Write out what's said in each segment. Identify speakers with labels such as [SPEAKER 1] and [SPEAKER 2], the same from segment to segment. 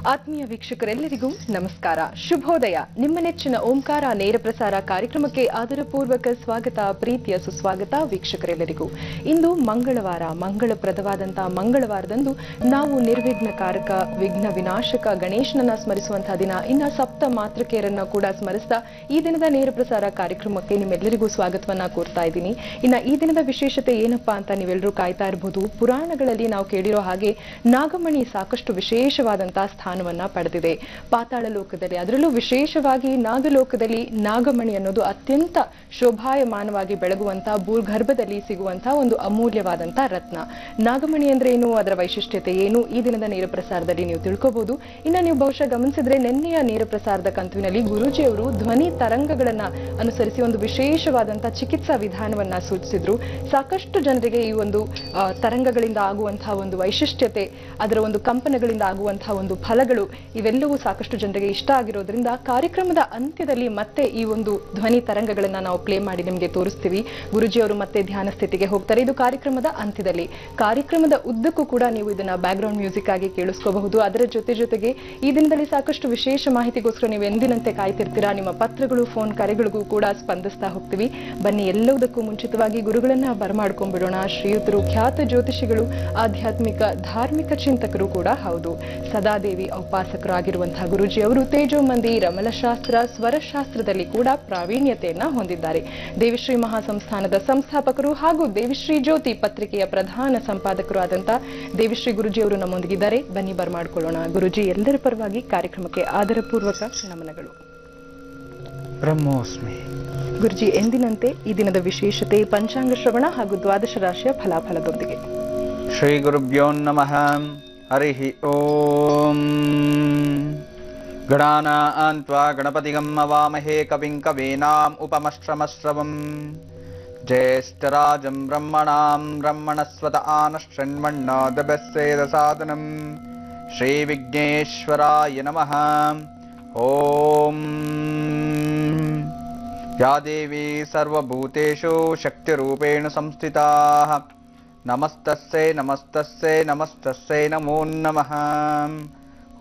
[SPEAKER 1] ಆತ್ಮೀಯ ವೀಕ್ಷಕರೆಲ್ಲರಿಗೂ ನಮಸ್ಕಾರ, ಶುಭೋದಯ. ನಿಮ್ಮ ನೆಚ್ಚಿನ ಓಂಕಾರ ನೇರ ಪ್ರಸಾರ ಕಾರ್ಯಕ್ರಮಕ್ಕೆ ಆದರಪೂರ್ವಕ ಸ್ವಾಗತ, ಪ್ರೀತಿಯ ಸುಸ್ವಾಗತ ವೀಕ್ಷಕರೆಲ್ಲರಿಗೂ. ಇಂದು ಮಂಗಳವಾರ, ಮಂಗಳಪ್ರದವಾದಂತಹ ಮಂಗಳವಾರದಂದು ನಾವು ನಿರ್ವಿಘ್ನಕಾರಕ, ವಿಘ್ನ ವಿನಾಶಕ ಗಣೇಶನನ್ನ ಸ್ಮರಿಸುವಂತಹ ದಿನ. ಇನ್ನ ಸಪ್ತ ಮಾತೃಕೆಯರನ್ನ ಕೂಡ ಸ್ಮರಿಸ್ತಾ ಈ ದಿನದ ನೇರ ಪ್ರಸಾರ ಕಾರ್ಯಕ್ರಮಕ್ಕೆ ನಿಮ್ಮೆಲ್ಲರಿಗೂ ಸ್ವಾಗತವನ್ನ ಕೋರ್ತಾ ಇದ್ದೀನಿ. ಇನ್ನ ಈ ದಿನದ ವಿಶೇಷತೆ ಏನಪ್ಪಾ ಅಂತ ನೀವೆಲ್ಲರೂ ಕಾಯ್ತಾ ಇರಬಹುದು. ಪುರಾಣಗಳಲ್ಲಿ ನಾವು ಕೇಳಿರೋ ಹಾಗೆ ನಾಗಮಣಿ ಸಾಕಷ್ಟು ವಿಶೇಷವಾದಂತಹ ಸ್ಥಾನವನ್ನ ಪಡೆದಿದೆ ಪಾತಾಳ ಲೋಕದಲ್ಲಿ. ಅದರಲ್ಲೂ ವಿಶೇಷವಾಗಿ ನಾಗಲೋಕದಲ್ಲಿ ನಾಗಮಣಿ ಅನ್ನೋದು ಅತ್ಯಂತ ಶೋಭಾಯಮಾನವಾಗಿ ಬೆಳಗುವಂತಹ ಭೂಗರ್ಭದಲ್ಲಿ ಸಿಗುವಂತಹ ಒಂದು ಅಮೂಲ್ಯವಾದಂತಹ ರತ್ನ. ನಾಗಮಣಿ ಅಂದ್ರೆ ಏನು, ಅದರ ವೈಶಿಷ್ಟ್ಯತೆ ಏನು, ಈ ದಿನದ ನೇರ ಪ್ರಸಾರದಲ್ಲಿ ನೀವು ತಿಳ್ಕೋಬಹುದು. ಇನ್ನ ನೀವು ಬಹುಶಃ ಗಮನಿಸಿದ್ರೆ ನಿನ್ನೆಯ ನೇರ ಪ್ರಸಾರದ ಕಂತುವಿನಲ್ಲಿ ಗುರೂಜಿಯವರು ಧ್ವನಿ ತರಂಗಗಳನ್ನ ಅನುಸರಿಸಿ ಒಂದು ವಿಶೇಷವಾದಂತಹ ಚಿಕಿತ್ಸಾ ವಿಧಾನವನ್ನ ಸೂಚಿಸಿದ್ರು. ಸಾಕಷ್ಟು ಜನರಿಗೆ ಈ ಒಂದು ತರಂಗಗಳಿಂದ ಆಗುವಂತಹ ಒಂದು ವೈಶಿಷ್ಟ್ಯತೆ, ಅದರ ಒಂದು ಕಂಪನಗಳಿಂದ ಆಗುವಂತಹ ಒಂದು ಫಲಗಳು, ಇವೆಲ್ಲವೂ ಸಾಕಷ್ಟು ಜನರಿಗೆ ಇಷ್ಟ ಆಗಿರೋದ್ರಿಂದ ಕಾರ್ಯಕ್ರಮದ ಅಂತ್ಯದಲ್ಲಿ ಮತ್ತೆ ಈ ಒಂದು ಧ್ವನಿ ತರಂಗಗಳನ್ನ ನಾವು ಪ್ಲೇ ಮಾಡಿ ನಿಮಗೆ ತೋರಿಸ್ತೀವಿ. ಗುರುಜಿಯವರು ಮತ್ತೆ ಧ್ಯಾನ ಸ್ಥಿತಿಗೆ ಹೋಗ್ತಾರೆ. ಇದು ಕಾರ್ಯಕ್ರಮದ ಅಂತ್ಯದಲ್ಲಿ. ಕಾರ್ಯಕ್ರಮದ ಉದ್ದಕ್ಕೂ ಕೂಡ ನೀವು ಇದನ್ನ ಬ್ಯಾಕ್ ಗ್ರೌಂಡ್ ಮ್ಯೂಸಿಕ್ ಆಗಿ ಕೇಳಿಸ್ಕೋಬಹುದು. ಅದರ ಜೊತೆಗೆ ಈ ದಿನದಲ್ಲಿ ಸಾಕಷ್ಟು ವಿಶೇಷ ಮಾಹಿತಿಗೋಸ್ಕರ ನೀವು ಎಂದಿನಂತೆ ಕಾಯ್ತಿರ್ತೀರಾ. ನಿಮ್ಮ ಪತ್ರಗಳು, ಫೋನ್ ಕರೆಗಳಿಗೂ ಕೂಡ ಸ್ಪಂದಿಸ್ತಾ ಹೋಗ್ತೀವಿ. ಬನ್ನಿ, ಎಲ್ಲವುದಕ್ಕೂ ಮುಂಚಿತವಾಗಿ ಗುರುಗಳನ್ನ ಬರಮಾಡ್ಕೊಂಡ್ಬಿಡೋಣ. ಶ್ರೀಯುತರು ಖ್ಯಾತ ಜ್ಯೋತಿಷಿಗಳು, ಆಧ್ಯಾತ್ಮಿಕ ಧಾರ್ಮಿಕ ಚಿಂತಕರು ಕೂಡ ಹೌದು. ಸದಾದೇವಿ ಉಪಾಸಕರಾಗಿರುವಂತಹ ಗುರೂಜಿ ಅವರು ತೇಜೋಮಂದಿ, ರಮಲಶಾಸ್ತ್ರ, ಸ್ವರಶಾಸ್ತ್ರದಲ್ಲಿ ಕೂಡ ಪ್ರಾವೀಣ್ಯತೆಯನ್ನ ಹೊಂದಿದ್ದಾರೆ. ದೇವಿಶ್ರೀ ಮಹಾಸಂಸ್ಥಾನದ ಸಂಸ್ಥಾಪಕರು ಹಾಗೂ ದೇವಿಶ್ರೀ ಜ್ಯೋತಿ ಪತ್ರಿಕೆಯ ಪ್ರಧಾನ ಸಂಪಾದಕರು ಆದಂತಹ ದೇವಿಶ್ರೀ ಗುರೂಜಿ ಅವರು ನಮ್ಮೊಂದಿಗಿದ್ದಾರೆ. ಬನ್ನಿ ಬರಮಾಡ್ಕೊಳ್ಳೋಣ. ಗುರೂಜಿ, ಎಲ್ಲರ ಪರವಾಗಿ ಕಾರ್ಯಕ್ರಮಕ್ಕೆ ಆದರಪೂರ್ವಕ ನಮನಗಳು.
[SPEAKER 2] ಬ್ರಹ್ಮೋಸ್ಮಿ.
[SPEAKER 1] ಗುರುಜಿ, ಎಂದಿನಂತೆ ಈ ದಿನದ ವಿಶೇಷತೆ ಪಂಚಾಂಗ ಶ್ರವಣ ಹಾಗೂ ದ್ವಾದಶ ರಾಶಿಯ ಫಲಾಫಲದೊಂದಿಗೆ.
[SPEAKER 2] ಶ್ರೀ ಗುರುಭ್ಯೋ ನಮಃ. ಹರಿ ಓಂ. ಗಣಾನಾನ್ ತ್ವಾ ಗಣಪತಿಗಂ ಅವಾಮಹೇ ಕವಿಂ ಕವೀನಾಂ ಉಪಮಶ್ರಮಶ್ರವಂ. ಜ್ಯೇಷ್ಠರಾಜಂ ಬ್ರಹ್ಮಣಾಂ ಬ್ರಹ್ಮಣಸ್ವತ ಆನಶ್ರಣ್ಮಣ್ಣಾದಭ್ಯಸ್ಸೇದ ಸಾಧನಂ. ಶ್ರೀ ವಿಘ್ನೇಶ್ವರಾಯ ನಮಃ. ಓಂ. ಯಾ ದೇವಿ ಸರ್ವಭೂತೇಷು ಶಕ್ತಿರೂಪೇಣ ಸಂಸ್ಥಿತಾಃ. ನಮಸ್ತಸ್ಸೈ ನಮಸ್ತಸ್ಸೈ ನಮಸ್ತಸ್ಸೈ ನಮೋ ನಮಃ.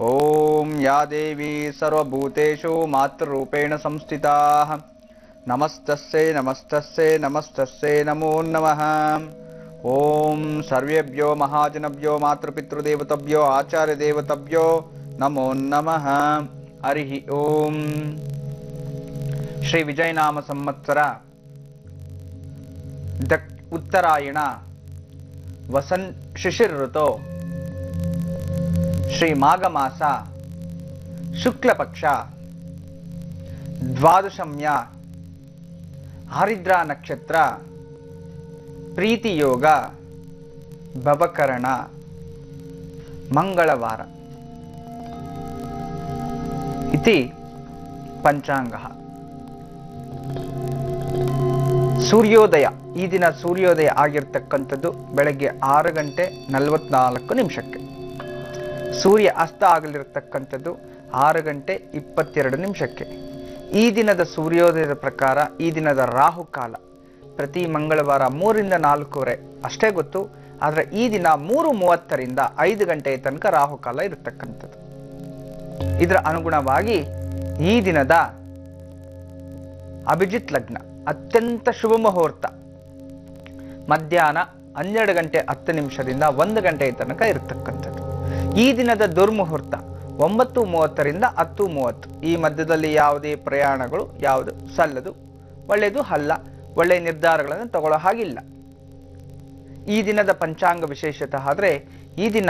[SPEAKER 2] ಓಂ. ಯಾ ದೇವಿ ಸರ್ವಭೂತೇಷು ಮಾತೃರೂಪೇಣ ಸಂಸ್ಥಿತಾಃ. ನಮಸ್ತಸ್ಸೈ ನಮಸ್ತಸ್ಸೈ ನಮಸ್ತಸ್ಸೈ ನಮೋ ನಮಃ. ಓಂ. ಸರ್ವೇಭ್ಯೋ ಮಹಾಜನಭ್ಯೋ ಮಾತೃಪಿತೃದೇವತಭ್ಯೋ ಆಚಾರ್ಯದೇವತಭ್ಯೋ ನಮೋ ನಮಃ. ಹರಿ ಓಂ. ಶ್ರೀ ವಿಜಯನಾಮ ಸಂವತ್ಸರ ಉತ್ತರಾಯಣ ಶಿಶಿರ್ ಋತು ಶ್ರೀ ಮಾಘ ಮಾಸ ಶುಕ್ಲ ಪಕ್ಷ ದ್ವಾದಶಮ್ಯ ಆರಿದ್ರಾ ನಕ್ಷತ್ರ ಪ್ರೀತಿ ಯೋಗ ಭವಕರಣ ಮಂಗಳವಾರ ಇತಿ ಪಂಚಾಂಗ. ಸೂರ್ಯೋದಯ, ಈ ದಿನ ಸೂರ್ಯೋದಯ ಆಗಿರ್ತಕ್ಕಂಥದ್ದು ಬೆಳಗ್ಗೆ 6:44. ಸೂರ್ಯ ಅಸ್ತ ಆಗಲಿರ್ತಕ್ಕಂಥದ್ದು 6:22. ಈ ದಿನದ ಸೂರ್ಯೋದಯದ ಪ್ರಕಾರ ಈ ದಿನದ ರಾಹುಕಾಲ ಪ್ರತಿ ಮಂಗಳವಾರ 3ರಿಂದ 4 ಅಷ್ಟೇ ಗೊತ್ತು. ಆದರೆ ಈ ದಿನ 3:30ರಿಂದ 5 ಗಂಟೆಯ ತನಕ ರಾಹುಕಾಲ ಇರತಕ್ಕಂಥದ್ದು. ಇದರ ಅನುಗುಣವಾಗಿ ಈ ದಿನದ ಅಭಿಜಿತ್ ಲಗ್ನ ಅತ್ಯಂತ ಶುಭ ಮುಹೂರ್ತ ಮಧ್ಯಾಹ್ನ 12:10 1 ಗಂಟೆಯ ತನಕ ಇರತಕ್ಕಂಥದ್ದು. ಈ ದಿನದ ದುರ್ಮುಹೂರ್ತ 9:30ರಿಂದ 10:30. ಈ ಮಧ್ಯದಲ್ಲಿ ಯಾವುದೇ ಪ್ರಯಾಣಗಳು ಯಾವುದು ಸಲ್ಲದು, ಒಳ್ಳೆಯದು ಅಲ್ಲ, ಒಳ್ಳೆಯ ನಿರ್ಧಾರಗಳನ್ನು ತಗೊಳ್ಳೋ ಹಾಗಿಲ್ಲ. ಈ ದಿನದ ಪಂಚಾಂಗ ವಿಶೇಷತೆ ಆದರೆ ಈ ದಿನ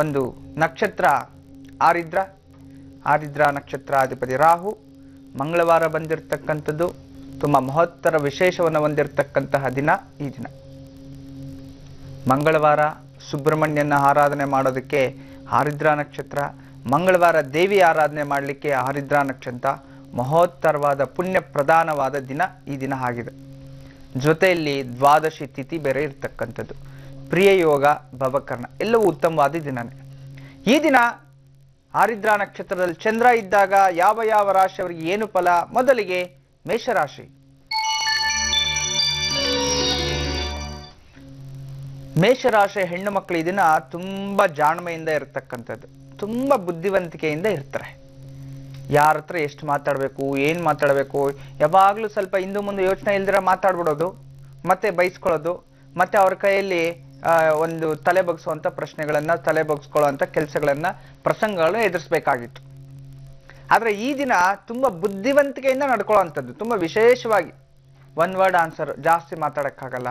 [SPEAKER 2] ಒಂದು ನಕ್ಷತ್ರ ಆರಿದ್ರಾ ನಕ್ಷತ್ರಾಧಿಪತಿ ರಾಹು ಮಂಗಳವಾರ ಬಂದಿರತಕ್ಕಂಥದ್ದು. ತುಂಬ ಮಹತ್ತರ ವಿಶೇಷವನ್ನು ಹೊಂದಿರತಕ್ಕಂತಹ ದಿನ ಈ ದಿನ. ಮಂಗಳವಾರ ಸುಬ್ರಹ್ಮಣ್ಯನ ಆರಾಧನೆ ಮಾಡೋದಕ್ಕೆ ಆರಿದ್ರಾ ನಕ್ಷತ್ರ, ಮಂಗಳವಾರ ದೇವಿ ಆರಾಧನೆ ಮಾಡಲಿಕ್ಕೆ ಆರಿದ್ರಾ ನಕ್ಷತ್ರ ಮಹೋತ್ತರವಾದ ಪುಣ್ಯ ಪ್ರಧಾನವಾದ ದಿನ ಈ ದಿನ ಆಗಿದೆ. ಜೊತೆಯಲ್ಲಿ ದ್ವಾದಶಿ ತಿಥಿ ಬೇರೆ ಇರತಕ್ಕಂಥದ್ದು. ಪ್ರಿಯ ಯೋಗ ಭವಕರ್ಣ ಎಲ್ಲವೂ ಉತ್ತಮವಾದ ದಿನನೇ. ಈ ದಿನ ಆರಿದ್ರಾ ನಕ್ಷತ್ರದಲ್ಲಿ ಚಂದ್ರ ಇದ್ದಾಗ ಯಾವ ಯಾವ ರಾಶಿಯವರಿಗೆ ಏನು ಫಲ? ಮೊದಲಿಗೆ ಮೇಷರಾಶಿ. ಮೇಷರಾಶಿ ಹೆಣ್ಣು ಮಕ್ಕಳು ಈ ದಿನ ತುಂಬಾ ಜಾಣ್ಮೆಯಿಂದ ಇರತಕ್ಕಂಥದ್ದು. ತುಂಬಾ ಬುದ್ಧಿವಂತಿಕೆಯಿಂದ ಇರ್ತಾರೆ. ಯಾರ ಹತ್ರ ಎಷ್ಟು ಮಾತಾಡಬೇಕು, ಏನ್ ಮಾತಾಡಬೇಕು, ಯಾವಾಗ್ಲೂ ಸ್ವಲ್ಪ ಹಿಂದು ಮುಂದೆ ಯೋಚನೆ ಇಲ್ದಿರ ಮಾತಾಡ್ಬಿಡೋದು, ಮತ್ತೆ ಬೈಸ್ಕೊಳ್ಳೋದು, ಮತ್ತೆ ಅವ್ರ ಕೈಯಲ್ಲಿ ಒಂದು ತಲೆ ಬಗ್ಸುವಂತ ಪ್ರಶ್ನೆಗಳನ್ನ, ತಲೆ ಬಗ್ಸ್ಕೊಳ್ಳುವಂತ ಕೆಲಸಗಳನ್ನ, ಪ್ರಸಂಗಗಳನ್ನ ಎದುರಿಸಬೇಕಾಗಿತ್ತು. ಆದ್ರೆ ಈ ದಿನ ತುಂಬಾ ಬುದ್ಧಿವಂತಿಕೆಯಿಂದ ನಡ್ಕೊಳ್ಳುವಂಥದ್ದು, ತುಂಬಾ ವಿಶೇಷವಾಗಿ ಒನ್ ವರ್ಡ್ ಆನ್ಸರ್, ಜಾಸ್ತಿ ಮಾತಾಡಕ್ಕಾಗಲ್ಲ,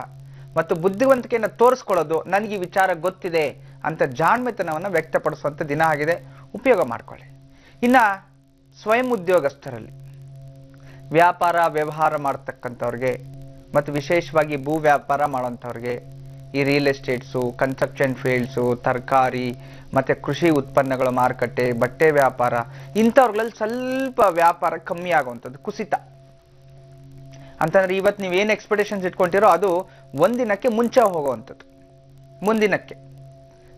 [SPEAKER 2] ಮತ್ತು ಬುದ್ಧಿವಂತಿಕೆಯನ್ನು ತೋರಿಸ್ಕೊಳ್ಳೋದು, ನನಗೆ ಈ ವಿಚಾರ ಗೊತ್ತಿದೆ ಅಂತ ಜಾಣ್ಮೆತನವನ್ನು ವ್ಯಕ್ತಪಡಿಸುವಂತ ದಿನ ಆಗಿದೆ. ಉಪಯೋಗ ಮಾಡ್ಕೊಳ್ಳಿ. ಇನ್ನ ಸ್ವಯಂ ಉದ್ಯೋಗಸ್ಥರಲ್ಲಿ, ವ್ಯಾಪಾರ ವ್ಯವಹಾರ ಮಾಡ್ತಕ್ಕಂಥವ್ರಿಗೆ ಮತ್ತು ವಿಶೇಷವಾಗಿ ಭೂ ವ್ಯಾಪಾರ ಮಾಡೋಂಥವ್ರಿಗೆ, ಈ ರಿಯಲ್ ಎಸ್ಟೇಟ್ಸು, ಕನ್ಸ್ಟ್ರಕ್ಷನ್ ಫೀಲ್ಡ್ಸು, ತರಕಾರಿ ಮತ್ತೆ ಕೃಷಿ ಉತ್ಪನ್ನಗಳ ಮಾರುಕಟ್ಟೆ, ಬಟ್ಟೆ ವ್ಯಾಪಾರ, ಇಂಥವ್ರಲ್ಲಿ ಸ್ವಲ್ಪ ವ್ಯಾಪಾರ ಕಮ್ಮಿ ಆಗುವಂಥದ್ದು, ಕುಸಿತ ಅಂತಂದ್ರೆ ಇವತ್ತು ನೀವೇನು ಎಕ್ಸ್ಪೆಕ್ಟೇಷನ್ಸ್ ಇಟ್ಕೊಂಡಿರೋ ಅದು ಒಂದಿನಕ್ಕೆ ಮುಂಚೆ ಹೋಗುವಂಥದ್ದು, ಮುಂದಿನಕ್ಕೆ,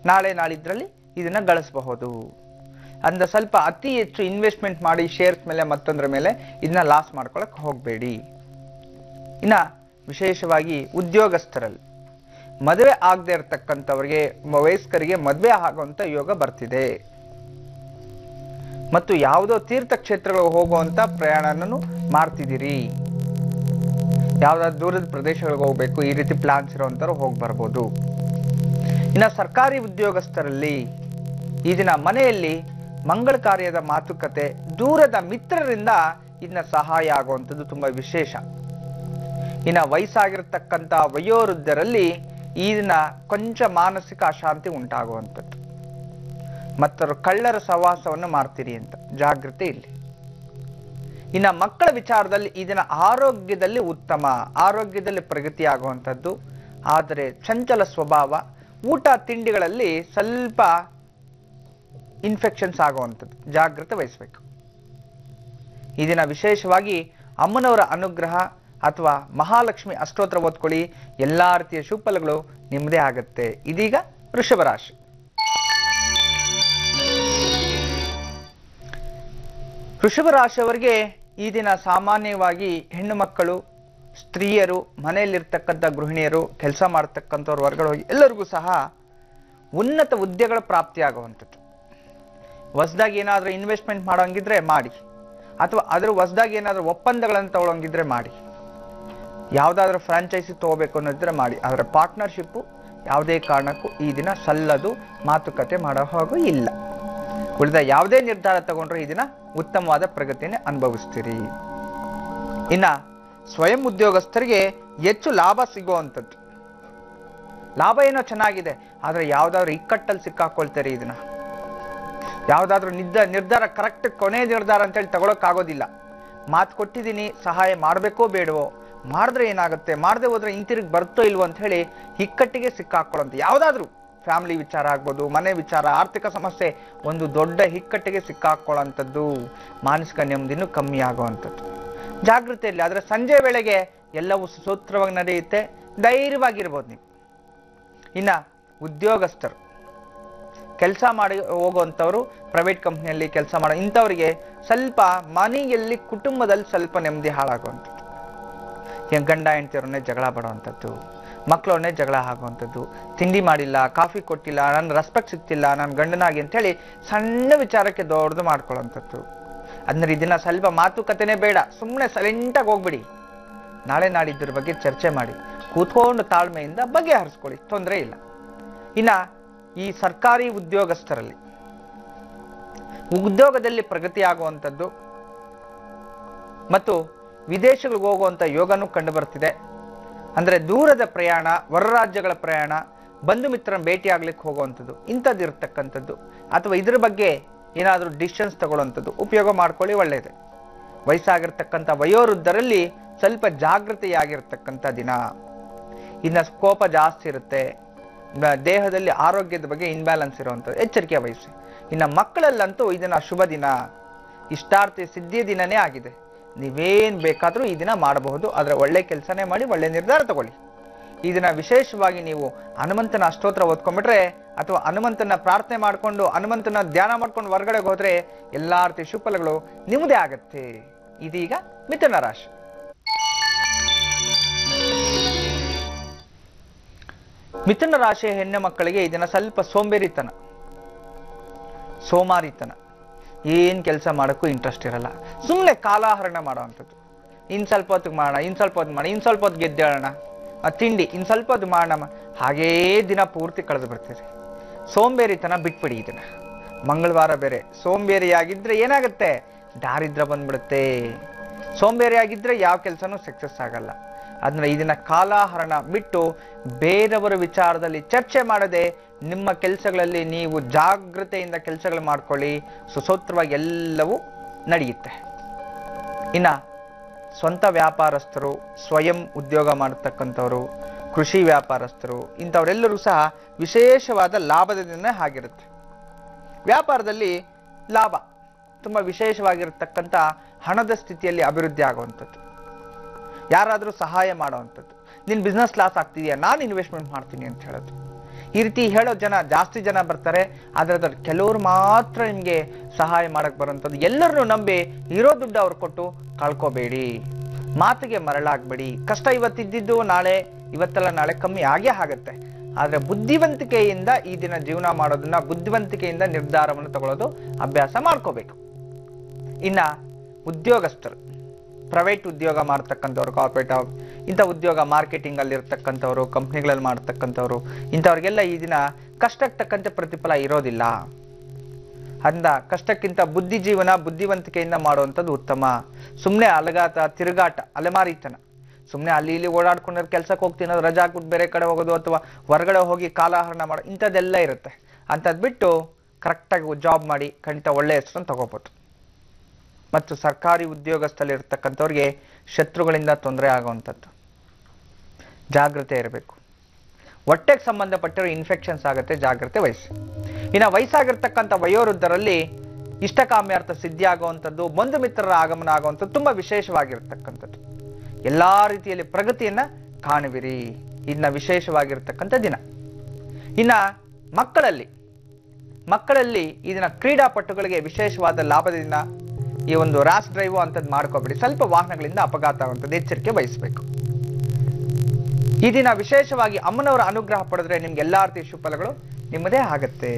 [SPEAKER 2] ನಾಳೆ ನಾಳಿದ್ರಲ್ಲಿ ಇದನ್ನ ಗಳಿಸಬಹುದು. ಅಂದ ಸ್ವಲ್ಪ ಅತಿ ಹೆಚ್ಚು ಇನ್ವೆಸ್ಟ್ಮೆಂಟ್ ಮಾಡಿ ಶೇರ್ಸ್ ಮೇಲೆ ಮತ್ತೊಂದ್ರ ಮೇಲೆ ಇದನ್ನ ಲಾಸ್ ಮಾಡ್ಕೊಳಕ್ ಹೋಗಬೇಡಿ. ಇನ್ನ ವಿಶೇಷವಾಗಿ ಉದ್ಯೋಗಸ್ಥರಲ್ಲಿ, ಮದುವೆ ಆಗದೆ ಇರತಕ್ಕಂಥವ್ರಿಗೆ, ವಯಸ್ಕರಿಗೆ ಮದುವೆ ಆಗುವಂತ ಯೋಗ ಬರ್ತಿದೆ. ಮತ್ತು ಯಾವುದೋ ತೀರ್ಥ ಕ್ಷೇತ್ರಗಳಿಗೆ ಹೋಗುವಂತ ಪ್ರಯಾಣನೂ ಮಾಡ್ತಿದ್ದೀರಿ, ಯಾವ್ದಾದ್ರು ದೂರದ ಪ್ರದೇಶಗಳಿಗೆ ಹೋಗ್ಬೇಕು, ಈ ರೀತಿ ಪ್ಲಾನ್ಸ್ ಇರುವಂತವ್ರು ಹೋಗಿ ಬರ್ಬೋದು. ಇನ್ನ ಸರ್ಕಾರಿ ಉದ್ಯೋಗಸ್ಥರಲ್ಲಿ ಈ ದಿನ ಮನೆಯಲ್ಲಿ ಮಂಗಳ ಕಾರ್ಯದ ಮಾತುಕತೆ, ದೂರದ ಮಿತ್ರರಿಂದ ಇದನ್ನ ಸಹಾಯ ಆಗುವಂಥದ್ದು ತುಂಬಾ ವಿಶೇಷ. ಇನ್ನ ವಯಸ್ಸಾಗಿರ್ತಕ್ಕಂಥ ವಯೋವೃದ್ಧರಲ್ಲಿ ಈ ದಿನ ಕೊಂಚ ಮಾನಸಿಕ ಅಶಾಂತಿ ಉಂಟಾಗುವಂಥದ್ದು, ಮತ್ತು ಕಳ್ಳರ ಸಹವಾಸವನ್ನು ಮಾಡ್ತೀರಿ ಅಂತ ಜಾಗೃತಿ ಇಲ್ಲಿ. ಇನ್ನ ಮಕ್ಕಳ ವಿಚಾರದಲ್ಲಿ ಈ ದಿನ ಆರೋಗ್ಯದಲ್ಲಿ ಉತ್ತಮ, ಆರೋಗ್ಯದಲ್ಲಿ ಪ್ರಗತಿ ಆಗುವಂಥದ್ದು, ಆದರೆ ಚಂಚಲ ಸ್ವಭಾವ, ಊಟ ತಿಂಡಿಗಳಲ್ಲಿ ಸ್ವಲ್ಪ ಇನ್ಫೆಕ್ಷನ್ಸ್ ಆಗುವಂಥದ್ದು, ಜಾಗೃತೆ ವಹಿಸಬೇಕು. ಈ ದಿನ ವಿಶೇಷವಾಗಿ ಅಮ್ಮನವರ ಅನುಗ್ರಹ ಅಥವಾ ಮಹಾಲಕ್ಷ್ಮಿ ಅಷ್ಟೋತ್ರ ಓದ್ಕೊಳ್ಳಿ, ಎಲ್ಲಾ ರೀತಿಯ ಶುಭಫಲಗಳು ನಿಮ್ಮದೇ ಆಗತ್ತೆ. ಇದೀಗ ವೃಷಭ ರಾಶಿ. ವೃಷಭ ರಾಶಿಯವರಿಗೆ ಈ ದಿನ ಸಾಮಾನ್ಯವಾಗಿ ಹೆಣ್ಣು ಮಕ್ಕಳು, ಸ್ತ್ರೀಯರು, ಮನೆಯಲ್ಲಿರ್ತಕ್ಕಂಥ ಗೃಹಿಣಿಯರು, ಕೆಲಸ ಮಾಡ್ತಕ್ಕಂಥವ್ರ ಹೊರಗಡೆ ಹೋಗಿ ಎಲ್ಲರಿಗೂ ಸಹ ಉನ್ನತ ಹುದ್ದೆಗಳ ಪ್ರಾಪ್ತಿಯಾಗುವಂಥದ್ದು. ಹೊಸದಾಗಿ ಏನಾದರೂ ಇನ್ವೆಸ್ಟ್ಮೆಂಟ್ ಮಾಡೋಂಗಿದ್ರೆ ಮಾಡಿ, ಅಥವಾ ಅದ್ರ ಹೊಸದಾಗಿ ಏನಾದರೂ ಒಪ್ಪಂದಗಳನ್ನು ತಗೊಳ್ಳೋಂಗಿದ್ರೆ ಮಾಡಿ, ಯಾವುದಾದ್ರೂ ಫ್ರಾಂಚೈಸಿ ತಗೋಬೇಕು ಅನ್ನೋದಿದ್ರೆ ಮಾಡಿ. ಆದರೆ ಪಾರ್ಟ್ನರ್ಶಿಪ್ಪು ಯಾವುದೇ ಕಾರಣಕ್ಕೂ ಈ ದಿನ ಸಲ್ಲದು, ಮಾತುಕತೆ ಮಾಡೋ ಹಾಗೂ ಇಲ್ಲ. ಉಳಿದ ಯಾವುದೇ ನಿರ್ಧಾರ ತಗೊಂಡ್ರು ಈ ದಿನ ಉತ್ತಮವಾದ ಪ್ರಗತಿಯನ್ನು ಅನುಭವಿಸ್ತೀರಿ. ಇನ್ನ ಸ್ವಯಂ ಉದ್ಯೋಗಸ್ಥರಿಗೆ ಹೆಚ್ಚು ಲಾಭ ಸಿಗುವಂಥದ್ದು, ಲಾಭ ಏನೋ ಚೆನ್ನಾಗಿದೆ, ಆದ್ರೆ ಯಾವ್ದಾದ್ರು ಇಕ್ಕಟ್ಟಲ್ಲಿ ಸಿಕ್ಕಾಕೊಳ್ತಾರೆ. ಈ ದಿನ ಯಾವ್ದಾದ್ರು ನಿರ್ಧಾರ ಕರೆಕ್ಟ್ ಕೊನೆ ನಿರ್ಧಾರ ಅಂತೇಳಿ ತಗೊಳಕ್ಕಾಗೋದಿಲ್ಲ. ಮಾತು ಕೊಟ್ಟಿದ್ದೀನಿ, ಸಹಾಯ ಮಾಡಬೇಕೋ ಬೇಡವೋ, ಮಾಡಿದ್ರೆ ಏನಾಗುತ್ತೆ, ಮಾಡದೆ ಹೋದ್ರೆ ಹಿಂತಿರುಗಿ ಬರ್ತೋ ಇಲ್ವೋ ಅಂತ ಹೇಳಿ ಇಕ್ಕಟ್ಟಿಗೆ ಸಿಕ್ಕಾಕೊಳ್ಳೋಂಥ, ಯಾವ್ದಾದ್ರು ಫ್ಯಾಮಿಲಿ ವಿಚಾರ ಆಗ್ಬೋದು, ಮನೆ ವಿಚಾರ, ಆರ್ಥಿಕ ಸಮಸ್ಯೆ, ಒಂದು ದೊಡ್ಡ ಇಕ್ಕಟ್ಟಿಗೆ ಸಿಕ್ಕಾಕೊಳ್ಳೋಂಥದ್ದು, ಮಾನಸಿಕ ನೆಮ್ಮದಿನೂ ಕಮ್ಮಿ ಆಗುವಂಥದ್ದು. ಜಾಗೃತಿಯಲ್ಲಿ. ಆದ್ರೆ ಸಂಜೆ ವೇಳೆಗೆ ಎಲ್ಲವೂ ಸೂತ್ರವಾಗಿ ನಡೆಯುತ್ತೆ, ಧೈರ್ಯವಾಗಿರ್ಬೋದು ನೀವು. ಇನ್ನ ಉದ್ಯೋಗಸ್ಥರು, ಕೆಲಸ ಮಾಡಿ ಹೋಗುವಂಥವ್ರು, ಪ್ರೈವೇಟ್ ಕಂಪ್ನಿಯಲ್ಲಿ ಕೆಲಸ ಮಾಡೋ ಇಂಥವ್ರಿಗೆ ಸ್ವಲ್ಪ ಮನೆಯಲ್ಲಿ, ಕುಟುಂಬದಲ್ಲಿ ಸ್ವಲ್ಪ ನೆಮ್ಮದಿ ಹಾಳಾಗುವಂಥದ್ದು. ಗಂಡ ಹೆಂಡತಿಯವ್ರನ್ನೇ ಜಗಳ ಬಡುವಂಥದ್ದು, ಮಕ್ಕಳನ್ನೇ ಜಗಳ ಆಗುವಂಥದ್ದು, ತಿಂಡಿ ಮಾಡಿಲ್ಲ, ಕಾಫಿ ಕೊಟ್ಟಿಲ್ಲ, ನನ್ನ ರೆಸ್ಪೆಕ್ಟ್ ಸಿಗ್ತಿಲ್ಲ, ನನ್ನ ಗಂಡನಾಗಿ ಅಂತೇಳಿ ಸಣ್ಣ ವಿಚಾರಕ್ಕೆ ದೊಡ್ಡದು ಮಾಡ್ಕೊಳ್ಳೋಂಥದ್ದು. ಅಂದ್ರೆ ಇದನ್ನ ಸ್ವಲ್ಪ ಮಾತುಕತೆನೇ ಬೇಡ, ಸುಮ್ಮನೆ ಸೈಲೆಂಟಾಗಿ ಹೋಗ್ಬಿಡಿ. ನಾಳೆ ನಾಡಿದ್ರ ಬಗ್ಗೆ ಚರ್ಚೆ ಮಾಡಿ, ಕೂತ್ಕೊಂಡು ತಾಳ್ಮೆಯಿಂದ ಬಗೆಹರಿಸ್ಕೊಳ್ಳಿ, ತೊಂದರೆ ಇಲ್ಲ. ಇನ್ನ ಈ ಸರ್ಕಾರಿ ಉದ್ಯೋಗಸ್ಥರಲ್ಲಿ ಉದ್ಯೋಗದಲ್ಲಿ ಪ್ರಗತಿ ಆಗುವಂಥದ್ದು ಮತ್ತು ವಿದೇಶಗಳಿಗೆ ಹೋಗುವಂಥ ಯೋಗನೂ ಕಂಡು ಬರ್ತಿದೆ. ಅಂದ್ರೆ ದೂರದ ಪ್ರಯಾಣ, ಹೊರ ರಾಜ್ಯಗಳ ಪ್ರಯಾಣ, ಬಂಧು ಮಿತ್ರನ ಭೇಟಿ ಆಗ್ಲಿಕ್ಕೆ ಹೋಗುವಂಥದ್ದು, ಇಂಥದ್ದು ಇರ್ತಕ್ಕಂಥದ್ದು, ಅಥವಾ ಇದ್ರ ಬಗ್ಗೆ ಏನಾದರೂ ಡಿಸಿಷನ್ಸ್ ತಗೊಳ್ಳುವಂಥದ್ದು ಉಪಯೋಗ ಮಾಡ್ಕೊಳ್ಳಿ, ಒಳ್ಳೆಯದೆ. ವಯಸ್ಸಾಗಿರ್ತಕ್ಕಂಥ ವಯೋವೃದ್ಧರಲ್ಲಿ ಸ್ವಲ್ಪ ಜಾಗೃತಿಯಾಗಿರ್ತಕ್ಕಂಥ ದಿನ. ಇನ್ನು ಕೋಪ ಜಾಸ್ತಿ ಇರುತ್ತೆ, ದೇಹದಲ್ಲಿ ಆರೋಗ್ಯದ ಬಗ್ಗೆ ಇನ್ಬ್ಯಾಲೆನ್ಸ್ ಇರುವಂಥದ್ದು, ಎಚ್ಚರಿಕೆ ವಹಿಸಿ. ಇನ್ನು ಮಕ್ಕಳಲ್ಲಂತೂ ಇದನ್ನ ಶುಭ ದಿನ, ಇಷ್ಟಾರ್ಥಿ ಸಿದ್ಧಿಯ ದಿನನೇ ಆಗಿದೆ. ನೀವೇನ್ ಬೇಕಾದ್ರೂ ಈ ದಿನ ಮಾಡಬಹುದು, ಆದ್ರೆ ಒಳ್ಳೆ ಕೆಲಸನೇ ಮಾಡಿ, ಒಳ್ಳೆ ನಿರ್ಧಾರ ತಗೊಳ್ಳಿ. ಈ ದಿನ ವಿಶೇಷವಾಗಿ ನೀವು ಹನುಮಂತನ ಅಷ್ಟೋತ್ರ ಓದ್ಕೊಂಡ್ಬಿಟ್ರೆ, ಅಥವಾ ಹನುಮಂತನ ಪ್ರಾರ್ಥನೆ ಮಾಡ್ಕೊಂಡು, ಹನುಮಂತನ ಧ್ಯಾನ ಮಾಡ್ಕೊಂಡು ಹೊರಗಡೆ ಹೋದ್ರೆ ಎಲ್ಲಾ ರೀತಿ ಶುಭಫಲಗಳು ನಿಮ್ಮದೇ ಆಗತ್ತೆ. ಇದೀಗ ಮಿಥುನ ರಾಶಿ. ಮಿಥುನ ರಾಶಿಯ ಹೆಣ್ಣು ಮಕ್ಕಳಿಗೆ ಈ ದಿನ ಸ್ವಲ್ಪ ಸೋಂಬೇರಿತನ, ಸೋಮಾರಿತನ, ಏನು ಕೆಲಸ ಮಾಡೋಕ್ಕೂ ಇಂಟ್ರೆಸ್ಟ್ ಇರಲ್ಲ, ಸುಮ್ಮನೆ ಕಾಲಹರಣ ಮಾಡೋವಂಥದ್ದು. ಇನ್ನು ಸ್ವಲ್ಪ ಹೊತ್ತಿಗೆ ಮಾಡೋಣ, ಇನ್ನು ಸ್ವಲ್ಪ ಹೊತ್ತು ಮಾಡೋಣ, ಇನ್ನು ಸ್ವಲ್ಪ ಹೊತ್ತು ಗೆದ್ದೇಳೋಣ, ತಿಂಡಿ ಇನ್ನು ಸ್ವಲ್ಪ ಹೊತ್ತು ಮಾಡೋಣ, ಹಾಗೇ ದಿನ ಪೂರ್ತಿ ಕಳೆದು ಬರ್ತೀರಿ. ಸೋಂಬೇರಿತನ ಬಿಟ್ಬಿಡಿ. ಇದನ್ನ ಮಂಗಳವಾರ ಬೇರೆ ಸೋಂಬೇರಿಯಾಗಿದ್ರೆ ಏನಾಗುತ್ತೆ, ದಾರಿದ್ರ್ಯ ಬಂದ್ಬಿಡುತ್ತೆ. ಸೋಂಬೇರಿಯಾಗಿದ್ರೆ ಯಾವ ಕೆಲಸನೂ ಸಕ್ಸಸ್ ಆಗಲ್ಲ. ಅದನ್ನ ಇದನ್ನ ಕಾಲಹರಣ ಬಿಟ್ಟು ಬೇರೆಯವರ ವಿಚಾರದಲ್ಲಿ ಚರ್ಚೆ ಮಾಡದೆ ನಿಮ್ಮ ಕೆಲಸಗಳಲ್ಲಿ ನೀವು ಜಾಗೃತೆಯಿಂದ ಕೆಲಸಗಳು ಮಾಡ್ಕೊಳ್ಳಿ, ಸುಸೂತ್ರವಾಗಿ ಎಲ್ಲವೂ ನಡೆಯುತ್ತೆ. ಇನ್ನ ಸ್ವಂತ ವ್ಯಾಪಾರಸ್ಥರು, ಸ್ವಯಂ ಉದ್ಯೋಗ ಮಾಡತಕ್ಕಂಥವ್ರು, ಕೃಷಿ ವ್ಯಾಪಾರಸ್ಥರು, ಇಂಥವರೆಲ್ಲರೂ ಸಹ ವಿಶೇಷವಾದ ಲಾಭದ ದಿನ ಆಗಿರುತ್ತೆ. ವ್ಯಾಪಾರದಲ್ಲಿ ಲಾಭ ತುಂಬ ವಿಶೇಷವಾಗಿರತಕ್ಕಂಥ ಹಣದ ಸ್ಥಿತಿಯಲ್ಲಿ ಅಭಿವೃದ್ಧಿ ಆಗುವಂಥದ್ದು, ಯಾರಾದರೂ ಸಹಾಯ ಮಾಡುವಂಥದ್ದು. ನಿನ್ನ ಬಿಸ್ನೆಸ್ ಲಾಸ್ ಆಗ್ತಿದೆಯಾ, ನಾನು ಇನ್ವೆಸ್ಟ್ಮೆಂಟ್ ಮಾಡ್ತೀನಿ ಅಂತ ಹೇಳೋದು. ಈ ರೀತಿ ಹೇಳೋ ಜಾಸ್ತಿ ಜನ ಬರ್ತಾರೆ, ಆದರೆ ಕೆಲವರು ಮಾತ್ರ ನಿಮಗೆ ಸಹಾಯ ಮಾಡಕ್ಕೆ ಬರುವಂಥದ್ದು. ಎಲ್ಲರನ್ನೂ ನಂಬಿ ಇರೋ ದುಡ್ಡು ಅವ್ರು ಕೊಟ್ಟು ಕಳ್ಕೋಬೇಡಿ, ಮಾತಿಗೆ ಮರಳಾಗಬೇಡಿ. ಕಷ್ಟ ಇವತ್ತಿದ್ದು ಇವತ್ತೆಲ್ಲ ನಾಳೆ ಕಮ್ಮಿ ಆಗೇ ಆಗುತ್ತೆ. ಆದರೆ ಬುದ್ಧಿವಂತಿಕೆಯಿಂದ ಈ ದಿನ ಜೀವನ ಮಾಡೋದನ್ನ, ಬುದ್ಧಿವಂತಿಕೆಯಿಂದ ನಿರ್ಧಾರವನ್ನು ತಗೊಳ್ಳೋದು ಅಭ್ಯಾಸ ಮಾಡ್ಕೋಬೇಕು. ಇನ್ನ ಉದ್ಯೋಗಸ್ಥರು, ಪ್ರೈವೇಟ್ ಉದ್ಯೋಗ ಮಾಡ್ತಕ್ಕಂಥವ್ರು, ಕಾರ್ಪೊರೇಟ್ ಇಂಥ ಉದ್ಯೋಗ, ಮಾರ್ಕೆಟಿಂಗ್ ಅಲ್ಲಿ ಇರ್ತಕ್ಕಂಥವ್ರು, ಕಂಪ್ನಿಗಳಲ್ಲಿ ಮಾಡ್ತಕ್ಕಂಥವ್ರು, ಇಂಥವ್ರಿಗೆಲ್ಲ ಈ ದಿನ ಕಷ್ಟಕ್ಕೆ ತಕ್ಕಂತೆ ಪ್ರತಿಫಲ ಇರೋದಿಲ್ಲ. ಅಂದ ಕಷ್ಟಕ್ಕಿಂತ ಬುದ್ಧಿ ಜೀವನ, ಬುದ್ಧಿವಂತಿಕೆಯಿಂದ ಮಾಡುವಂಥದ್ದು ಉತ್ತಮ. ಸುಮ್ಮನೆ ಅಲಗಾಟ, ತಿರುಗಾಟ, ಅಲೆಮಾರಿತನ, ಸುಮ್ಮನೆ ಅಲ್ಲಿ ಇಲ್ಲಿ ಓಡಾಡ್ಕೊಂಡ್ರೆ ಕೆಲ್ಸಕ್ಕೆ ಹೋಗ್ತೀನಿ, ರಜಾ ಹಾಕ್ಬಿಟ್ಟು ಬೇರೆ ಕಡೆ ಹೋಗೋದು ಅಥವಾ ಹೊರಗಡೆ ಹೋಗಿ ಕಾಲಹರಣ ಮಾಡೋ ಇಂಥದ್ದೆಲ್ಲ ಇರುತ್ತೆ. ಅಂಥದ್ದು ಬಿಟ್ಟು ಕರೆಕ್ಟಾಗಿ ಜಾಬ್ ಮಾಡಿ ಖಂಡಿತ ಒಳ್ಳೆ ಹೆಸರನ್ನು ತಗೋಬೋದು. ಮತ್ತು ಸರ್ಕಾರಿ ಉದ್ಯೋಗಸ್ಥಲ್ಲಿ ಇರ್ತಕ್ಕಂಥವ್ರಿಗೆ ಶತ್ರುಗಳಿಂದ ತೊಂದರೆ ಆಗುವಂಥದ್ದು, ಜಾಗ್ರತೆ ಇರಬೇಕು. ಹೊಟ್ಟೆಗೆ ಸಂಬಂಧಪಟ್ಟಿರೋ ಇನ್ಫೆಕ್ಷನ್ಸ್ ಆಗುತ್ತೆ, ಜಾಗ್ರತೆ ವಹಿಸಿ. ಇನ್ನು ವಯಸ್ಸಾಗಿರ್ತಕ್ಕಂಥ ವಯೋವೃದ್ಧರಲ್ಲಿ ಇಷ್ಟಕಾಮ್ಯಾರ್ಥ ಸಿದ್ಧಿ ಆಗುವಂಥದ್ದು, ಬಂಧು ಮಿತ್ರರ ಆಗಮನ ಆಗುವಂಥದ್ದು ತುಂಬ ವಿಶೇಷವಾಗಿರ್ತಕ್ಕಂಥದ್ದು. ಎಲ್ಲಾ ರೀತಿಯಲ್ಲಿ ಪ್ರಗತಿಯನ್ನ ಕಾಣುವಿರಿ. ಇನ್ನ ವಿಶೇಷವಾಗಿರ್ತಕ್ಕಂಥ ದಿನ. ಇನ್ನ ಮಕ್ಕಳಲ್ಲಿ ಈ ದಿನ ಕ್ರೀಡಾಪಟುಗಳಿಗೆ ವಿಶೇಷವಾದ ಲಾಭದ ದಿನ. ಈ ಒಂದು ರ್ಯಾಶ್ ಡ್ರೈವ್ ಅಂತದ್ದು ಮಾಡ್ಕೋಬೇಡಿ, ಸ್ವಲ್ಪ ವಾಹನಗಳಿಂದ ಅಪಘಾತ ಆಗುವಂಥದ್ದು ಎಚ್ಚರಿಕೆ ವಹಿಸಬೇಕು. ಈ ದಿನ ವಿಶೇಷವಾಗಿ ಅಮ್ಮನವರ ಅನುಗ್ರಹ ಪಡೆದ್ರೆ ನಿಮ್ಗೆ ಎಲ್ಲಾ ರೀತಿಯ ಶುಭಫಲಗಳು ನಿಮ್ಮದೇ ಆಗತ್ತೆ.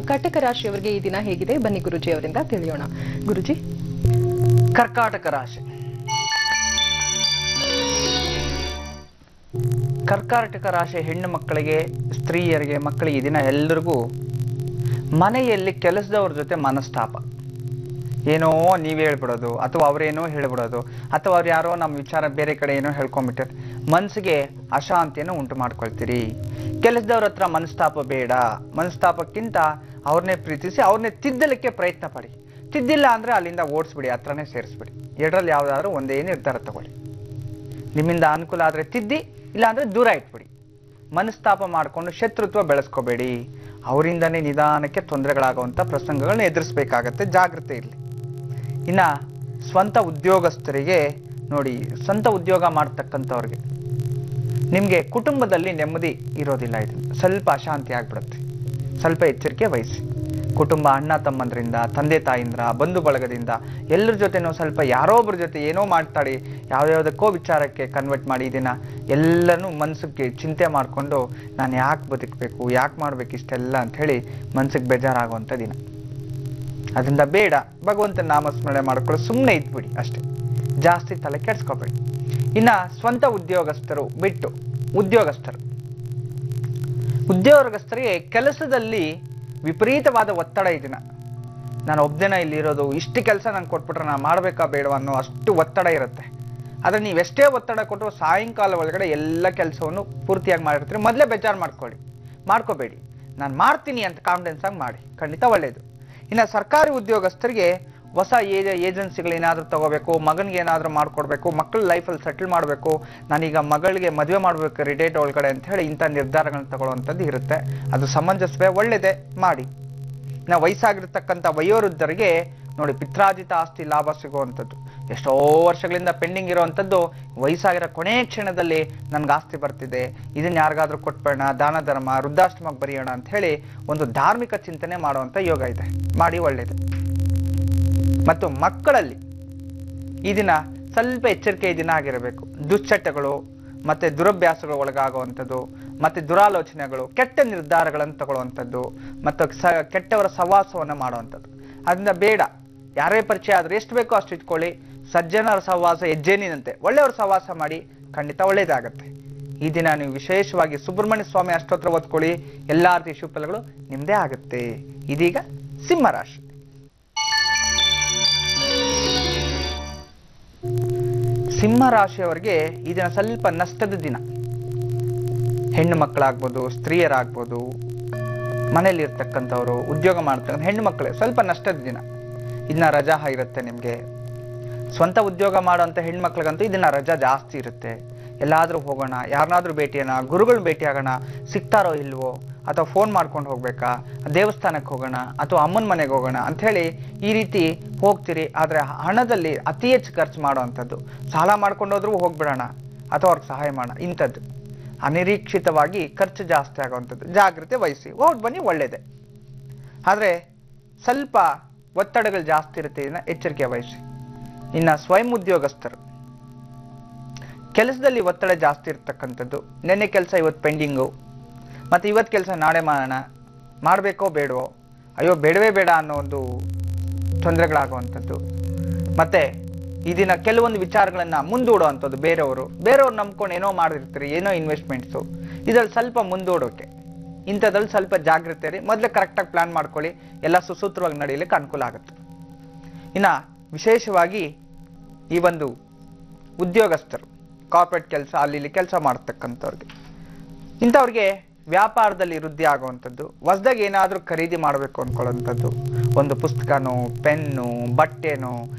[SPEAKER 1] ಕಟಕ ರಾಶಿಯವರಿಗೆ ಈ ದಿನ ಹೇಗಿದೆ, ಬನ್ನಿ ಗುರುಜಿ ಅವರಿಂದ ತಿಳಿಯೋಣ. ಗುರುಜಿ,
[SPEAKER 2] ಕರ್ಕಾಟಕ ರಾಶಿ. ಕರ್ಕಾಟಕ ರಾಶಿ ಹೆಣ್ಣು ಮಕ್ಕಳಿಗೆ, ಸ್ತ್ರೀಯರಿಗೆ, ಮಕ್ಕಳಿಗೆ ಈ ದಿನ ಎಲ್ಲರಿಗೂ ಮನೆಯಲ್ಲಿ ಕೆಲಸದವ್ರ ಜೊತೆ ಮನಸ್ತಾಪ, ಏನೋ ನೀವೇ ಹೇಳ್ಬಿಡೋದು ಅಥವಾ ಅವರೇನೋ ಹೇಳ್ಬಿಡೋದು ಅಥವಾ ಅವ್ರು ಯಾರೋ ನಮ್ಮ ವಿಚಾರ ಬೇರೆ ಕಡೆ ಏನೋ ಹೇಳ್ಕೊಂಡ್ಬಿಟ್ಟಿರ್ತಾರೆ, ಮನಸ್ಸಿಗೆ ಅಶಾಂತಿಯನ್ನು ಉಂಟು ಮಾಡ್ಕೊಳ್ತೀರಿ. ಕೆಲಸದವ್ರ ಹತ್ರ ಮನಸ್ತಾಪ ಬೇಡ. ಮನಸ್ತಾಪಕ್ಕಿಂತ ಅವ್ರನ್ನೇ ಪ್ರೀತಿಸಿ ಅವ್ರನ್ನೇ ತಿದ್ದಲಿಕ್ಕೆ ಪ್ರಯತ್ನ ಪಡಿ. ತಿದ್ದಿಲ್ಲ ಅಂದ್ರೆ ಅಲ್ಲಿಂದ ಓಡಿಸ್ಬಿಡಿ, ಹತ್ರನೇ ಸೇರಿಸ್ಬಿಡಿ. ಎರಡರಲ್ಲಿ ಯಾವ್ದಾದ್ರು ಒಂದೇ ನಿರ್ಧಾರ ತಗೊಳ್ಳಿ. ನಿಮ್ಮಿಂದ ಅನುಕೂಲ ಆದ್ರೆ ತಿದ್ದಿ, ಇಲ್ಲ ಅಂದ್ರೆ ದೂರ ಇಟ್ಬಿಡಿ. ಮನಸ್ತಾಪ ಮಾಡಿಕೊಂಡು ಶತ್ರುತ್ವ ಬೆಳೆಸ್ಕೋಬೇಡಿ. ಅವರಿಂದನೇ ನಿಧಾನಕ್ಕೆ ತೊಂದರೆಗಳಾಗುವಂಥ ಪ್ರಸಂಗಗಳನ್ನ ಎದುರಿಸ್ಬೇಕಾಗತ್ತೆ, ಜಾಗೃತೆ ಇರಲಿ. ಇನ್ನ ಸ್ವಂತ ಉದ್ಯೋಗಸ್ಥರಿಗೆ ನೋಡಿ, ಸ್ವಂತ ಉದ್ಯೋಗ ಮಾಡ್ತಕ್ಕಂಥವ್ರಿಗೆ ನಿಮಗೆ ಕುಟುಂಬದಲ್ಲಿ ನೆಮ್ಮದಿ ಇರೋದಿಲ್ಲ. ಇದು ಸ್ವಲ್ಪ ಅಶಾಂತಿ ಆಗ್ಬಿಡುತ್ತೆ, ಸ್ವಲ್ಪ ಎಚ್ಚರಿಕೆ ವಹಿಸಿ. ಕುಟುಂಬ, ಅಣ್ಣ ತಮ್ಮಂದ್ರಿಂದ, ತಂದೆ ತಾಯಿಂದ್ರ, ಬಂಧು ಬಳಗದಿಂದ ಎಲ್ಲರ ಜೊತೆನೂ ಸ್ವಲ್ಪ ಯಾರೋ ಒಬ್ಬರ ಜೊತೆ ಏನೋ ಮಾತಾಡಿ ಯಾವ್ಯಾವುದಕ್ಕೋ ವಿಚಾರಕ್ಕೆ ಕನ್ವರ್ಟ್ ಮಾಡಿ ದಿನ ಎಲ್ಲನೂ ಮನಸ್ಸಿಗೆ ಚಿಂತೆ ಮಾಡಿಕೊಂಡು ನಾನು ಯಾಕೆ ಬದುಕಬೇಕು, ಯಾಕೆ ಮಾಡ್ಬೇಕು ಇಷ್ಟೆಲ್ಲ ಅಂಥೇಳಿ ಮನಸ್ಸಿಗೆ ಬೇಜಾರಾಗುವಂಥ ದಿನ. ಅದರಿಂದ ಬೇಡ, ಭಗವಂತನ ನಾಮಸ್ಮರಣೆ ಮಾಡ್ಕೊಳ್ಳೋ, ಸುಮ್ಮನೆ ಇದ್ಬಿಡಿ ಅಷ್ಟೇ, ಜಾಸ್ತಿ ತಲೆ ಕೆಡ್ಸ್ಕೊಬೇಡಿ. ಇನ್ನು ಸ್ವಂತ ಉದ್ಯೋಗಸ್ಥರು ಬಿಟ್ಟು ಉದ್ಯೋಗಸ್ಥರಿಗೆ ಕೆಲಸದಲ್ಲಿ ವಿಪರೀತವಾದ ಒತ್ತಡ ಈ ದಿನ. ನಾನು ಒಬ್ಬನೇ ಇಲ್ಲಿರೋದು, ಇಷ್ಟು ಕೆಲಸ ನಂಗೆ ಕೊಟ್ಬಿಟ್ರೆ ನಾನು ಮಾಡಬೇಕಾ ಬೇಡವಾ ಅನ್ನೋ ಅಷ್ಟು ಒತ್ತಡ ಇರುತ್ತೆ. ಆದರೆ ನೀವೆಷ್ಟೇ ಒತ್ತಡ ಕೊಟ್ಟರು ಸಾಯಂಕಾಲ ಒಳಗಡೆ ಎಲ್ಲ ಕೆಲಸವನ್ನು ಪೂರ್ತಿಯಾಗಿ ಮಾಡಿರ್ತೀರಿ. ಮೊದಲೇ ಬೇಜಾರು ಮಾಡ್ಕೋಬೇಡಿ. ನಾನು ಮಾಡ್ತೀನಿ ಅಂತ ಕಾನ್ಫಿಡೆನ್ಸ್ ಆಗಿ ಮಾಡಿ, ಖಂಡಿತ ಒಳ್ಳೆಯದು. ಇನ್ನು ಸರ್ಕಾರಿ ಉದ್ಯೋಗಸ್ಥರಿಗೆ ಹೊಸ ಏಜೆನ್ಸಿಗಳು ಏನಾದರೂ ತಗೋಬೇಕು, ಮಗನಿಗೆ ಏನಾದರೂ ಮಾಡಿಕೊಡ್ಬೇಕು, ಮಕ್ಕಳ ಲೈಫಲ್ಲಿ ಸೆಟಲ್ ಮಾಡಬೇಕು, ನಾನೀಗ ಮಗಳಿಗೆ ಮದುವೆ ಮಾಡಬೇಕು ರಿಟೈರ್ಡ್ ಒಳಗಡೆ ಅಂತ ಹೇಳಿ ಇಂಥ ನಿರ್ಧಾರಗಳನ್ನ ತಗೊಳ್ಳುವಂಥದ್ದು ಇರುತ್ತೆ. ಅದು ಸಮಂಜಸವೇ, ಒಳ್ಳೆಯದೇ, ಮಾಡಿ. ಇನ್ನು ವಯಸ್ಸಾಗಿರ್ತಕ್ಕಂಥ ವಯೋವೃದ್ಧರಿಗೆ ನೋಡಿ, ಪಿತ್ರಾರ್ಜಿತ ಆಸ್ತಿ ಲಾಭ ಸಿಗುವಂಥದ್ದು. ಎಷ್ಟೋ ವರ್ಷಗಳಿಂದ ಪೆಂಡಿಂಗ್ ಇರುವಂಥದ್ದು ವಯಸ್ಸಾಗಿರೋ ಕೊನೆ ಕ್ಷಣದಲ್ಲಿ ನನ್ಗೆ ಆಸ್ತಿ ಬರ್ತಿದೆ, ಇದನ್ನ ಯಾರಿಗಾದ್ರೂ ಕೊಟ್ಬೇಡ, ದಾನ ಧರ್ಮ, ವೃದ್ಧಾಶ್ರಮಕ್ಕೆ ಬರೆಯೋಣ ಅಂತ ಹೇಳಿ ಒಂದು ಧಾರ್ಮಿಕ ಚಿಂತನೆ ಮಾಡುವಂಥ ಯೋಗ ಇದೆ, ಮಾಡಿ, ಒಳ್ಳೆಯದು. ಮತ್ತು ಮಕ್ಕಳಲ್ಲಿ ಈ ದಿನ ಸ್ವಲ್ಪ ಎಚ್ಚರಿಕೆ ದಿನ ಆಗಿರಬೇಕು. ದುಶ್ಚಟಗಳು ಮತ್ತೆ ದುರಭ್ಯಾಸಗಳು ಒಳಗಾಗುವಂಥದ್ದು, ಮತ್ತೆ ದುರಾಲೋಚನೆಗಳು, ಕೆಟ್ಟ ನಿರ್ಧಾರಗಳನ್ನು ತಗೊಳ್ಳುವಂಥದ್ದು ಮತ್ತು ಕೆಟ್ಟವರ ಸಹವಾಸವನ್ನು ಮಾಡುವಂಥದ್ದು. ಅದರಿಂದ ಬೇಡ. ಯಾರೇ ಪರಿಚಯ ಆದ್ರೆ ಎಷ್ಟು ಬೇಕೋ ಅಷ್ಟು ಇಟ್ಕೊಳ್ಳಿ. ಸಜ್ಜನರ ಸಹವಾಸ ಹೆಜ್ಜೇನಿನಂತೆ, ಒಳ್ಳೆಯವರ ಸಹವಾಸ ಮಾಡಿ, ಖಂಡಿತ ಒಳ್ಳೇದಾಗತ್ತೆ. ಈ ದಿನ ನೀವು ವಿಶೇಷವಾಗಿ ಸುಬ್ರಹ್ಮಣ್ಯ ಸ್ವಾಮಿ ಅಷ್ಟೋತ್ರ ಓದ್ಕೊಳ್ಳಿ, ಎಲ್ಲಾ ರೀತಿಯ ಶುಭಫಲಗಳು ನಿಮ್ದೇ ಆಗುತ್ತೆ. ಇದೀಗ ಸಿಂಹರಾಶಿ. ಸಿಂಹರಾಶಿಯವರಿಗೆ ಈ ದಿನ ಸ್ವಲ್ಪ ನಷ್ಟದ ದಿನ. ಹೆಣ್ಣು ಮಕ್ಕಳಾಗ್ಬೋದು, ಸ್ತ್ರೀಯರಾಗ್ಬೋದು, ಮನೆಯಲ್ಲಿ ಇರ್ತಕ್ಕಂಥವ್ರು, ಉದ್ಯೋಗ ಮಾಡ್ತಕ್ಕಂಥ ಹೆಣ್ಣು ಮಕ್ಕಳೇ ಸ್ವಲ್ಪ ನಷ್ಟದ ದಿನ. ಇದನ್ನ ರಜಾ ಇರುತ್ತೆ ನಿಮ್ಗೆ. ಸ್ವಂತ ಉದ್ಯೋಗ ಮಾಡುವಂತ ಹೆಣ್ಮಕ್ಳಿಗಂತೂ ಇದನ್ನ ರಜಾ ಜಾಸ್ತಿ ಇರುತ್ತೆ. ಎಲ್ಲಾದ್ರೂ ಹೋಗೋಣ, ಯಾರನ್ನಾದ್ರೂ ಭೇಟಿಯೋಣ, ಗುರುಗಳನ್ನ ಭೇಟಿ ಆಗೋಣ, ಸಿಗ್ತಾರೋ ಇಲ್ವೋ, ಅಥವಾ ಫೋನ್ ಮಾಡ್ಕೊಂಡು ಹೋಗ್ಬೇಕಾ, ದೇವಸ್ಥಾನಕ್ಕೆ ಹೋಗೋಣ ಅಥವಾ ಅಮ್ಮನ ಮನೆಗೆ ಹೋಗೋಣ ಅಂತ ಹೇಳಿ ಈ ರೀತಿ ಹೋಗ್ತೀರಿ. ಆದ್ರೆ ಹಣದಲ್ಲಿ ಅತಿ ಹೆಚ್ಚು ಖರ್ಚು ಮಾಡುವಂಥದ್ದು, ಸಾಲ ಮಾಡ್ಕೊಂಡೋದ್ರೂ ಹೋಗ್ಬಿಡೋಣ ಅಥವಾ ಅವ್ರಿಗೆ ಸಹಾಯ ಮಾಡೋಣ, ಇಂಥದ್ದು ಅನಿರೀಕ್ಷಿತವಾಗಿ ಖರ್ಚು ಜಾಸ್ತಿ ಆಗುವಂಥದ್ದು. ಜಾಗ್ರತೆ ವಹಿಸಿ, ಹೋಗಿ ಬನ್ನಿ, ಒಳ್ಳೇದೆ. ಆದ್ರೆ ಸ್ವಲ್ಪ ಒತ್ತಡಗಳು ಜಾಸ್ತಿ ಇರುತ್ತೆ, ಇದನ್ನ ಎಚ್ಚರಿಕೆ ವಹಿಸಿ. ಇನ್ನ ಸ್ವಯಂ ಉದ್ಯೋಗಸ್ಥರು, ಕೆಲಸದಲ್ಲಿ ಒತ್ತಡ ಜಾಸ್ತಿ ಇರ್ತಕ್ಕಂಥದ್ದು. ನೆನ್ನೆ ಕೆಲಸ ಇವತ್ತು ಪೆಂಡಿಂಗು, ಮತ್ತೆ ಇವತ್ತು ಕೆಲಸ ನಾಳೆ ಮಾಡೋಣ, ಮಾಡಬೇಕೋ ಬೇಡವೋ, ಅಯ್ಯೋ ಬೇಡವೇ ಬೇಡ ಅನ್ನೋ ಒಂದು ತೊಂದರೆಗಳಾಗುವಂಥದ್ದು. ಮತ್ತೆ ಈ ದಿನ ಕೆಲವೊಂದು ವಿಚಾರಗಳನ್ನ ಮುಂದೂಡುವಂಥದ್ದು. ಬೇರೆಯವರು ನಂಬ್ಕೊಂಡು ಏನೋ ಮಾಡಿರ್ತೀರಿ, ಏನೋ ಇನ್ವೆಸ್ಟ್ಮೆಂಟ್ಸು, ಇದ್ರಲ್ಲಿ ಸ್ವಲ್ಪ ಮುಂದೂಡೋಕೆ, ಇಂಥದ್ರಲ್ಲಿ ಸ್ವಲ್ಪ ಜಾಗ್ರತೆ ಇರಿ. ಮೊದಲೇ ಕರೆಕ್ಟಾಗಿ ಪ್ಲಾನ್ ಮಾಡ್ಕೊಳ್ಳಿ, ಎಲ್ಲ ಸುಸೂತ್ರವಾಗಿ ನಡೆಯಲಿಕ್ಕೆ ಅನುಕೂಲ ಆಗುತ್ತೆ. ಇನ್ನ ವಿಶೇಷವಾಗಿ ಈ ಒಂದು ಉದ್ಯೋಗಸ್ಥರು, ಕಾರ್ಪೊರೇಟ್ ಕೆಲಸ, ಅಲ್ಲಿ ಇಲ್ಲಿ ಕೆಲಸ ಮಾಡ್ತಕ್ಕಂಥವ್ರಿಗೆ, ಇಂಥವ್ರಿಗೆ ವ್ಯಾಪಾರದಲ್ಲಿ ವೃದ್ಧಿ ಆಗುವಂಥದ್ದು, ಹೊಸದಾಗಿ ಏನಾದರೂ ಖರೀದಿ ಮಾಡಬೇಕು ಅನ್ಕೊಳ್ಳುವಂಥದ್ದು, ಒಂದು ಪುಸ್ತಕನೋ, ಪೆನ್ನು, ಬಟ್ಟೆನೋ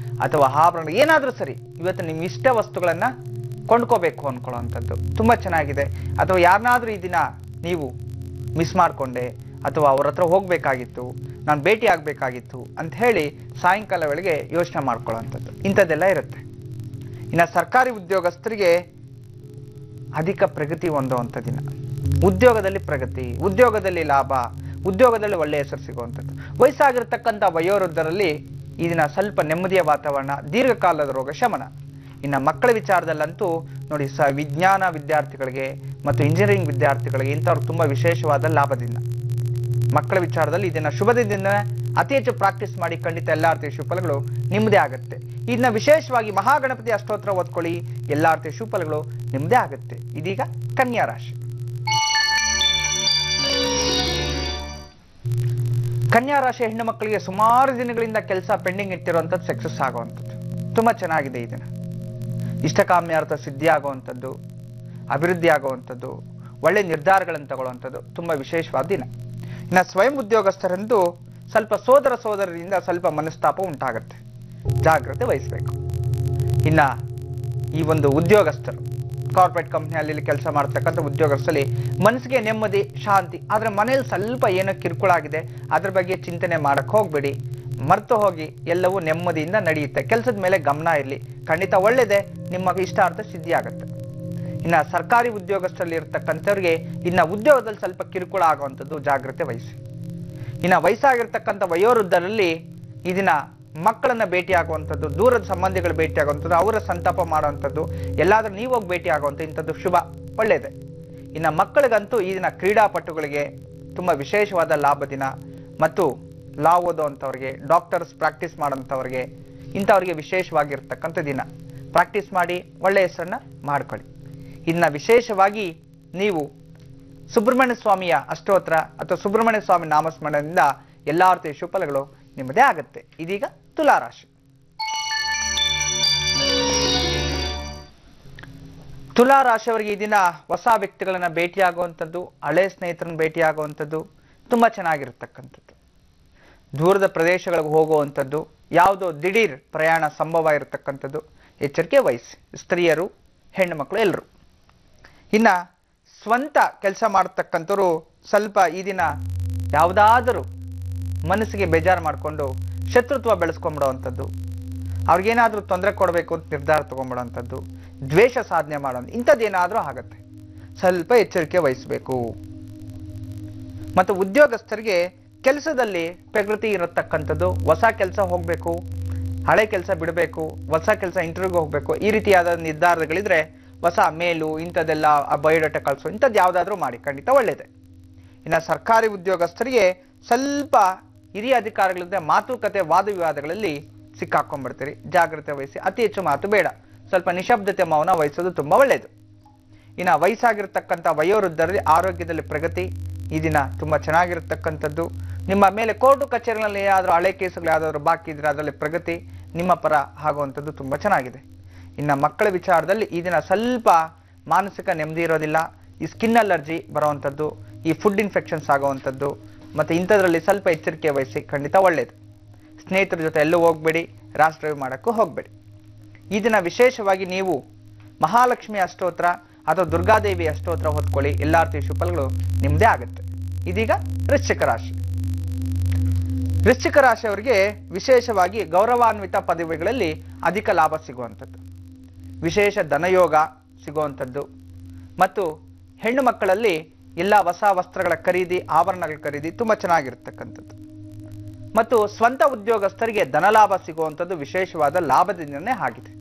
[SPEAKER 2] ಅಥವಾ ಆಭರಣ ಏನಾದರೂ ಸರಿ, ಇವತ್ತು ನಿಮ್ಮ ಇಷ್ಟ ವಸ್ತುಗಳನ್ನ ಕೊಂಡ್ಕೋಬೇಕು ಅನ್ಕೊಳ್ಳುವಂಥದ್ದು ತುಂಬಾ ಚೆನ್ನಾಗಿದೆ. ಅಥವಾ ಯಾರನ್ನಾದ್ರೂ ಈ ದಿನ ನೀವು ಮಿಸ್ ಮಾಡ್ಕೊಂಡೆ ಅಥವಾ ಅವ್ರ ಹತ್ರ ಹೋಗ್ಬೇಕಾಗಿತ್ತು, ನಾನು ಭೇಟಿ ಆಗ್ಬೇಕಾಗಿತ್ತು ಅಂತ ಹೇಳಿ ಸಾಯಂಕಾಲ ವೇಳೆಗೆ ಯೋಚನೆ ಮಾಡ್ಕೊಳ್ಳುವಂಥದ್ದು, ಇಂಥದ್ದೆಲ್ಲ ಇರುತ್ತೆ. ಇನ್ನು ಸರ್ಕಾರಿ ಉದ್ಯೋಗಸ್ಥರಿಗೆ ಅಧಿಕ ಪ್ರಗತಿ ಹೊಂದುವಂಥ ದಿನ. ಉದ್ಯೋಗದಲ್ಲಿ ಪ್ರಗತಿ, ಉದ್ಯೋಗದಲ್ಲಿ ಲಾಭ, ಉದ್ಯೋಗದಲ್ಲಿ ಒಳ್ಳೆಯ ಹೆಸರು ಸಿಗುವಂಥದ್ದು. ವಯಸ್ಸಾಗಿರ್ತಕ್ಕಂಥ ವಯೋವೃದ್ಧರಲ್ಲಿ ಈ ದಿನ ಸ್ವಲ್ಪ ನೆಮ್ಮದಿಯ ವಾತಾವರಣ, ದೀರ್ಘಕಾಲದ ರೋಗ ಶಮನ. ಇನ್ನು ಮಕ್ಕಳ ವಿಚಾರದಲ್ಲಂತೂ ನೋಡಿ, ವಿಜ್ಞಾನ ವಿದ್ಯಾರ್ಥಿಗಳಿಗೆ ಮತ್ತು ಇಂಜಿನಿಯರಿಂಗ್ ವಿದ್ಯಾರ್ಥಿಗಳಿಗೆ ಇಂಥವ್ರು ತುಂಬಾ ವಿಶೇಷವಾದ ಲಾಭದಿಂದ. ಮಕ್ಕಳ ವಿಚಾರದಲ್ಲಿ ಇದನ್ನ ಶುಭದಿಂದ ಅತಿ ಹೆಚ್ಚು ಪ್ರಾಕ್ಟೀಸ್ ಮಾಡಿ, ಖಂಡಿತ ಎಲ್ಲಾ ರೀತಿಯ ಶುಭಫಲಗಳು ನಿಮ್ಮದೇ ಆಗುತ್ತೆ. ಇದನ್ನ ವಿಶೇಷವಾಗಿ ಮಹಾಗಣಪತಿ ಅಷ್ಟೋತ್ರ ಓದ್ಕೊಳ್ಳಿ, ಎಲ್ಲಾ ರೀತಿಯ ಶುಭಫಲಗಳು ನಿಮ್ಮದೇ ಆಗುತ್ತೆ. ಇದೀಗ ಕನ್ಯಾ ರಾಶಿ. ಕನ್ಯಾ ರಾಶಿ ಹೆಣ್ಣು ಮಕ್ಕಳಿಗೆ ಸುಮಾರು ದಿನಗಳಿಂದ ಕೆಲಸ ಪೆಂಡಿಂಗ್ ಇಟ್ಟಿರುವಂಥದ್ದು ಸಕ್ಸಸ್ ಆಗುವಂಥದ್ದು ತುಂಬಾ ಚೆನ್ನಾಗಿದೆ. ಈ ದಿನ ಇಷ್ಟಕಾಮ್ಯಾರ್ಥ ಸಿದ್ಧಿ ಆಗುವಂಥದ್ದು, ಅಭಿವೃದ್ಧಿ ಆಗುವಂಥದ್ದು, ಒಳ್ಳೆ ನಿರ್ಧಾರಗಳನ್ನು ತಗೊಳ್ಳುವಂಥದ್ದು ತುಂಬಾ ವಿಶೇಷವಾದ ದಿನ. ಇನ್ನು ಸ್ವಯಂ ಉದ್ಯೋಗಸ್ಥರಂದು ಸ್ವಲ್ಪ ಸೋದರರಿಂದ ಸ್ವಲ್ಪ ಮನಸ್ತಾಪ ಉಂಟಾಗುತ್ತೆ, ಜಾಗ್ರತೆ ವಹಿಸಬೇಕು. ಇನ್ನ ಈ ಒಂದು ಉದ್ಯೋಗಸ್ಥರು, ಕಾರ್ಪೊರೇಟ್ ಕಂಪ್ನಿಯಲ್ಲಿ ಕೆಲಸ ಮಾಡ್ತಕ್ಕಂಥ ಉದ್ಯೋಗಸ್ಥರಲ್ಲಿ ಮನಸ್ಸಿಗೆ ನೆಮ್ಮದಿ, ಶಾಂತಿ. ಆದ್ರೆ ಮನೇಲಿ ಸ್ವಲ್ಪ ಏನೋ ಕಿರುಕುಳ ಆಗಿದೆ, ಅದ್ರ ಬಗ್ಗೆ ಚಿಂತನೆ ಮಾಡಕ್ ಹೋಗ್ಬೇಡಿ, ಮರ್ತು ಹೋಗಿ, ಎಲ್ಲವೂ ನೆಮ್ಮದಿಯಿಂದ ನಡೆಯುತ್ತೆ. ಕೆಲಸದ ಮೇಲೆ ಗಮನ ಇರಲಿ, ಖಂಡಿತ ಒಳ್ಳೇದೇ, ನಿಮ್ಮ ಇಷ್ಟಾರ್ಥ ಸಿದ್ಧಿ ಆಗುತ್ತೆ. ಇನ್ನ ಸರ್ಕಾರಿ ಉದ್ಯೋಗಸ್ಥರಲ್ಲಿ ಇರ್ತಕ್ಕಂಥವ್ರಿಗೆ ಇನ್ನ ಉದ್ಯೋಗದಲ್ಲಿ ಸ್ವಲ್ಪ ಕಿರುಕುಳ ಆಗುವಂಥದ್ದು, ಜಾಗ್ರತೆ ವಹಿಸಿ. ಇನ್ನ ವಯಸ್ಸಾಗಿರ್ತಕ್ಕಂಥ ವಯೋವೃದ್ಧರಲ್ಲಿ ಈ ದಿನ ಮಕ್ಕಳನ್ನ ಭೇಟಿ ಆಗುವಂಥದ್ದು, ದೂರದ ಸಂಬಂಧಿಗಳು ಭೇಟಿ ಆಗುವಂಥದ್ದು, ಅವರ ಸಂತಾಪ ಮಾಡುವಂಥದ್ದು, ಎಲ್ಲಾದ್ರೂ ನೀವು ಹೋಗಿ ಭೇಟಿ ಆಗುವಂಥ ಇಂಥದ್ದು ಶುಭ, ಒಳ್ಳೇದೆ. ಇನ್ನು ಮಕ್ಕಳಿಗಂತೂ ಈ ದಿನ ಕ್ರೀಡಾಪಟುಗಳಿಗೆ ತುಂಬಾ ವಿಶೇಷವಾದ ಲಾಭ ದಿನ. ಮತ್ತು ಲಾ ಓದುವಂಥವ್ರಿಗೆ, ಡಾಕ್ಟರ್ಸ್ ಪ್ರಾಕ್ಟೀಸ್ ಮಾಡೋಂಥವ್ರಿಗೆ, ಇಂಥವ್ರಿಗೆ ವಿಶೇಷವಾಗಿರ್ತಕ್ಕಂಥ ದಿನ. ಪ್ರಾಕ್ಟೀಸ್ ಮಾಡಿ ಒಳ್ಳೆಯ ಹೆಸರನ್ನ ಮಾಡ್ಕೊಳ್ಳಿ. ಇನ್ನ ವಿಶೇಷವಾಗಿ ನೀವು ಸುಬ್ರಹ್ಮಣ್ಯ ಸ್ವಾಮಿಯ ಅಷ್ಟೋತ್ರ ಅಥವಾ ಸುಬ್ರಹ್ಮಣ್ಯ ಸ್ವಾಮಿ ನಾಮಸ್ಮರಣದಿಂದ ಎಲ್ಲಾ ರೀತಿಯ ಶುಭಫಲಗಳು ನಿಮ್ಮದೇ ಆಗುತ್ತೆ. ಇದೀಗ ತುಲಾರಾಶಿ. ತುಲಾರಾಶಿಯವರಿಗೆ ಈ ದಿನ ಹೊಸ ವ್ಯಕ್ತಿಗಳನ್ನ ಭೇಟಿಯಾಗುವಂಥದ್ದು, ಹಳೆ ಸ್ನೇಹಿತರನ್ನ ಭೇಟಿಯಾಗುವಂಥದ್ದು ತುಂಬಾ ಚೆನ್ನಾಗಿರ್ತಕ್ಕಂಥದ್ದು. ದೂರದ ಪ್ರದೇಶಗಳಿಗೆ ಹೋಗುವಂಥದ್ದು, ಯಾವುದೋ ದಿಢೀರ್ ಪ್ರಯಾಣ ಸಂಭವ ಇರತಕ್ಕಂಥದ್ದು, ಎಚ್ಚರಿಕೆ ವಹಿಸಿ. ಸ್ತ್ರೀಯರು, ಹೆಣ್ಣು ಮಕ್ಕಳು ಎಲ್ಲರೂ. ಇನ್ನ ಸ್ವಂತ ಕೆಲಸ ಮಾಡತಕ್ಕಂಥವ್ರು ಸ್ವಲ್ಪ ಈ ದಿನ ಯಾವುದಾದರೂ ಮನಸ್ಸಿಗೆ ಬೇಜಾರು ಮಾಡಿಕೊಂಡು ಶತ್ರುತ್ವ ಬೆಳೆಸ್ಕೊಂಡ್ಬಿಡುವಂಥದ್ದು, ಅವ್ರಿಗೇನಾದ್ರೂ ತೊಂದರೆ ಕೊಡಬೇಕು ಅಂತ ನಿರ್ಧಾರ ತಗೊಂಡ್ಬಿಡುವಂಥದ್ದು, ದ್ವೇಷ ಸಾಧನೆ ಮಾಡೋದು, ಇಂಥದ್ದೇನಾದ್ರೂ ಆಗತ್ತೆ. ಸ್ವಲ್ಪ ಎಚ್ಚರಿಕೆ ವಹಿಸಬೇಕು. ಮತ್ತು ಉದ್ಯೋಗಸ್ಥರಿಗೆ ಕೆಲಸದಲ್ಲಿ ಪ್ರಗತಿ ಇರತಕ್ಕಂಥದ್ದು, ಹೊಸ ಕೆಲಸ ಹೋಗ್ಬೇಕು, ಹಳೆ ಕೆಲಸ ಬಿಡಬೇಕು, ಹೊಸ ಕೆಲಸ ಇಂಟರ್ವ್ಯೂಗೆ ಹೋಗ್ಬೇಕು, ಈ ರೀತಿಯಾದ ನಿರ್ಧಾರಗಳಿದ್ರೆ ಹೊಸ ಮೇಲು ಇಂಥದ್ದೆಲ್ಲ ಬಯೋಡಾಟಾ ಕಳಿಸೋ ಇಂಥದ್ದು ಯಾವುದಾದ್ರೂ ಮಾಡಿ, ಖಂಡಿತ ಒಳ್ಳೆಯದೇ. ಇನ್ನು ಸರ್ಕಾರಿ ಉದ್ಯೋಗಸ್ಥರಿಗೆ ಸ್ವಲ್ಪ ಹಿರಿಯ ಅಧಿಕಾರಿಗಳಿಂದ ಮಾತುಕತೆ ವಾದ ವಿವಾದಗಳಲ್ಲಿ ಸಿಕ್ಕಾಕೊಂಡ್ಬಿಡ್ತೀರಿ. ಜಾಗ್ರತೆ ವಹಿಸಿ, ಅತಿ ಹೆಚ್ಚು ಮಾತು ಬೇಡ, ಸ್ವಲ್ಪ ನಿಶಬ್ದತೆ ಮೌನ ವಹಿಸೋದು ತುಂಬಾ ಒಳ್ಳೆಯದು. ಇನ್ನು ವಯಸ್ಸಾಗಿರ್ತಕ್ಕಂಥ ವಯೋವೃದ್ಧರಲ್ಲಿ ಆರೋಗ್ಯದಲ್ಲಿ ಪ್ರಗತಿ ಈ ದಿನ ತುಂಬಾ ಚೆನ್ನಾಗಿರ್ತಕ್ಕಂಥದ್ದು. ನಿಮ್ಮ ಮೇಲೆ ಕೋರ್ಟು ಕಚೇರಿಗಳಲ್ಲಿ ಏನಾದರೂ ಹಳೆ ಕೇಸುಗಳು ಯಾವ್ದಾದ್ರು ಬಾಕಿ ಇದ್ರೆ ಅದರಲ್ಲಿ ಪ್ರಗತಿ ನಿಮ್ಮ ಪರ ಆಗುವಂಥದ್ದು ತುಂಬಾ ಚೆನ್ನಾಗಿದೆ. ಇನ್ನು ಮಕ್ಕಳ ವಿಚಾರದಲ್ಲಿ ಈ ದಿನ ಸ್ವಲ್ಪ ಮಾನಸಿಕ ನೆಮ್ಮದಿ ಇರೋದಿಲ್ಲ. ಈ ಸ್ಕಿನ್ ಅಲರ್ಜಿ ಬರುವಂಥದ್ದು, ಈ ಫುಡ್ ಇನ್ಫೆಕ್ಷನ್ಸ್ ಆಗುವಂಥದ್ದು, ಮತ್ತೆ ಇಂಥದ್ರಲ್ಲಿ ಸ್ವಲ್ಪ ಎಚ್ಚರಿಕೆ ವಹಿಸಿ, ಖಂಡಿತ ಒಳ್ಳೆಯದು. ಸ್ನೇಹಿತರ ಜೊತೆ ಎಲ್ಲೂ ಹೋಗ್ಬೇಡಿ, ರಾಶ್ ಡ್ರೈವ್ ಮಾಡೋಕ್ಕೂ ಹೋಗಬೇಡಿ. ಈ ದಿನ ವಿಶೇಷವಾಗಿ ನೀವು ಮಹಾಲಕ್ಷ್ಮಿ ಅಷ್ಟೋತ್ರ ಅಥವಾ ದುರ್ಗಾದೇವಿ ಅಷ್ಟೋತ್ರ ಹೊತ್ಕೊಳ್ಳಿ, ಎಲ್ಲ ರೀತಿಯ ಶುಭಗಳು ನಿಮ್ಮದೇ ಆಗುತ್ತೆ. ಇದೀಗ ವೃಶ್ಚಿಕ ರಾಶಿ. ವೃಶ್ಚಿಕ ರಾಶಿಯವರಿಗೆ ವಿಶೇಷವಾಗಿ ಗೌರವಾನ್ವಿತ ಪದವಿಗಳಲ್ಲಿ ಅಧಿಕ ಲಾಭ ಸಿಗುವಂಥದ್ದು, ವಿಶೇಷ ಧನಯೋಗ ಸಿಗುವಂಥದ್ದು, ಮತ್ತು ಹೆಣ್ಣು ಮಕ್ಕಳಲ್ಲಿ ಎಲ್ಲ ಹೊಸ ವಸ್ತ್ರಗಳ ಖರೀದಿ, ಆಭರಣಗಳ ಖರೀದಿ ತುಂಬಾ ಚೆನ್ನಾಗಿರ್ತಕ್ಕಂಥದ್ದು, ಮತ್ತು ಸ್ವಂತ ಉದ್ಯೋಗಸ್ಥರಿಗೆ ಧನಲಾಭ ಸಿಗುವಂಥದ್ದು ವಿಶೇಷವಾದ ಲಾಭದಿಂದನೇ ಆಗಿದೆ.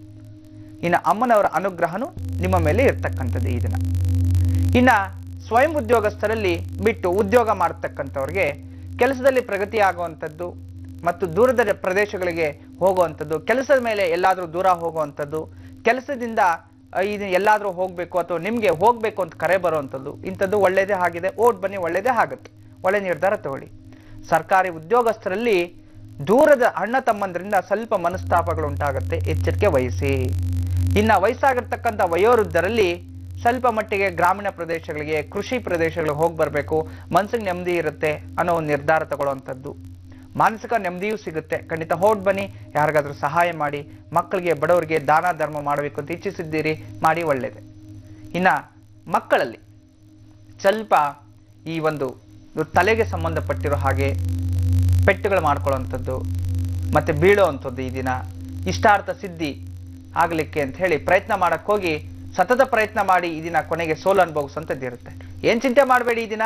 [SPEAKER 2] ಇನ್ನು ಅಮ್ಮನವರ ಅನುಗ್ರಹನು ನಿಮ್ಮ ಮೇಲೆ ಇರ್ತಕ್ಕಂಥದ್ದು ಈ ದಿನ. ಇನ್ನು ಸ್ವಯಂ ಉದ್ಯೋಗಸ್ಥರಲ್ಲಿ ಬಿಟ್ಟು ಉದ್ಯೋಗ ಮಾಡತಕ್ಕಂಥವ್ರಿಗೆ ಕೆಲಸದಲ್ಲಿ ಪ್ರಗತಿ ಆಗುವಂಥದ್ದು, ಮತ್ತು ದೂರದ ಪ್ರದೇಶಗಳಿಗೆ ಹೋಗುವಂಥದ್ದು, ಕೆಲಸದ ಮೇಲೆ ಎಲ್ಲಾದರೂ ದೂರ ಹೋಗುವಂಥದ್ದು, ಕೆಲಸದಿಂದ ಎಲ್ಲಾದರೂ ಹೋಗಬೇಕು ಅಥವಾ ನಿಮಗೆ ಹೋಗಬೇಕು ಅಂತ ಕರೆ ಬರುವಂಥದ್ದು, ಇಂಥದ್ದು ಒಳ್ಳೆಯದೇ ಆಗಿದೆ. ಓಟ್ ಬನ್ನಿ, ಒಳ್ಳೆಯದೇ ಆಗುತ್ತೆ. ಒಳ್ಳೆ ನಿರ್ಧಾರ ತಗೊಳ್ಳಿ. ಸರ್ಕಾರಿ ಉದ್ಯೋಗಸ್ಥರಲ್ಲಿ ದೂರದ ಅಣ್ಣ ತಮ್ಮಂದ್ರಿಂದ ಸ್ವಲ್ಪ ಮನಸ್ತಾಪಗಳು ಉಂಟಾಗುತ್ತೆ, ಎಚ್ಚರಿಕೆ ವಹಿಸಿ. ಇನ್ನು ವಯಸ್ಸಾಗಿರ್ತಕ್ಕಂಥ ವಯೋವೃದ್ಧರಲ್ಲಿ ಸ್ವಲ್ಪ ಮಟ್ಟಿಗೆ ಗ್ರಾಮೀಣ ಪ್ರದೇಶಗಳಿಗೆ, ಕೃಷಿ ಪ್ರದೇಶಗಳಿಗೆ ಹೋಗಿ ಬರಬೇಕು, ಮನಸ್ಸಿಗೆ ನೆಮ್ಮದಿ ಇರುತ್ತೆ ಅನ್ನೋ ಒಂದು ನಿರ್ಧಾರ ತಗೊಳ್ಳುವಂಥದ್ದು, ಮಾನಸಿಕ ನೆಮ್ಮದಿಯೂ ಸಿಗುತ್ತೆ. ಖಂಡಿತ ಹೊರಟು ಬನ್ನಿ, ಯಾರಿಗಾದ್ರೂ ಸಹಾಯ ಮಾಡಿ, ಮಕ್ಕಳಿಗೆ ಬಡವರಿಗೆ ದಾನ ಧರ್ಮ ಮಾಡಬೇಕು ಅಂತ ಇಚ್ಛಿಸಿದ್ದೀರಿ, ಮಾಡಿ, ಒಳ್ಳೆಯದೆ. ಇನ್ನು ಮಕ್ಕಳಲ್ಲಿ ಸ್ವಲ್ಪ ಈ ಒಂದು ತಲೆಗೆ ಸಂಬಂಧಪಟ್ಟಿರೋ ಹಾಗೆ ಪೆಟ್ಟುಗಳು ಮಾಡ್ಕೊಳ್ಳುವಂಥದ್ದು ಮತ್ತೆ ಬೀಳೋವಂಥದ್ದು ಈ ದಿನ ಇಷ್ಟಾರ್ಥ ಸಿದ್ಧಿ ಆಗಲಿಕ್ಕೆ ಅಂತ ಹೇಳಿ ಪ್ರಯತ್ನ ಮಾಡಕ್ಕೆ ಹೋಗಿ ಸತತ ಪ್ರಯತ್ನ ಮಾಡಿ ಈ ದಿನ ಕೊನೆಗೆ ಸೋಲು ಅನುಭವಿಸುವಂಥದ್ದು ಇರುತ್ತೆ. ಏನ್ ಚಿಂತೆ ಮಾಡಬೇಡಿ. ಈ ದಿನ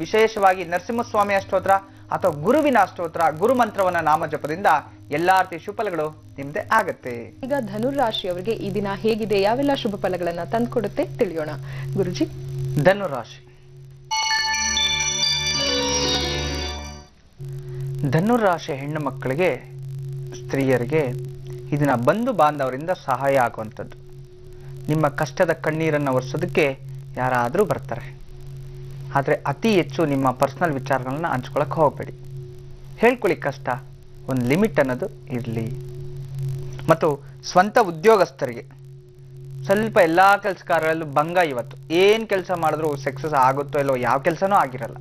[SPEAKER 2] ವಿಶೇಷವಾಗಿ ನರಸಿಂಹಸ್ವಾಮಿ ಅಷ್ಟೋತ್ರ ಅಥವಾ ಗುರುವಿನ ಅಷ್ಟೋತ್ರ, ಗುರುಮಂತ್ರವನ್ನ ನಾಮ ಜಪದಿಂದ ಎಲ್ಲಾ ರೀತಿಯ ಶುಭಫಲಗಳು ನಿಮ್ದೆ ಆಗತ್ತೆ.
[SPEAKER 1] ಈಗ ಧನುರಾಶಿಯವರಿಗೆ ಈ ದಿನ ಹೇಗಿದೆ, ಯಾವೆಲ್ಲ ಶುಭ ಫಲಗಳನ್ನ ತಂದುಕೊಡುತ್ತೆ ತಿಳಿಯೋಣ ಗುರುಜಿ.
[SPEAKER 2] ಧನುರಾಶಿ. ಧನುರಾಶಿ ಹೆಣ್ಣು ಮಕ್ಕಳಿಗೆ, ಸ್ತ್ರೀಯರಿಗೆ ಇದನ್ನ ಬಂಧು ಬಾಂಧವರಿಂದ ಸಹಾಯ ಆಗುವಂಥದ್ದು. ನಿಮ್ಮ ಕಷ್ಟದ ಕಣ್ಣೀರನ್ನು ಒರೆಸೋದಕ್ಕೆ ಯಾರಾದರೂ ಬರ್ತಾರೆ, ಆದರೆ ಅತಿ ಹೆಚ್ಚು ನಿಮ್ಮ ಪರ್ಸನಲ್ ವಿಚಾರಗಳನ್ನ ಹಂಚ್ಕೊಳಕ್ಕೆ ಹೋಗಬೇಡಿ. ಹೇಳ್ಕೊಳ್ಳಿ ಕಷ್ಟ, ಒಂದು ಲಿಮಿಟ್ ಅನ್ನೋದು ಇರಲಿ. ಮತ್ತು ಸ್ವಂತ ಉದ್ಯೋಗಸ್ಥರಿಗೆ ಸ್ವಲ್ಪ ಎಲ್ಲ ಕೆಲಸ ಕಾರ್ಯಗಳಲ್ಲೂ ಭಂಗ. ಇವತ್ತು ಏನು ಕೆಲಸ ಮಾಡಿದ್ರೂ ಸಕ್ಸಸ್ ಆಗುತ್ತೋ ಇಲ್ಲೋ, ಯಾವ ಕೆಲಸನೂ ಆಗಿರಲ್ಲ.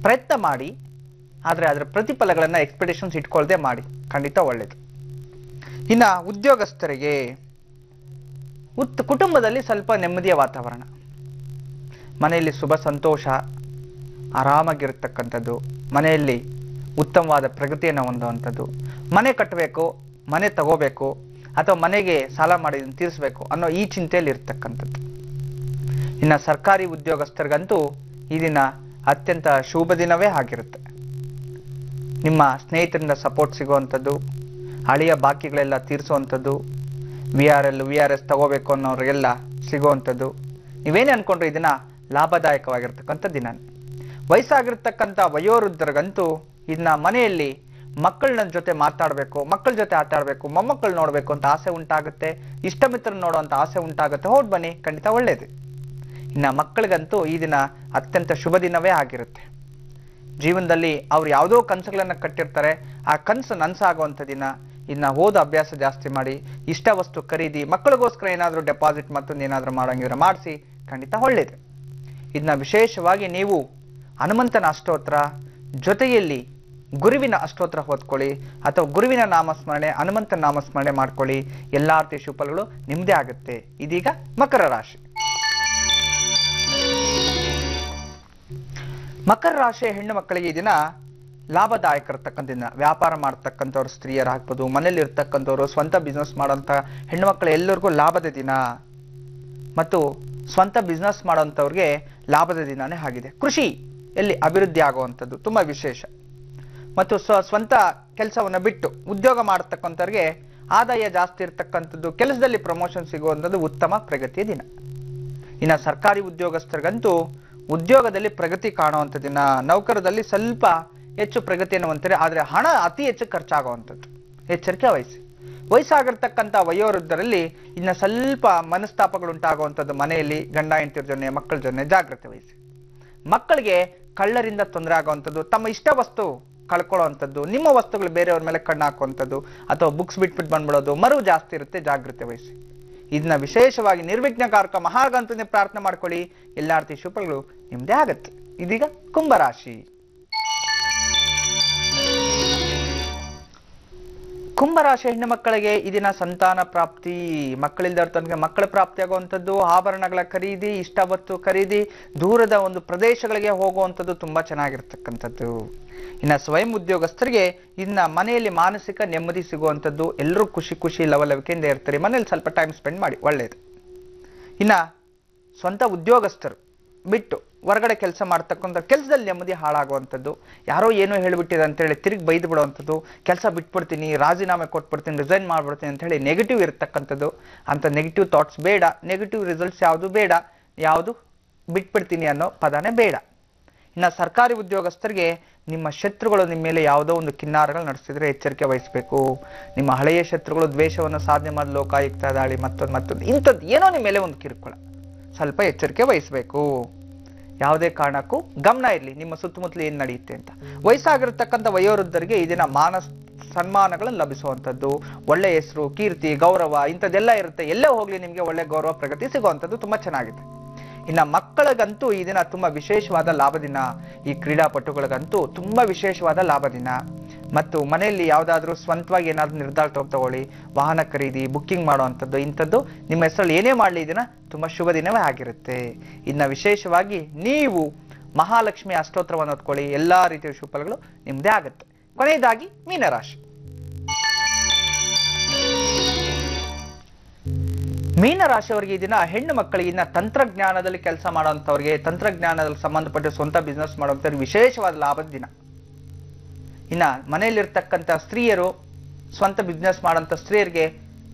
[SPEAKER 2] ಪ್ರಯತ್ನ ಮಾಡಿ, ಆದರೆ ಅದರ ಪ್ರತಿಫಲಗಳನ್ನು ಎಕ್ಸ್ಪೆಕ್ಟೇಷನ್ಸ್ ಇಟ್ಕೊಳ್ದೆ ಮಾಡಿ, ಖಂಡಿತ ಒಳ್ಳೆಯದು. ಇನ್ನು ಉದ್ಯೋಗಸ್ಥರಿಗೆ ಕುಟುಂಬದಲ್ಲಿ ಸ್ವಲ್ಪ ನೆಮ್ಮದಿಯ ವಾತಾವರಣ, ಮನೆಯಲ್ಲಿ ಶುಭ ಸಂತೋಷ, ಆರಾಮಾಗಿರ್ತಕ್ಕಂಥದ್ದು, ಮನೆಯಲ್ಲಿ ಉತ್ತಮವಾದ ಪ್ರಗತಿಯನ್ನು ಹೊಂದುವಂಥದ್ದು, ಮನೆ ಕಟ್ಟಬೇಕು, ಮನೆ ತಗೋಬೇಕು ಅಥವಾ ಮನೆಗೆ ಸಾಲ ಮಾಡಿ ತೀರಿಸಬೇಕು ಅನ್ನೋ ಈ ಚಿಂತೆಯಲ್ಲಿ ಇರ್ತಕ್ಕಂಥದ್ದು. ಇನ್ನು ಸರ್ಕಾರಿ ಉದ್ಯೋಗಸ್ಥರಿಗಂತೂ ಈ ದಿನ ಅತ್ಯಂತ ಶುಭ ದಿನವೇ ಆಗಿರುತ್ತೆ. ನಿಮ್ಮ ಸ್ನೇಹಿತರಿಂದ ಸಪೋರ್ಟ್ ಸಿಗುವಂಥದ್ದು, ಹಳೆಯ ಬಾಕಿಗಳೆಲ್ಲ ತೀರಿಸುವಂಥದ್ದು, VRS ತಗೋಬೇಕು ಅನ್ನೋರಿಗೆಲ್ಲ ಸಿಗುವಂಥದ್ದು. ನೀವೇನೇ ಅನ್ಕೊಂಡ್ರೆ ಇದನ್ನ ಲಾಭದಾಯಕವಾಗಿರ್ತಕ್ಕಂಥ ದಿನ. ವಯಸ್ಸಾಗಿರ್ತಕ್ಕಂಥ ವಯೋವೃದ್ಧರಿಗಂತೂ ಇದನ್ನ ಮನೆಯಲ್ಲಿ ಮಕ್ಕಳ ಜೊತೆ ಮಾತಾಡಬೇಕು, ಮಕ್ಕಳ ಜೊತೆ ಆಟ ಆಡಬೇಕು, ಮೊಮ್ಮಕ್ಕಳು ನೋಡಬೇಕು ಅಂತ ಆಸೆ ಉಂಟಾಗುತ್ತೆ, ಇಷ್ಟ ಮಿತ್ರನ ನೋಡುವಂತ ಆಸೆ ಉಂಟಾಗುತ್ತೆ. ಹೊರಟು ಬನ್ನಿ, ಖಂಡಿತ ಒಳ್ಳೆಯದು. ಇನ್ನು ಮಕ್ಕಳಿಗಂತೂ ಈ ದಿನ ಅತ್ಯಂತ ಶುಭ ದಿನವೇ ಆಗಿರುತ್ತೆ. ಜೀವನದಲ್ಲಿ ಅವ್ರು ಯಾವುದೋ ಕನಸುಗಳನ್ನು ಕಟ್ಟಿರ್ತಾರೆ, ಆ ಕನಸು ನನಸಾಗುವಂಥ ದಿನ. ಇನ್ನು ಓದೋ ಅಭ್ಯಾಸ ಜಾಸ್ತಿ ಮಾಡಿ, ಇಷ್ಟ ವಸ್ತು ಖರೀದಿ, ಮಕ್ಕಳಿಗೋಸ್ಕರ ಏನಾದರೂ ಡೆಪಾಸಿಟ್ ಮತ್ತೊಂದು ಏನಾದರೂ ಮಾಡೋಂಗಿದ್ರೆ ಮಾಡಿಸಿ, ಖಂಡಿತ ಒಳ್ಳೆಯದು. ಇದನ್ನ ವಿಶೇಷವಾಗಿ ನೀವು ಹನುಮಂತನ ಅಷ್ಟೋತ್ರ ಜೊತೆಯಲ್ಲಿ ಗುರುವಿನ ಅಷ್ಟೋತ್ರ ಓದ್ಕೊಳ್ಳಿ, ಅಥವಾ ಗುರುವಿನ ನಾಮಸ್ಮರಣೆ, ಹನುಮಂತನ ನಾಮಸ್ಮರಣೆ ಮಾಡ್ಕೊಳ್ಳಿ, ಎಲ್ಲಾ ರೀತಿಯ ಶುಭಫಲಗಳು ನಿಮ್ಮದೇ ಆಗುತ್ತೆ. ಇದೀಗ ಮಕರ ರಾಶಿ. ಮಕರ ರಾಶಿಯ ಹೆಣ್ಣು ಮಕ್ಕಳಿಗೆ ಈ ದಿನ ಲಾಭದಾಯಕ ಇರ್ತಕ್ಕಂಥ ದಿನ. ವ್ಯಾಪಾರ ಮಾಡ್ತಕ್ಕಂಥವ್ರು ಸ್ತ್ರೀಯರಾಗ್ಬೋದು, ಮನೇಲಿ ಇರ್ತಕ್ಕಂಥವ್ರು, ಸ್ವಂತ ಬಿಸ್ನೆಸ್ ಮಾಡೋಂಥ ಹೆಣ್ಣು ಮಕ್ಕಳು ಎಲ್ಲರಿಗೂ ಲಾಭದ ದಿನ, ಮತ್ತು ಸ್ವಂತ ಬಿಸ್ನೆಸ್ ಮಾಡೋಂಥವ್ರಿಗೆ ಲಾಭದ ದಿನಾನೇ ಆಗಿದೆ. ಕೃಷಿ ಎಲ್ಲಿ ಅಭಿವೃದ್ಧಿ ಆಗುವಂಥದ್ದು ತುಂಬಾ ವಿಶೇಷ. ಮತ್ತು ಸ್ವಂತ ಕೆಲಸವನ್ನು ಬಿಟ್ಟು ಉದ್ಯೋಗ ಮಾಡತಕ್ಕಂಥವ್ರಿಗೆ ಆದಾಯ ಜಾಸ್ತಿ ಇರ್ತಕ್ಕಂಥದ್ದು, ಕೆಲಸದಲ್ಲಿ ಪ್ರಮೋಷನ್ ಸಿಗುವಂಥದ್ದು ಉತ್ತಮ ಪ್ರಗತಿಯ ದಿನ. ಇನ್ನು ಸರ್ಕಾರಿ ಉದ್ಯೋಗಸ್ಥರಿಗಂತೂ ಉದ್ಯೋಗದಲ್ಲಿ ಪ್ರಗತಿ ಕಾಣುವಂಥ ದಿನ. ನೌಕರದಲ್ಲಿ ಸ್ವಲ್ಪ ಹೆಚ್ಚು ಪ್ರಗತಿಯನ್ನು ಹೊಂದ್ತಾರೆ, ಆದರೆ ಹಣ ಅತಿ ಹೆಚ್ಚು ಖರ್ಚಾಗುವಂಥದ್ದು, ಎಚ್ಚರಿಕೆ ವಹಿಸಿ. ವಯಸ್ಸಾಗಿರ್ತಕ್ಕಂಥ ವಯೋವೃದ್ಧರಲ್ಲಿ ಇನ್ನು ಸ್ವಲ್ಪ ಮನಸ್ತಾಪಗಳುಂಟಾಗುವಂಥದ್ದು, ಮನೆಯಲ್ಲಿ ಗಂಡ ಹೆಂಡತಿಯರ ಜೊತೆ ಮಕ್ಕಳ ಜೊತೆ ಜಾಗ್ರತೆ ವಹಿಸಿ. ಮಕ್ಕಳಿಗೆ ಕಳ್ಳರಿಂದ ತೊಂದರೆ ಆಗುವಂಥದ್ದು, ತಮ್ಮ ಇಷ್ಟ ವಸ್ತು ಕಳ್ಕೊಳ್ಳುವಂಥದ್ದು, ನಿಮ್ಮ ವಸ್ತುಗಳು ಬೇರೆಯವ್ರ ಮೇಲೆ ಕಣ್ಣು ಹಾಕುವಂಥದ್ದು, ಅಥವಾ ಬುಕ್ಸ್ ಬಿಟ್ಬಿಟ್ಟು ಬಂದ್ಬಿಡೋದು, ಮರು ಜಾಸ್ತಿ ಇರುತ್ತೆ, ಜಾಗ್ರತೆ ವಹಿಸಿ. ಇದನ್ನ ವಿಶೇಷವಾಗಿ ನಿರ್ವಿಘ್ನಕಾರಕ ಮಹಾಗಣಪತಿಯ ಪ್ರಾರ್ಥನೆ ಮಾಡ್ಕೊಳ್ಳಿ, ಎಲ್ಲ ರೀತಿಯ ಶುಭಗಳು ನಿಮ್ದೇ ಆಗತ್ತೆ. ಇದೀಗ ಕುಂಭರಾಶಿ. ಕುಂಭರಾಶಿ ಹೆಣ್ಣು ಮಕ್ಕಳಿಗೆ ಈ ದಿನ ಸಂತಾನ ಪ್ರಾಪ್ತಿ, ಮಕ್ಕಳಿಲ್ಲದವ್ರ ತನಕ ಮಕ್ಕಳ ಪ್ರಾಪ್ತಿ ಆಗುವಂಥದ್ದು, ಆಭರಣಗಳ ಖರೀದಿ, ಇಷ್ಟವತ್ತು ಖರೀದಿ, ದೂರದ ಒಂದು ಪ್ರದೇಶಗಳಿಗೆ ಹೋಗುವಂಥದ್ದು ತುಂಬಾ ಚೆನ್ನಾಗಿರ್ತಕ್ಕಂಥದ್ದು. ಇನ್ನು ಸ್ವಯಂ ಉದ್ಯೋಗಸ್ಥರಿಗೆ ಇನ್ನ ಮನೆಯಲ್ಲಿ ಮಾನಸಿಕ ನೆಮ್ಮದಿ ಸಿಗುವಂಥದ್ದು, ಎಲ್ಲರೂ ಖುಷಿ ಲವಲವಿಕೆಯಿಂದ ಇರ್ತಾರೆ, ಮನೇಲಿ ಸ್ವಲ್ಪ ಟೈಮ್ ಸ್ಪೆಂಡ್ ಮಾಡಿ, ಒಳ್ಳೆಯದು. ಇನ್ನ ಸ್ವಂತ ಉದ್ಯೋಗಸ್ಥರು ಬಿಟ್ಟು ಹೊರಗಡೆ ಕೆಲಸ ಮಾಡ್ತಕ್ಕಂಥ ಕೆಲಸದಲ್ಲಿ ನೆಮ್ಮದಿ ಹಾಳಾಗುವಂಥದ್ದು, ಯಾರೋ ಏನೋ ಹೇಳಿಬಿಟ್ಟಿದೆ ಅಂತೇಳಿ ತಿರುಗಿ ಬೈದು ಬಿಡುವಂಥದ್ದು, ಕೆಲಸ ಬಿಟ್ಬಿಡ್ತೀನಿ, ರಾಜೀನಾಮೆ ಕೊಟ್ಬಿಡ್ತೀನಿ, ರಿಸೈನ್ ಮಾಡ್ಬಿಡ್ತೀನಿ ಅಂತ ಹೇಳಿ ನೆಗೆಟಿವ್ ಇರ್ತಕ್ಕಂಥದ್ದು. ಅಂತ ನೆಗೆಟಿವ್ ಥಾಟ್ಸ್ ಬೇಡ, ನೆಗೆಟಿವ್ ರಿಸಲ್ಟ್ಸ್ ಯಾವುದು ಬೇಡ, ಯಾವುದು ಬಿಟ್ಬಿಡ್ತೀನಿ ಅನ್ನೋ ಪದನೇ ಬೇಡ. ಇನ್ನು ಸರ್ಕಾರಿ ಉದ್ಯೋಗಸ್ಥರಿಗೆ ನಿಮ್ಮ ಶತ್ರುಗಳು ನಿಮ್ಮ ಮೇಲೆ ಯಾವುದೋ ಒಂದು ಕಿನ್ನಾರಗಳು ನಡೆಸಿದ್ರೆ ಎಚ್ಚರಿಕೆ ವಹಿಸಬೇಕು. ನಿಮ್ಮ ಹಳೆಯ ಶತ್ರುಗಳು ದ್ವೇಷವನ್ನು ಸಾಧನೆ ಮಾಡಿ ಲೋಕಾಯುಕ್ತ ದಾಳಿ ಮತ್ತೊಂದು ಇಂಥದ್ದು ಏನೋ ನಿಮ್ಮ ಮೇಲೆ ಒಂದು ಕಿರುಕುಳ, ಸ್ವಲ್ಪ ಎಚ್ಚರಿಕೆ ವಹಿಸಬೇಕು. ಯಾವುದೇ ಕಾರಣಕ್ಕೂ ಗಮನ ಇರಲಿ ನಿಮ್ಮ ಸುತ್ತಮುತ್ತಲು ಏನು ನಡೆಯುತ್ತೆ ಅಂತ. ವಯಸ್ಸಾಗಿರ್ತಕ್ಕಂಥ ವಯೋವೃದ್ಧರಿಗೆ ಈ ದಿನ ಸನ್ಮಾನಗಳನ್ನು ಲಭಿಸುವಂಥದ್ದು, ಒಳ್ಳೆ ಹೆಸರು, ಕೀರ್ತಿ, ಗೌರವ ಇಂಥದ್ದೆಲ್ಲ ಇರುತ್ತೆ. ಎಲ್ಲೇ ಹೋಗ್ಲಿ ನಿಮಗೆ ಒಳ್ಳೆ ಗೌರವ ಪ್ರಗತಿ ಸಿಗುವಂಥದ್ದು ತುಂಬಾ ಚೆನ್ನಾಗಿದೆ. ಇನ್ನು ಮಕ್ಕಳಿಗಂತೂ ಈ ದಿನ ತುಂಬಾ ವಿಶೇಷವಾದ ಲಾಭ ದಿನ. ಈ ಕ್ರೀಡಾಪಟುಗಳಿಗಂತೂ ತುಂಬಾ ವಿಶೇಷವಾದ ಲಾಭ ದಿನ. ಮತ್ತು ಮನೆಯಲ್ಲಿ ಯಾವುದಾದ್ರೂ ಸ್ವಂತವಾಗಿ ಏನಾದ್ರೂ ನಿರ್ಧಾರ ತಗೊಳ್ಳಿ, ವಾಹನ ಖರೀದಿ, ಬುಕ್ಕಿಂಗ್ ಮಾಡುವಂಥದ್ದು, ಇಂಥದ್ದು ನಿಮ್ಮ ಹೆಸರಲ್ಲಿ ಏನೇ ಮಾಡಲಿ ಈ ದಿನ ತುಂಬಾ ಶುಭ ದಿನವೇ ಆಗಿರುತ್ತೆ. ಇನ್ನು ವಿಶೇಷವಾಗಿ ನೀವು ಮಹಾಲಕ್ಷ್ಮಿ ಅಷ್ಟೋತ್ರವನ್ನು ಓದ್ಕೊಳ್ಳಿ, ಎಲ್ಲಾ ರೀತಿಯ ಶುಭಫಲಗಳು ನಿಮ್ದೇ ಆಗುತ್ತೆ. ಕೊನೆಯದಾಗಿ ಮೀನರಾಶಿ. ಮೀನರಾಶಿಯವರಿಗೆ ಈ ದಿನ ಹೆಣ್ಣು ಮಕ್ಕಳಿಗೆ ಇನ್ನ ತಂತ್ರಜ್ಞಾನದಲ್ಲಿ ಕೆಲಸ ಮಾಡುವಂಥವ್ರಿಗೆ, ತಂತ್ರಜ್ಞಾನದಲ್ಲಿ ಸಂಬಂಧಪಟ್ಟ ಸ್ವಂತ ಬಿಸ್ನೆಸ್ ಮಾಡುವಂಥವ್ರಿಗೆ ವಿಶೇಷವಾದ ಲಾಭದ ದಿನ. ಇನ್ನ ಮನೆಯಲ್ಲಿರ್ತಕ್ಕಂಥ ಸ್ತ್ರೀಯರು, ಸ್ವಂತ ಬಿಸ್ನೆಸ್ ಮಾಡುವಂಥ ಸ್ತ್ರೀಯರಿಗೆ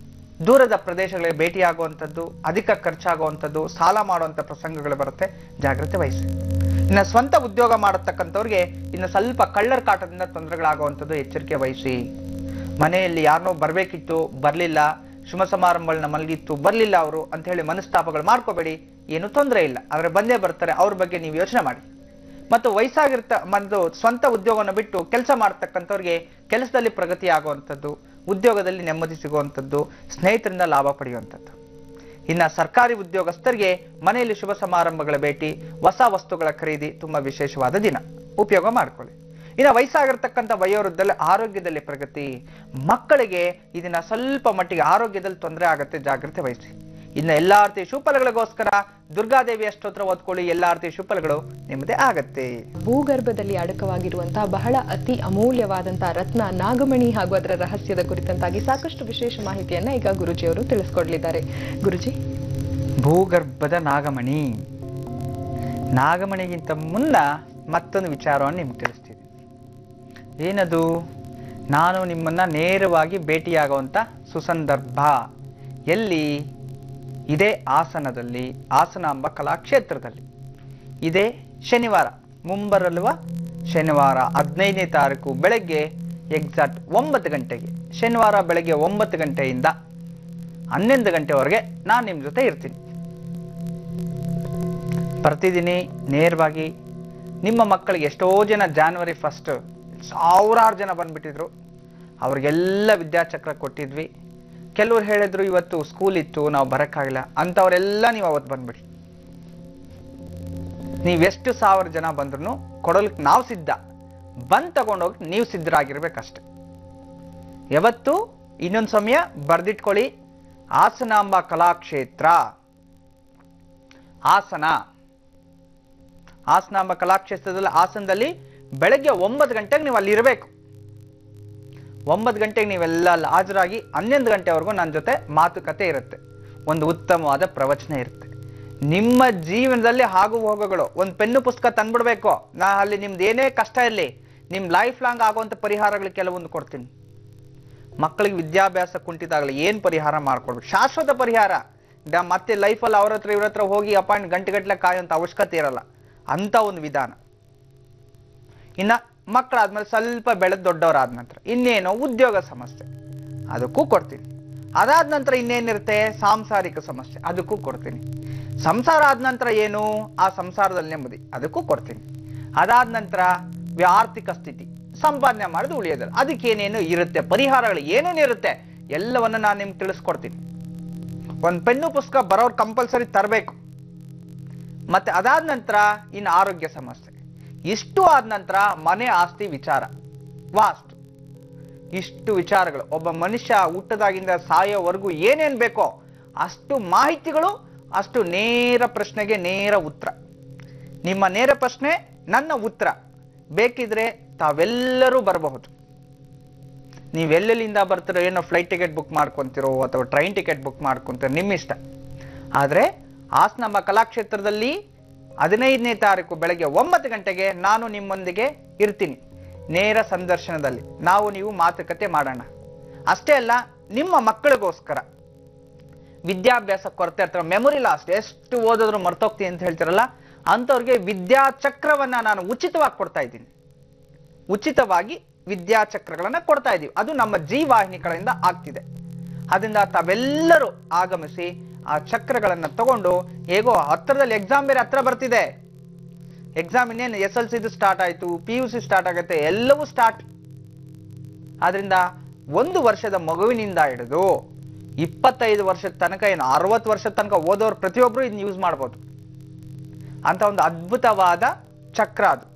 [SPEAKER 2] ದೂರದ ಪ್ರದೇಶಗಳಿಗೆ ಭೇಟಿಯಾಗುವಂಥದ್ದು, ಅಧಿಕ ಖರ್ಚಾಗುವಂಥದ್ದು, ಸಾಲ ಮಾಡುವಂಥ ಪ್ರಸಂಗಗಳು ಬರುತ್ತೆ, ಜಾಗ್ರತೆ ವಹಿಸಿ. ಇನ್ನು ಸ್ವಂತ ಉದ್ಯೋಗ ಮಾಡತಕ್ಕಂಥವ್ರಿಗೆ ಇನ್ನು ಸ್ವಲ್ಪ ಕಳ್ಳರ ಕಾಟದಿಂದ ತೊಂದರೆಗಳಾಗುವಂಥದ್ದು, ಎಚ್ಚರಿಕೆ ವಹಿಸಿ. ಮನೆಯಲ್ಲಿ ಯಾರನ್ನೋ ಬರ್ಬೇಕಿತ್ತು ಬರ್ಲಿಲ್ಲ, ಶುಭ ಸಮಾರಂಭಗಳನ್ನ ಮಲಗಿತ್ತು ಬರ್ಲಿಲ್ಲ ಅವರು ಅಂತ ಹೇಳಿ ಮನಸ್ತಾಪಗಳು ಮಾಡ್ಕೋಬೇಡಿ, ಏನು ತೊಂದರೆ ಇಲ್ಲ, ಆದ್ರೆ ಬಂದೇ ಬರ್ತಾರೆ, ಅವ್ರ ಬಗ್ಗೆ ನೀವು ಯೋಚನೆ ಮಾಡಿ. ಮತ್ತು ಸ್ವಂತ ಉದ್ಯೋಗವನ್ನು ಬಿಟ್ಟು ಕೆಲಸ ಮಾಡತಕ್ಕಂಥವ್ರಿಗೆ ಕೆಲಸದಲ್ಲಿ ಪ್ರಗತಿ ಆಗುವಂಥದ್ದು, ಉದ್ಯೋಗದಲ್ಲಿ ನೆಮ್ಮದಿ ಸಿಗುವಂಥದ್ದು, ಸ್ನೇಹಿತರಿಂದ ಲಾಭ ಪಡೆಯುವಂಥದ್ದು. ಇನ್ನು ಸರ್ಕಾರಿ ಉದ್ಯೋಗಸ್ಥರಿಗೆ ಮನೆಯಲ್ಲಿ ಶುಭ ಸಮಾರಂಭಗಳ ಭೇಟಿ, ಹೊಸ ವಸ್ತುಗಳ ಖರೀದಿ ತುಂಬಾ ವಿಶೇಷವಾದ ದಿನ, ಉಪಯೋಗ ಮಾಡ್ಕೊಳ್ಳಿ. ಇನ್ನು ವಯಸ್ಸಾಗಿರ್ತಕ್ಕಂಥ ವಯೋವೃದ್ಧರಲ್ಲಿ ಆರೋಗ್ಯದಲ್ಲಿ ಪ್ರಗತಿ. ಮಕ್ಕಳಿಗೆ ಇದನ್ನ ಸ್ವಲ್ಪ ಮಟ್ಟಿಗೆ ಆರೋಗ್ಯದಲ್ಲಿ ತೊಂದರೆ ಆಗುತ್ತೆ, ಜಾಗ್ರತೆ ವಹಿಸಿ. ಇನ್ನು ಎಲ್ಲಾ ರೀತಿಯ ಶುಭಫಲಗಳಿಗೋಸ್ಕರ ದುರ್ಗಾದೇವಿ ಅಷ್ಟೋತ್ರ ಓದ್ಕೊಳ್ಳಿ, ಎಲ್ಲಾ ರೀತಿಯ ಶುಭಫಲಗಳು ನಿಮ್ಮದೇ ಆಗತ್ತೆ.
[SPEAKER 1] ಭೂಗರ್ಭದಲ್ಲಿ ಅಡಕವಾಗಿರುವಂತಹ ಬಹಳ ಅತಿ ಅಮೂಲ್ಯವಾದಂತಹ ರತ್ನ ನಾಗಮಣಿ ಹಾಗೂ ಅದರ ರಹಸ್ಯದ ಕುರಿತಂತಾಗಿ ಸಾಕಷ್ಟು ವಿಶೇಷ ಮಾಹಿತಿಯನ್ನ ಈಗ ಗುರುಜಿಯವರು ತಿಳಿಸ್ಕೊಡ್ಲಿದ್ದಾರೆ. ಗುರುಜಿ,
[SPEAKER 2] ಭೂಗರ್ಭದ ನಾಗಮಣಿ, ನಾಗಮಣಿಗಿಂತ ಮುನ್ನ ಮತ್ತೊಂದು ವಿಚಾರವನ್ನು ನಿಮ್ಗೆ ತಿಳಿಸ್ತೀನಿ. ಏನದು? ನಾನು ನಿಮ್ಮನ್ನ ನೇರವಾಗಿ ಭೇಟಿಯಾಗುವಂತ ಸುಸಂದರ್ಭ ಎಲ್ಲಿ? ಇದೇ ಹಾಸನದಲ್ಲಿ, ಹಾಸನಾಂಬ ಕಲಾಕ್ಷೇತ್ರದಲ್ಲಿ. ಇದೇ ಶನಿವಾರ, ಮುಂಬರಲ್ವ ಶನಿವಾರ 15ನೇ ತಾರೀಕು ಬೆಳಗ್ಗೆ ಎಕ್ಸಾಕ್ಟ್ 9 ಗಂಟೆಗೆ, ಶನಿವಾರ ಬೆಳಗ್ಗೆ 9 ಗಂಟೆಯಿಂದ 11 ಗಂಟೆವರೆಗೆ ನಾನು ನಿಮ್ಮ ಜೊತೆ ಇರ್ತೀನಿ. ಪ್ರತಿದಿನ ನೇರವಾಗಿ ನಿಮ್ಮ ಮಕ್ಕಳಿಗೆ, ಎಷ್ಟೋ ಜನ ಜಾನ್ವರಿ 1 ಸಾವಿರಾರು ಜನ ಬಂದ್ಬಿಟ್ಟಿದ್ರು, ಅವ್ರಿಗೆಲ್ಲ ವಿದ್ಯಾಚಕ್ರ ಕೊಟ್ಟಿದ್ವಿ. ಕೆಲವ್ರು ಹೇಳಿದ್ರು ಇವತ್ತು ಸ್ಕೂಲ್ ಇತ್ತು ನಾವು ಬರಕ್ಕಾಗಿಲ್ಲ, ಅಂತವರೆಲ್ಲ ನೀವು ಅವತ್ತು ಬಂದ್ಬಿಡಿ. ನೀವೆಷ್ಟು 1000 ಜನ ಬಂದ್ರು ಕೊಡೋದಕ್ಕೆ ನಾವು ಸಿದ್ಧ, ಬಂದ್ ತಗೊಂಡೋಗಿ ನೀವು ಸಿದ್ಧರಾಗಿರ್ಬೇಕಷ್ಟೆ. ಯಾವತ್ತು ಇನ್ನೊಂದು ಸಮಯ ಬರ್ದಿಟ್ಕೊಳ್ಳಿ, ಹಾಸನಾಂಬ ಕಲಾಕ್ಷೇತ್ರ, ಹಾಸನಾಂಬ ಕಲಾಕ್ಷೇತ್ರದಲ್ಲಿ, ಹಾಸನದಲ್ಲಿ ಬೆಳಗ್ಗೆ 9 ಗಂಟೆಗೆ ನೀವು ಅಲ್ಲಿ ಇರಬೇಕು. 9 ಗಂಟೆಗೆ ನೀವೆಲ್ಲ ಅಲ್ಲಿ ಹಾಜರಾಗಿ 11 ಗಂಟೆವರೆಗೂ ನನ್ನ ಜೊತೆ ಮಾತುಕತೆ ಇರುತ್ತೆ, ಒಂದು ಉತ್ತಮವಾದ ಪ್ರವಚನ ಇರುತ್ತೆ. ನಿಮ್ಮ ಜೀವನದಲ್ಲಿ ಆಗು ಹೋಗುಗಳು, ಒಂದು ಪೆನ್ನು ಪುಸ್ತಕ ತಂದ್ಬಿಡ್ಬೇಕು. ಅಲ್ಲಿ ನಿಮ್ದು ಏನೇ ಕಷ್ಟ ಇರಲಿ, ನಿಮ್ ಲೈಫ್ ಲಾಂಗ್ ಆಗುವಂತ ಪರಿಹಾರಗಳು ಕೆಲವೊಂದು ಕೊಡ್ತೀನಿ. ಮಕ್ಕಳಿಗೆ ವಿದ್ಯಾಭ್ಯಾಸ ಕುಂಠಿತಾಗಲಿ ಏನು ಪರಿಹಾರ ಮಾಡ್ಕೊಡ್ಬೇಕು, ಶಾಶ್ವತ ಪರಿಹಾರ. ಮತ್ತೆ ಲೈಫಲ್ಲಿ ಅವ್ರ ಹತ್ರ ಇವ್ರ ಹತ್ರ ಹೋಗಿ ಗಂಟೆಗಟ್ಟಲೆ ಕಾಯುವಂಥ ಅವಶ್ಯಕತೆ ಇರಲ್ಲ ಅಂತ ಒಂದು ವಿಧಾನ. ಇನ್ನ ಮಕ್ಕಳಾದ್ಮೇಲೆ ಸ್ವಲ್ಪ ಬೆಳೆದು ದೊಡ್ಡವರಾದ ನಂತರ ಇನ್ನೇನೋ ಉದ್ಯೋಗ ಸಮಸ್ಯೆ, ಅದಕ್ಕೂ ಕೊಡ್ತೀನಿ. ಅದಾದ ನಂತರ ಇನ್ನೇನಿರುತ್ತೆ, ಸಾಂಸಾರಿಕ ಸಮಸ್ಯೆ, ಅದಕ್ಕೂ ಕೊಡ್ತೀನಿ. ಸಂಸಾರ ಆದ ನಂತರ ಏನು, ಆ ಸಂಸಾರದಲ್ಲಿ ನೆಮ್ಮದಿ, ಅದಕ್ಕೂ ಕೊಡ್ತೀನಿ. ಅದಾದ ನಂತರ ಆರ್ಥಿಕ ಸ್ಥಿತಿ, ಸಂಪಾದನೆ ಮಾಡಿದ್ರೆ ಉಳಿಯೋದಿಲ್ಲ, ಅದಕ್ಕೇನೇನು ಇರುತ್ತೆ, ಪರಿಹಾರಗಳು ಏನೇನು ಇರುತ್ತೆ ಎಲ್ಲವನ್ನು ನಾನು ನಿಮ್ಗೆ ತಿಳಿಸ್ಕೊಡ್ತೀನಿ. ಒಂದು ಪೆನ್ನು ಪುಸ್ತಕ ಬರೋರು ಕಂಪಲ್ಸರಿ ತರಬೇಕು. ಮತ್ತೆ ಅದಾದ ನಂತರ ಇನ್ನು ಆರೋಗ್ಯ ಸಮಸ್ಯೆ, ಇಷ್ಟು ಆದ ನಂತರ ಮನೆ ಆಸ್ತಿ ವಿಚಾರ, ವಾಸ್ತು, ಇಷ್ಟು ವಿಚಾರಗಳು. ಒಬ್ಬ ಮನುಷ್ಯ ಹುಟ್ಟದಾಗಿಂದ ಸಾಯೋವರೆಗೂ ಏನೇನ್ ಬೇಕೋ ಅಷ್ಟು ಮಾಹಿತಿಗಳು, ಅಷ್ಟು ನೇರ ಪ್ರಶ್ನೆಗೆ ನೇರ ಉತ್ತರ. ನಿಮ್ಮ ನೇರ ಪ್ರಶ್ನೆ ನನ್ನ ಉತ್ತರ ಬೇಕಿದ್ರೆ ತಾವೆಲ್ಲರೂ ಬರಬಹುದು. ನೀವೆಲ್ಲಿಂದ ಬರ್ತಿರೋ, ಏನೋ ಫ್ಲೈಟ್ ಟಿಕೆಟ್ ಬುಕ್ ಮಾಡ್ಕೊಂತಿರೋ ಅಥವಾ ಟ್ರೈನ್ ಟಿಕೆಟ್ ಬುಕ್ ಮಾಡ್ಕೊಂತಿರೋ ನಿಮ್ಮ ಇಷ್ಟ. ಆದರೆ ಹಾಸನಾಂಬ ಕಲಾಕ್ಷೇತ್ರದಲ್ಲಿ 15ನೇ ತಾರೀಕು ಬೆಳಗ್ಗೆ 9 ಗಂಟೆಗೆ ನಾನು ನಿಮ್ಮೊಂದಿಗೆ ಇರ್ತೀನಿ. ನೇರ ಸಂದರ್ಶನದಲ್ಲಿ ನಾವು ನೀವು ಮಾತುಕತೆ ಮಾಡೋಣ. ಅಷ್ಟೇ ಅಲ್ಲ, ನಿಮ್ಮ ಮಕ್ಕಳಿಗೋಸ್ಕರ ವಿದ್ಯಾಭ್ಯಾಸ ಕೊರತೆ ಇರ್ತಾರೆ, ಮೆಮೊರಿ ಲಾಸ್ಟ್, ಎಷ್ಟು ಓದಿದ್ರು ಮರ್ತೋಗ್ತೀನಿ ಅಂತ ಹೇಳ್ತಿರಲ್ಲ, ಅಂಥವ್ರಿಗೆ ವಿದ್ಯಾ ಚಕ್ರವನ್ನ ನಾನು ಉಚಿತವಾಗಿ ಕೊಡ್ತಾ ಇದ್ದೀನಿ. ಉಚಿತವಾಗಿ ವಿದ್ಯಾಚಕ್ರಗಳನ್ನ ಕೊಡ್ತಾ ಇದ್ದೀವಿ. ಅದು ನಮ್ಮ ಜೀವಾಹಿನಿ ಕಡೆಯಿಂದ ಆಗ್ತಿದೆ. ಅದರಿಂದ ತಾವೆಲ್ಲರೂ ಆಗಮಿಸಿ ಆ ಚಕ್ರಗಳನ್ನ ತಗೊಂಡು, ಹೇಗೋ ಹತ್ರದಲ್ಲಿ ಎಕ್ಸಾಮ್ ಬೇರೆ ಹತ್ರ ಬರ್ತಿದೆ. ಎಕ್ಸಾಮ್ ಇನ್ನೇನು SLC ಸ್ಟಾರ್ಟ್ ಆಯ್ತು, PUC ಸ್ಟಾರ್ಟ್ ಆಗುತ್ತೆ, ಎಲ್ಲವೂ ಸ್ಟಾರ್ಟ್. ಆದ್ರಿಂದ 1 ವರ್ಷದ ಮಗುವಿನಿಂದ ಹಿಡಿದು 25 ವರ್ಷದ ತನಕ, ಏನು 60 ವರ್ಷದ ತನಕ ಓದೋರು ಪ್ರತಿಯೊಬ್ರು ಇದನ್ನ ಯೂಸ್ ಮಾಡ್ಬೋದು ಅಂತ ಒಂದು ಅದ್ಭುತವಾದ ಚಕ್ರ ಅದು.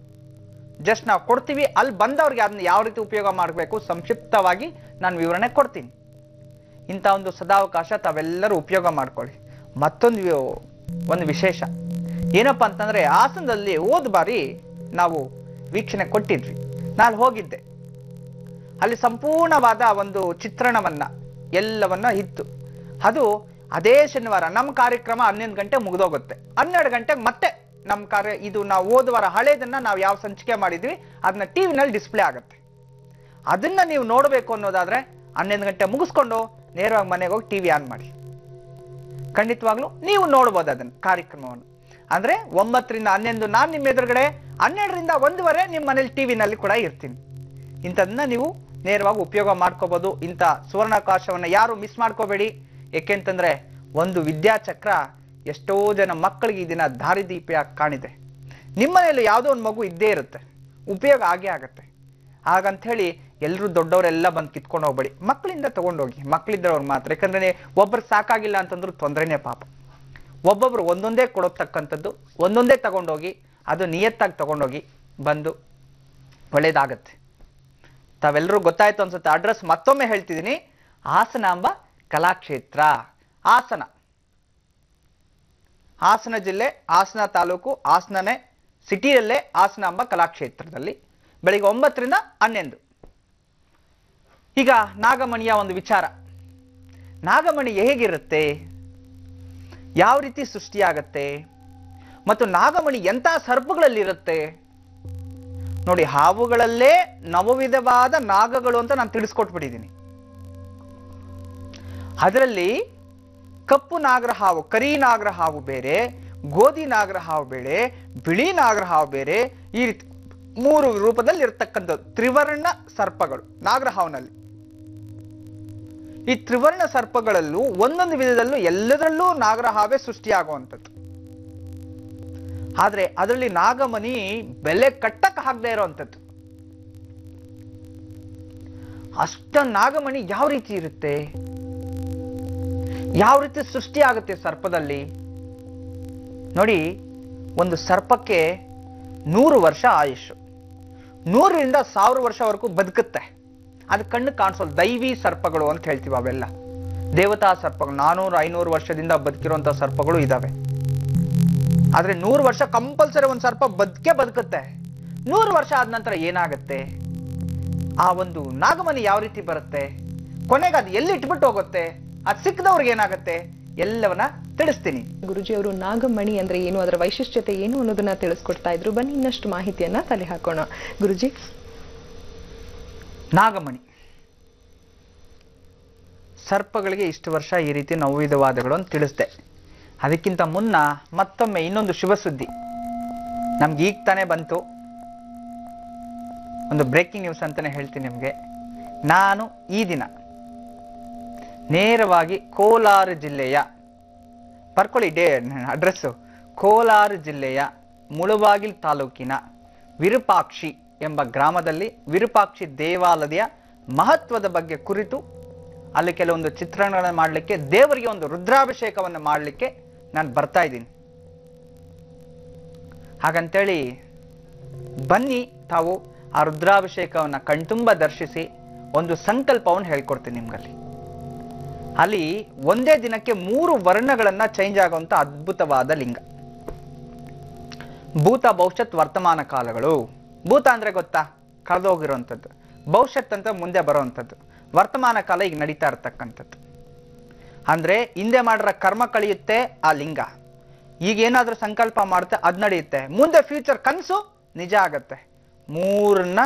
[SPEAKER 2] ಜಸ್ಟ್ ನಾವು ಕೊಡ್ತೀವಿ, ಅಲ್ಲಿ ಬಂದವ್ರಿಗೆ ಅದನ್ನ ಯಾವ ರೀತಿ ಉಪಯೋಗ ಮಾಡಬೇಕು ಸಂಕ್ಷಿಪ್ತವಾಗಿ ನಾನು ವಿವರಣೆ ಕೊಡ್ತೀನಿ. ಇಂಥ ಒಂದು ಸದಾವಕಾಶ ತಾವೆಲ್ಲರೂ ಉಪಯೋಗ ಮಾಡ್ಕೊಳ್ಳಿ. ಒಂದು ವಿಶೇಷ ಏನಪ್ಪ ಅಂತಂದ್ರೆ, ಹಾಸನದಲ್ಲಿ ಹೋದ ಬಾರಿ ನಾವು ವೀಕ್ಷಣೆ ಕೊಟ್ಟಿದ್ವಿ. ನಾನು ಹೋಗಿದ್ದೆ, ಅಲ್ಲಿ ಸಂಪೂರ್ಣವಾದ ಒಂದು ಚಿತ್ರಣವನ್ನ ಎಲ್ಲವನ್ನ ಇತ್ತು. ಅದು ಅದೇ ಶನಿವಾರ ನಮ್ಮ ಕಾರ್ಯಕ್ರಮ 11 ಗಂಟೆ ಮುಗಿದೋಗುತ್ತೆ. 12 ಗಂಟೆಗೆ ಮತ್ತೆ ನಮ್ಮ ಕಾರ್ಯ, ಇದು ನಾವು ಹೋದವಾರ ಹಳೇದನ್ನ ನಾವು ಯಾವ ಸಂಚಿಕೆ ಮಾಡಿದ್ವಿ ಅದನ್ನ ಟಿವಿನಲ್ಲಿ ಡಿಸ್ಪ್ಲೇ ಆಗುತ್ತೆ. ಅದನ್ನ ನೀವು ನೋಡಬೇಕು ಅನ್ನೋದಾದ್ರೆ 11 ಗಂಟೆ ಮುಗಿಸ್ಕೊಂಡು ನೇರವಾಗಿ ಮನೆಗೆ ಹೋಗಿ ಟಿವಿ ಆನ್ ಮಾಡಿ. ಖಂಡಿತವಾಗ್ಲೂ ನೀವು ನೋಡ್ಬೋದು ಅದನ್ನ ಕಾರ್ಯಕ್ರಮವನ್ನು. ಅಂದ್ರೆ 9 ರಿಂದ 11 ನಾನು ನಿಮ್ಮ ಎದುರುಗಡೆ, 12 ರಿಂದ 1 ನಿಮ್ಮ ಮನೇಲಿ ಟಿವಿನಲ್ಲಿ ಕೂಡ ಇರ್ತೀನಿ. ಇಂಥದನ್ನ ನೀವು ನೇರವಾಗಿ ಉಪಯೋಗ ಮಾಡ್ಕೋಬಹುದು. ಇಂಥ ಸುವರ್ಣಾವಕಾಶವನ್ನ ಯಾರು ಮಿಸ್ ಮಾಡ್ಕೋಬೇಡಿ. ಏಕೆಂತಂದ್ರೆ ಒಂದು ವಿದ್ಯಾಚಕ್ರ ಎಷ್ಟೋ ಜನ ಮಕ್ಕಳಿಗೆ ಈ ದಿನ ದಾರಿದೀಪಿಯಾಗಿ ಕಾಣಿದೆ. ನಿಮ್ಮನೆಯಲ್ಲಿ ಯಾವುದೋ ಒಂದು ಮಗು ಇದ್ದೇ ಇರುತ್ತೆ, ಉಪಯೋಗ ಆಗೇ ಆಗತ್ತೆ. ಹಾಗಂತ ಹೇಳಿ ಎಲ್ಲರೂ ದೊಡ್ಡವರೆಲ್ಲ ಬಂದು ಕಿತ್ಕೊಂಡು ಹೋಗ್ಬೇಡಿ, ಮಕ್ಕಳಿಂದ ತಗೊಂಡೋಗಿ, ಮಕ್ಕಳಿದ್ದವ್ರು ಮಾತ್ರ. ಯಾಕಂದ್ರೆ ಒಬ್ಬರು ಸಾಕಾಗಿಲ್ಲ ಅಂತಂದ್ರು ತೊಂದರೆನೇ ಪಾಪ. ಒಬ್ಬೊಬ್ರು ಒಂದೊಂದೇ ಕೊಡೋತಕ್ಕಂಥದ್ದು, ಒಂದೊಂದೇ ತಗೊಂಡೋಗಿ ಅದು ನಿಯತ್ತಾಗಿ ತಗೊಂಡೋಗಿ ಬಂದು ಒಳ್ಳೇದಾಗತ್ತೆ. ತಾವೆಲ್ಲರೂ ಗೊತ್ತಾಯ್ತು ಅನ್ಸುತ್ತೆ. ಅಡ್ರೆಸ್ ಮತ್ತೊಮ್ಮೆ ಹೇಳ್ತಿದ್ದೀನಿ, ಹಾಸನಾಂಬ ಕಲಾಕ್ಷೇತ್ರ, ಹಾಸನ ಜಿಲ್ಲೆ, ಹಾಸನ ತಾಲೂಕು, ಹಾಸನನೇ ಸಿಟಿಯಲ್ಲೇ ಹಾಸನಾಂಬ ಕಲಾಕ್ಷೇತ್ರದಲ್ಲಿ ಬೆಳಿಗ್ಗೆ 9 ರಿಂದ 11. ಈಗ ನಾಗಮಣಿಯ ಒಂದು ವಿಚಾರ. ನಾಗಮಣಿ ಹೇಗಿರುತ್ತೆ, ಯಾವ ರೀತಿ ಸೃಷ್ಟಿಯಾಗತ್ತೆ, ಮತ್ತು ನಾಗಮಣಿ ಎಂಥ ಸರ್ಪಗಳಲ್ಲಿರುತ್ತೆ ನೋಡಿ. ಹಾವುಗಳಲ್ಲೇ ನವವಿಧವಾದ ನಾಗಗಳು ಅಂತ ನಾನು ತಿಳಿಸ್ಕೊಟ್ಬಿಟ್ಟಿದ್ದೀನಿ. ಅದರಲ್ಲಿ ಕಪ್ಪು ನಾಗರ ಹಾವು, ಕರಿ ನಾಗರ ಹಾವು ಬೇರೆ, ಗೋಧಿ ನಾಗರ ಹಾವು ಬೇರೆ, ಬಿಳಿ ನಾಗರ ಹಾವು ಬೇರೆ, ಈ ರೀತಿ 3 ರೂಪದಲ್ಲಿ ಇರತಕ್ಕಂಥದ್ದು ತ್ರಿವರ್ಣ ಸರ್ಪಗಳು ನಾಗರ ಹಾವಿನಲ್ಲಿ. ಈ ತ್ರಿವರ್ಣ ಸರ್ಪಗಳಲ್ಲೂ ಒಂದೊಂದು ವಿಧದಲ್ಲೂ ಎಲ್ಲದರಲ್ಲೂ ನಾಗರ ಹಾವೇ ಸೃಷ್ಟಿಯಾಗುವಂಥದ್ದು. ಆದ್ರೆ ಅದರಲ್ಲಿ ನಾಗಮಣಿ ಬೆಲೆ ಕಟ್ಟಕ್ಕೆ ಆಗದೆ ಇರುವಂಥದ್ದು. ಅಷ್ಟ ನಾಗಮಣಿ ಯಾವ ರೀತಿ ಇರುತ್ತೆ, ಯಾವ ರೀತಿ ಸೃಷ್ಟಿ ಆಗುತ್ತೆ ಸರ್ಪದಲ್ಲಿ ನೋಡಿ. ಒಂದು ಸರ್ಪಕ್ಕೆ 100 ವರ್ಷ ಆಯುಷ್, 100 ರಿಂದ 1000 ವರ್ಷವರೆಗೂ ಬದುಕುತ್ತೆ. ಅದು ಕಣ್ಣು ಕಾಣಿಸೋದು ದೈವಿ ಸರ್ಪಗಳು ಅಂತ ಹೇಳ್ತೀವಿ. ಅವೆಲ್ಲ ದೇವತಾ ಸರ್ಪಗಳು 400-500 ವರ್ಷದಿಂದ ಬದುಕಿರುವಂತಹ ಸರ್ಪಗಳು ಇದಾವೆ. ಆದ್ರೆ 100 ವರ್ಷ ಕಂಪಲ್ಸರಿ ಒಂದು ಸರ್ಪ ಬದುಕುತ್ತೆ. 100 ವರ್ಷ ಆದ ನಂತರ ಏನಾಗುತ್ತೆ, ಆ ಒಂದು ನಾಗಮಣಿ ಯಾವ ರೀತಿ ಬರುತ್ತೆ, ಕೊನೆಗೆ ಅದು ಎಲ್ಲಿ ಇಟ್ಬಿಟ್ಟು ಹೋಗುತ್ತೆ, ಅದು ಸಿಕ್ಕದವ್ರಿಗೆ ಏನಾಗುತ್ತೆ, ಎಲ್ಲವನ್ನ ತಿಳಿಸ್ತೀನಿ.
[SPEAKER 1] ಗುರುಜಿ ಅವರು ನಾಗಮಣಿ ಅಂದ್ರೆ ಏನು, ಅದರ ವೈಶಿಷ್ಟ್ಯತೆ ಏನು ಅನ್ನೋದನ್ನ ತಿಳಿಸ್ಕೊಡ್ತಾ ಇದ್ರು. ಬನ್ನಿ ಇನ್ನಷ್ಟು ಮಾಹಿತಿಯನ್ನ ತಲೆ ಹಾಕೋಣ. ಗುರುಜಿ,
[SPEAKER 2] ನಾಗಮಣಿ ಸರ್ಪಗಳಿಗೆ ಇಷ್ಟು ವರ್ಷ ಈ ರೀತಿ ನವವಿಧವಾದಗಳನ್ನು ತಿಳಿಸ್ದೆ. ಅದಕ್ಕಿಂತ ಮುನ್ನ ಮತ್ತೊಮ್ಮೆ ಇನ್ನೊಂದು ಶುಭ ಸುದ್ದಿ ನಮ್ಗೆ ಈಗ ತಾನೇ ಬಂತು. ಒಂದು ಬ್ರೇಕಿಂಗ್ ನ್ಯೂಸ್ ಅಂತಾನೆ ಹೇಳ್ತೀನಿ ನಿಮಗೆ. ನಾನು ಈ ದಿನ ನೇರವಾಗಿ ಕೋಲಾರ ಜಿಲ್ಲೆಯ, ಬರ್ಕೊಳ್ಳಿ ಅಡ್ರೆಸ್ಸು, ಕೋಲಾರ ಜಿಲ್ಲೆಯ ಮುಳಬಾಗಿಲು ತಾಲೂಕಿನ ವಿರೂಪಾಕ್ಷಿ ಎಂಬ ಗ್ರಾಮದಲ್ಲಿ ವಿರೂಪಾಕ್ಷಿ ದೇವಾಲಯದ ಮಹತ್ವದ ಬಗ್ಗೆ ಕುರಿತು ಅಲ್ಲಿ ಕೆಲವೊಂದು ಚಿತ್ರಣಗಳನ್ನು ಮಾಡಲಿಕ್ಕೆ, ದೇವರಿಗೆ ಒಂದು ರುದ್ರಾಭಿಷೇಕವನ್ನು ಮಾಡಲಿಕ್ಕೆ ನಾನು ಬರ್ತಾ ಇದ್ದೀನಿ. ಹಾಗಂತೇಳಿ ಬನ್ನಿ, ತಾವು ಆ ರುದ್ರಾಭಿಷೇಕವನ್ನು ಕಣ್ತುಂಬ ದರ್ಶಿಸಿ ಒಂದು ಸಂಕಲ್ಪವನ್ನು ಹೇಳ್ಕೊಡ್ತೀನಿ ನಿಮ್ಗಲ್ಲಿ. ಅಲ್ಲಿ ಒಂದೇ ದಿನಕ್ಕೆ 3 ವರ್ಣಗಳನ್ನ ಚೇಂಜ್ ಆಗುವಂತ ಅದ್ಭುತವಾದ ಲಿಂಗ. ಭೂತ, ಭವಿಷ್ಯತ್, ವರ್ತಮಾನ ಕಾಲಗಳು. ಭೂತ ಅಂದ್ರೆ ಗೊತ್ತಾ, ಕಳೆದೋಗಿರುವಂಥದ್ದು. ಭವಿಷ್ಯತ್ ಅಂತ ಮುಂದೆ ಬರುವಂಥದ್ದು. ವರ್ತಮಾನ ಕಾಲ ಈಗ ನಡೀತಾ ಇರ್ತಕ್ಕಂಥದ್ದು. ಅಂದ್ರೆ ಹಿಂದೆ ಮಾಡಿರೋ ಕರ್ಮ ಕಳಿಯುತ್ತೆ ಆ ಲಿಂಗ. ಈಗ ಏನಾದ್ರೂ ಸಂಕಲ್ಪ ಮಾಡುತ್ತೆ ಅದು ನಡೆಯುತ್ತೆ. ಮುಂದೆ ಫ್ಯೂಚರ್ ಕನಸು ನಿಜ ಆಗತ್ತೆ. 3ನ್ನ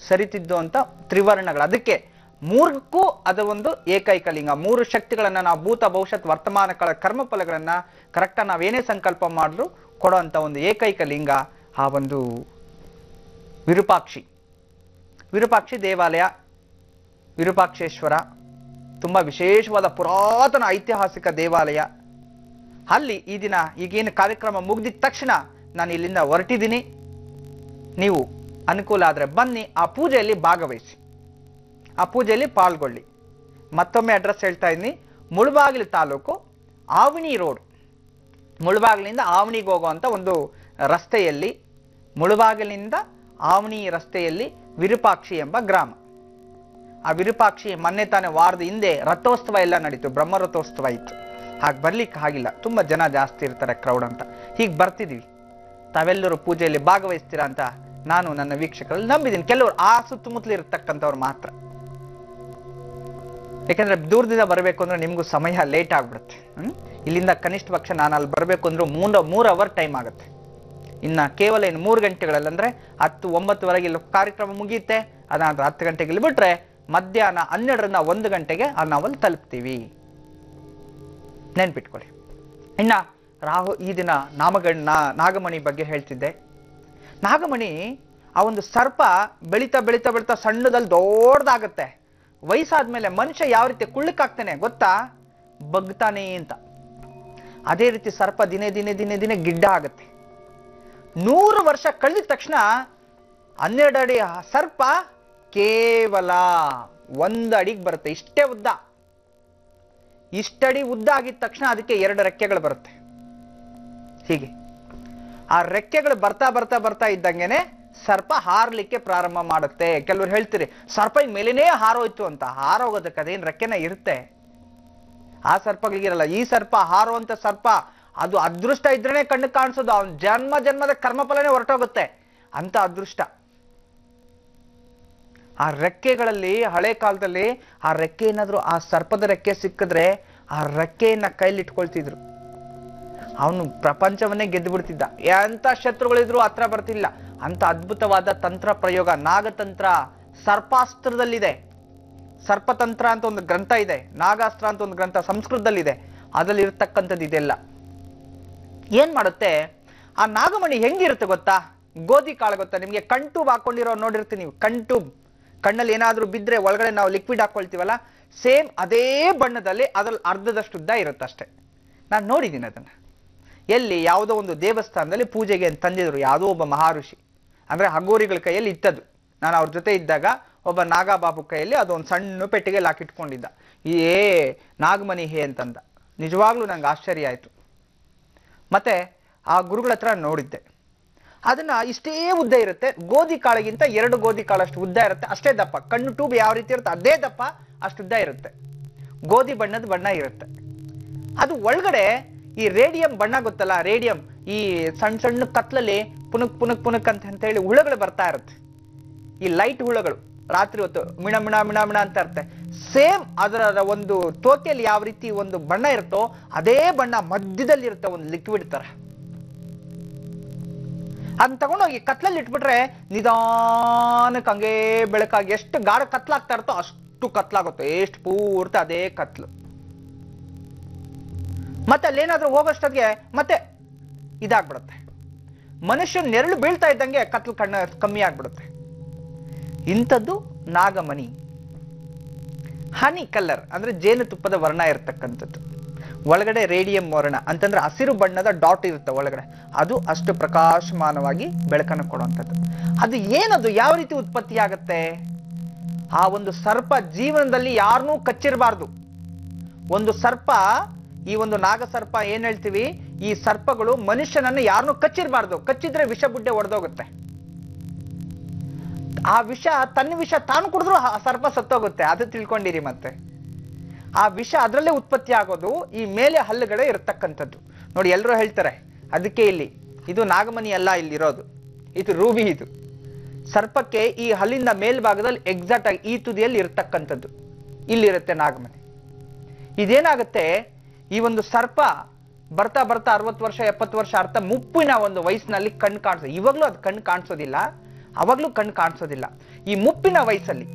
[SPEAKER 2] ಸರಿತಿದ್ದು ಅಂತ ತ್ರಿವರ್ಣಗಳು. ಅದಕ್ಕೆ 3ಕ್ಕೂ ಅದು ಒಂದು ಏಕೈಕ ಲಿಂಗ. 3 ಶಕ್ತಿಗಳನ್ನ ನಾವು ಭೂತ, ಭವಿಷ್ಯತ್, ವರ್ತಮಾನ ಕಾಲ ಕರ್ಮ ಫಲಗಳನ್ನ ಕರೆಕ್ಟಾಗಿ ನಾವೇನೇ ಸಂಕಲ್ಪ ಮಾಡಿದ್ರು ಕೊಡುವಂತ ಒಂದು ಏಕೈಕ ಲಿಂಗ ಆ ಒಂದು ವಿರೂಪಾಕ್ಷಿ. ವಿರೂಪಾಕ್ಷಿ ದೇವಾಲಯ, ವಿರೂಪಾಕ್ಷೇಶ್ವರ ತುಂಬಾ ವಿಶೇಷವಾದ ಪುರಾತನ ಐತಿಹಾಸಿಕ ದೇವಾಲಯ. ಅಲ್ಲಿ ಈ ದಿನ ಈಗೇನು ಕಾರ್ಯಕ್ರಮ ಮುಗಿದಿದ ತಕ್ಷಣ ನಾನು ಇಲ್ಲಿಂದ ಹೊರಟಿದ್ದೀನಿ. ನೀವು ಅನುಕೂಲ ಆದರೆ ಬನ್ನಿ, ಆ ಪೂಜೆಯಲ್ಲಿ ಭಾಗವಹಿಸಿ, ಆ ಪೂಜೆಯಲ್ಲಿ ಪಾಲ್ಗೊಳ್ಳಿ. ಮತ್ತೊಮ್ಮೆ ಅಡ್ರೆಸ್ ಹೇಳ್ತಾ ಇದ್ದೀನಿ. ಮುಳಬಾಗಿಲು ತಾಲೂಕು, ಆವಣಿ ರೋಡ್, ಮುಳಬಾಗಿಲಿನಿಂದ ಆವಣಿಗೆ ಹೋಗುವಂತ ಒಂದು ರಸ್ತೆಯಲ್ಲಿ, ಮುಳಬಾಗಿಲಿನಿಂದ ಆವಣಿ ರಸ್ತೆಯಲ್ಲಿ ವಿರೂಪಾಕ್ಷಿ ಎಂಬ ಗ್ರಾಮ. ಆ ವಿರೂಪಾಕ್ಷಿ ಮೊನ್ನೆ ತಾನೇ ವಾರದ ಹಿಂದೆ ರಥೋತ್ಸವ ಎಲ್ಲ ನಡೀತು, ಬ್ರಹ್ಮ ರಥೋತ್ಸವ ಇತ್ತು. ಹಾಗೆ ಬರ್ಲಿಕ್ಕೆ ಆಗಿಲ್ಲ, ತುಂಬಾ ಜನ ಜಾಸ್ತಿ ಇರ್ತಾರೆ, ಕ್ರೌಡ್ ಅಂತ. ಹೀಗೆ ಬರ್ತಿದೀವಿ. ತಾವೆಲ್ಲರೂ ಪೂಜೆಯಲ್ಲಿ ಭಾಗವಹಿಸ್ತೀರಾ ಅಂತ ನಾನು ನನ್ನ ವೀಕ್ಷಕರಲ್ಲಿ ನಂಬಿದ್ದೀನಿ. ಕೆಲವರು ಆ ಸುತ್ತಮುತ್ತಲು ಇರತಕ್ಕಂಥವ್ರು ಮಾತ್ರ. ಯಾಕಂದ್ರೆ ದೂರದಿಂದ ಬರಬೇಕು ಅಂದ್ರೆ ನಿಮ್ಗೂ ಸಮಯ ಲೇಟ್ ಆಗ್ಬಿಡುತ್ತೆ. ಇಲ್ಲಿಂದ ಕನಿಷ್ಠ ಪಕ್ಷ ನಾನು ಅಲ್ಲಿ ಬರಬೇಕು ಅಂದ್ರೆ 3 ಅವರ್ ಟೈಮ್ ಆಗುತ್ತೆ. ಇನ್ನ ಕೇವಲ 3 ಗಂಟೆಗಳಲ್ಲಿ ಅಂದ್ರೆ 10-9ವರೆಗೆ ಇಲ್ಲಿ ಕಾರ್ಯಕ್ರಮ ಮುಗಿಯುತ್ತೆ. ಅದಾದ್ರೆ 10 ಗಂಟೆಗೆ ಇಲ್ಲಿ ಬಿಟ್ರೆ ಮಧ್ಯಾಹ್ನ 12ರಿಂದ 1 ಗಂಟೆಗೆ ನಾವಲ್ಲಿ ತಲುಪ್ತೀವಿ. ನೆನ್ಪಿಟ್ಕೊಳ್ಳಿ. ಇನ್ನ ಈ ದಿನ ನಾಗಮಣಿ ಬಗ್ಗೆ ಹೇಳ್ತಿದ್ದೆ. ನಾಗಮಣಿ ಆ ಒಂದು ಸರ್ಪ ಬೆಳೀತಾ ಬೆಳೀತಾ ಬೆಳೀತಾ ಸಣ್ಣದಲ್ಲಿ ದೊಡ್ಡದಾಗತ್ತೆ. ವಯಸ್ಸಾದ್ಮೇಲೆ ಮನುಷ್ಯ ಯಾವ ರೀತಿ ಕುಳ್ಳಕ್ಕಾಗ್ತಾನೆ ಗೊತ್ತಾ, ಬಗ್ತಾನೆ ಅಂತ. ಅದೇ ರೀತಿ ಸರ್ಪ ದಿನೇ ದಿನೇ ದಿನೇ ದಿನೇ ಗಿಡ್ಡ ಆಗತ್ತೆ. 100 ವರ್ಷ ಕಳೆದ ತಕ್ಷಣ 12 ಅಡಿ ಸರ್ಪ ಕೇವಲ 1 ಅಡಿಗೆ ಬರುತ್ತೆ. ಇಷ್ಟೇ ಉದ್ದ. ಇಷ್ಟಡಿ ಉದ್ದ ಆಗಿದ ತಕ್ಷಣ ಅದಕ್ಕೆ 2 ರೆಕ್ಕೆಗಳು ಬರುತ್ತೆ. ಹೀಗೆ ಆ ರೆಕ್ಕೆಗಳು ಬರ್ತಾ ಬರ್ತಾ ಬರ್ತಾ ಇದ್ದಂಗೆನೆ ಸರ್ಪ ಹಾರ್ಲಿಕ್ಕೆ ಪ್ರಾರಂಭ ಮಾಡುತ್ತೆ. ಕೆಲವರು ಹೇಳ್ತೀರಿ ಸರ್ಪ ಮೇಲೇನೇ ಹಾರೋಯ್ತು ಅಂತ. ಹಾರೋಗೋದಕ್ಕೆ ಅದೇನ್ ರೆಕ್ಕೆನ ಇರುತ್ತೆ, ಆ ಸರ್ಪಗಳಿಗಿರಲ್ಲ. ಈ ಸರ್ಪ ಹಾರುವಂತ ಸರ್ಪ ಅದು ಅದೃಷ್ಟ ಇದ್ರೇನೆ ಕಣ್ಣು ಕಾಣಿಸೋದು. ಅವನ ಜನ್ಮದ ಕರ್ಮಫಲನೇ ಹೊರಟೋಗುತ್ತೆ ಅಂತ ಅದೃಷ್ಟ. ಆ ರೆಕ್ಕೆಗಳಲ್ಲಿ ಹಳೆ ಕಾಲದಲ್ಲಿ ಆ ರೆಕ್ಕೆ ಏನಾದ್ರು ಆ ಸರ್ಪದ ರೆಕ್ಕೆ ಸಿಕ್ಕಿದ್ರೆ ಆ ರೆಕ್ಕೆಯನ್ನ ಕೈಲಿ ಇಟ್ಕೊಳ್ತಿದ್ರು. ಅವನು ಪ್ರಪಂಚವನ್ನೇ ಗೆದ್ದು ಬಿಡ್ತಿದ್ದ. ಎಂತ ಶತ್ರುಗಳಿದ್ರು ಹತ್ರ ಬರ್ತಿಲ್ಲ. ಅಂತ ಅದ್ಭುತವಾದ ತಂತ್ರ ಪ್ರಯೋಗ ನಾಗತಂತ್ರ ಸರ್ಪಾಸ್ತ್ರದಲ್ಲಿದೆ. ಸರ್ಪತಂತ್ರ ಅಂತ ಒಂದು ಗ್ರಂಥ ಇದೆ, ನಾಗಾಸ್ತ್ರ ಅಂತ ಒಂದು ಗ್ರಂಥ ಸಂಸ್ಕೃತದಲ್ಲಿದೆ. ಅದ್ರಲ್ಲಿ ಇರ್ತಕ್ಕಂಥದ್ದು ಇದೆಲ್ಲ. ಏನ್ ಮಾಡುತ್ತೆ ಆ ನಾಗಮಣಿ ಹೆಂಗಿರುತ್ತೆ ಗೊತ್ತಾ, ಗೋಧಿ ಕಾಳು ಗೊತ್ತಾ ನಿಮ್ಗೆ, ಕಣ್ಟೂಬ್ ಹಾಕೊಂಡಿರೋ ನೋಡಿರ್ತೀನಿ ನೀವು. ಕಣ್ಟೂಬ್, ಕಣ್ಣಲ್ಲಿ ಏನಾದ್ರೂ ಬಿದ್ರೆ ಒಳಗಡೆ ನಾವು ಲಿಕ್ವಿಡ್ ಹಾಕೊಳ್ತೀವಲ್ಲ, ಸೇಮ್ ಅದೇ ಬಣ್ಣದಲ್ಲಿ ಅದ್ರಲ್ಲಿ ಅರ್ಧದಷ್ಟು ಉದ್ದ ಇರುತ್ತೆ ಅಷ್ಟೇ. ನಾನು ನೋಡಿದ್ದೀನಿ ಅದನ್ನ. ಎಲ್ಲಿ ಯಾವುದೋ ಒಂದು ದೇವಸ್ಥಾನದಲ್ಲಿ ಪೂಜೆಗೆ ತಂದಿದ್ರು. ಯಾವುದೋ ಒಬ್ಬ ಮಹಾಋಷಿ, ಅಂದ್ರೆ ಹಗೋರಿಗಳ ಕೈಯಲ್ಲಿ ಇತ್ತದು. ನಾನು ಅವ್ರ ಜೊತೆ ಇದ್ದಾಗ ಒಬ್ಬ ನಾಗಬಾಬು ಕೈಯಲ್ಲಿ ಅದೊಂದು ಸಣ್ಣ ಪೆಟ್ಟಿಗೆ ಹಾಕಿಟ್ಕೊಂಡಿದ್ದ. ನಾಗಮಣಿ ಹೇ ಅಂತಂದ. ನಿಜವಾಗ್ಲೂ ನಂಗೆ ಆಶ್ಚರ್ಯ ಆಯ್ತು. ಮತ್ತೆ ಆ ಗುರುಗಳ ಹತ್ರ ನೋಡಿದ್ದೆ. ಅದನ್ನ ಇಷ್ಟೇ ಉದ್ದ ಇರುತ್ತೆ, ಗೋಧಿ ಕಾಳಿಗಿಂತ 2 ಗೋಧಿ ಕಾಳಷ್ಟು ಉದ್ದ ಇರುತ್ತೆ, ಅಷ್ಟೇ ದಪ್ಪ. ಕಣ್ಣು ಟ್ಯೂಬ್ ಯಾವ ರೀತಿ ಇರುತ್ತೆ ಅದೇ ದಪ್ಪ, ಅಷ್ಟು ಉದ್ದ ಇರುತ್ತೆ. ಗೋಧಿ ಬಣ್ಣದ ಬಣ್ಣ ಇರುತ್ತೆ. ಅದು ಒಳಗಡೆ ಈ ರೇಡಿಯಂ ಬಣ್ಣ ಗೊತ್ತಲ್ಲ, ರೇಡಿಯಂ, ಈ ಸಣ್ಣ ಸಣ್ಣ ಕತ್ಲಲ್ಲಿ ಪುನಕ್ ಪುನಕ್ ಪುನಕ್ ಅಂತ ಹೇಳಿ ಹುಳಗಳು ಬರ್ತಾ ಇರುತ್ತೆ. ಈ ಲೈಟ್ ಹುಳಗಳು ರಾತ್ರಿ ಹೊತ್ತು ಮಿಣ ಮಿಣ ಮಿಣ ಮಿಣ ಅಂತ ಇರುತ್ತೆ. ಸೇಮ್ ಅದರ ಒಂದು ತೋಕೆಯಲ್ಲಿ ಯಾವ ರೀತಿ ಒಂದು ಬಣ್ಣ ಇರುತ್ತೋ ಅದೇ ಬಣ್ಣ ಮಧ್ಯದಲ್ಲಿ ಇರುತ್ತೆ, ಒಂದು ಲಿಕ್ವಿಡ್ ತರ. ಅದನ್ನ ತಗೊಂಡೋಗಿ ಕತ್ಲಲ್ಲಿ ಇಟ್ಬಿಟ್ರೆ ನಿಧಾನಕ್ಕೆ ಹಂಗೇ ಬೆಳಕಾಗಿ ಎಷ್ಟು ಗಾಢ ಕತ್ಲಾಗ್ತಾ ಇರುತ್ತೋ ಅಷ್ಟು ಕತ್ಲಾಗುತ್ತೆ, ಎಷ್ಟು ಪೂರ್ತಿ ಅದೇ ಕತ್ಲು. ಮತ್ತೆ ಅಲ್ಲೇನಾದ್ರೂ ಹೋಗೋಷ್ಟೊತ್ತಿಗೆ ಮತ್ತೆ ಇದಾಗ್ಬಿಡುತ್ತೆ. ಮನುಷ್ಯ ನೆರಳು ಬೀಳ್ತಾ ಇದ್ದಂಗೆ ಕತ್ಲು ಕಮ್ಮಿ ಆಗ್ಬಿಡುತ್ತೆ. ಇಂಥದ್ದು ನಾಗಮಣಿ. ಹನಿ ಕಲರ್ ಅಂದ್ರೆ ಜೇನುತುಪ್ಪದ ವರ್ಣ ಇರತಕ್ಕಂಥದ್ದು. ಒಳಗಡೆ ರೇಡಿಯಂ ವರ್ಣ ಅಂತಂದ್ರೆ ಹಸಿರು ಬಣ್ಣದ ಡಾಟ್ ಇರುತ್ತೆ ಒಳಗಡೆ, ಅದು ಅಷ್ಟು ಪ್ರಕಾಶಮಾನವಾಗಿ ಬೆಳಕನ್ನು ಕೊಡುವಂಥದ್ದು. ಅದು ಏನದು, ಯಾವ ರೀತಿ ಉತ್ಪತ್ತಿ ಆಗತ್ತೆ? ಆ ಒಂದು ಸರ್ಪ ಜೀವನದಲ್ಲಿ ಯಾರನ್ನೂ ಕಚ್ಚಿರಬಾರ್ದು. ಒಂದು ಸರ್ಪ, ಈ ಒಂದು ನಾಗಸರ್ಪ ಏನ್ ಹೇಳ್ತೀವಿ, ಈ ಸರ್ಪಗಳು ಮನುಷ್ಯನನ್ನು ಯಾರನ್ನೂ ಕಚ್ಚಿರಬಾರ್ದು. ಕಚ್ಚಿದ್ರೆ ವಿಷ ಬುಡ್ಡೆ ಒಡೆದೋಗುತ್ತೆ. ಆ ವಿಷ, ತನ್ನ ವಿಷ ತಾನು ಕುಡಿದ್ರು ಆ ಸರ್ಪ ಸತ್ತೋಗುತ್ತೆ, ಅದು ತಿಳ್ಕೊಂಡಿರಿ. ಮತ್ತೆ ಆ ವಿಷ ಅದರಲ್ಲೇ ಉತ್ಪತ್ತಿ ಆಗೋದು ಈ ಮೇಲೆ ಹಲ್ಲುಗಳೇ ಇರತಕ್ಕಂಥದ್ದು. ನೋಡಿ, ಎಲ್ಲರೂ ಹೇಳ್ತಾರೆ ಅದಕ್ಕೆ ಇಲ್ಲಿ ಇದು ನಾಗಮಣಿ ಅಲ್ಲ ಇಲ್ಲಿರೋದು, ಇದು ರೂಬಿ. ಇದು ಸರ್ಪಕ್ಕೆ ಈ ಹಲ್ಲಿಂದ ಮೇಲ್ಭಾಗದಲ್ಲಿ ಎಕ್ಸಾಕ್ಟ್ ಆಗಿ ಈ ತುದಿಯಲ್ಲಿ ಇರತಕ್ಕಂಥದ್ದು ಇಲ್ಲಿರುತ್ತೆ ನಾಗಮಣಿ. ಇದೇನಾಗುತ್ತೆ, ಈ ಒಂದು ಸರ್ಪ ಬರ್ತಾ ಬರ್ತಾ 60 ವರ್ಷ 70 ವರ್ಷ ಅರ್ಥ ಮುಪ್ಪಿನ ಒಂದು ವಯಸ್ಸಿನಲ್ಲಿ ಕಣ್ಣು ಕಾಣಿಸೋದು. ಇವಾಗ್ಲೂ ಅದು ಕಣ್ಣು ಕಾಣಿಸೋದಿಲ್ಲ, ಅವಾಗ್ಲೂ ಕಣ್ಣು ಕಾಣಿಸೋದಿಲ್ಲ. ಈ ಮುಪ್ಪಿನ ವಯಸ್ಸಲ್ಲಿ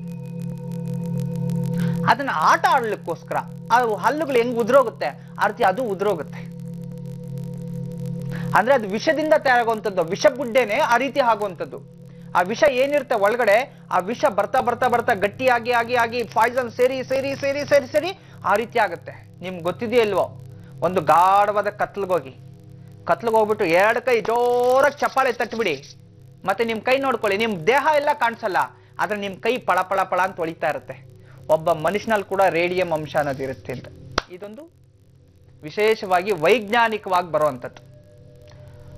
[SPEAKER 2] ಅದನ್ನ ಆಟ ಆಡ್ಲಿಕ್ಕೋಸ್ಕರ ಅದು ಹಲ್ಲುಗಳು ಹೆಂಗ್ ಉದುರೋಗುತ್ತೆ ಆ ರೀತಿ ಅದು ಉದುರೋಗುತ್ತೆ. ಅಂದ್ರೆ ಅದು ವಿಷದಿಂದ ತಯಾರಾಗುವಂಥದ್ದು, ವಿಷ ಬುಡ್ಡೆನೆ ಆ ರೀತಿ ಆಗುವಂಥದ್ದು. ಆ ವಿಷ ಏನಿರುತ್ತೆ ಒಳಗಡೆ, ಆ ವಿಷ ಬರ್ತಾ ಬರ್ತಾ ಬರ್ತಾ ಗಟ್ಟಿಯಾಗಿ ಆಗಿ ಆಗಿ ಪಾಯ್ಸನ್ ಸೇರಿ ಸೇರಿ ಸೇರಿ ಸೇರಿ ಸೇರಿ ಆ ರೀತಿ ಆಗುತ್ತೆ. ನಿಮ್ಗೆ ಗೊತ್ತಿದೆಯೋ ಇಲ್ವೋ, ಒಂದು ಗಾಢವಾದ ಕತ್ಲಿಗೋಗಿ ಹೋಗ್ಬಿಟ್ಟು 2 ಕೈ ಜೋರಾಗಿ ಚಪ್ಪಾಳೆ ತಟ್ಬಿಡಿ, ಮತ್ತೆ ನಿಮ್ ಕೈ ನೋಡ್ಕೊಳ್ಳಿ, ನಿಮ್ ದೇಹ ಎಲ್ಲ ಕಾಣಿಸಲ್ಲ, ಆದ್ರೆ ನಿಮ್ ಕೈ ಪಳ ಪಳ ಪಳ ಅಂತ ಹೊಳಿತಾ ಇರುತ್ತೆ. ಒಬ್ಬ ಮನುಷ್ಯನಲ್ಲಿ ಕೂಡ ರೇಡಿಯಂ ಅಂಶ ಅನ್ನೋದು ಇರುತ್ತೆ ಅಂತ. ಇದೊಂದು ವಿಶೇಷವಾಗಿ ವೈಜ್ಞಾನಿಕವಾಗಿ ಬರುವಂಥದ್ದು.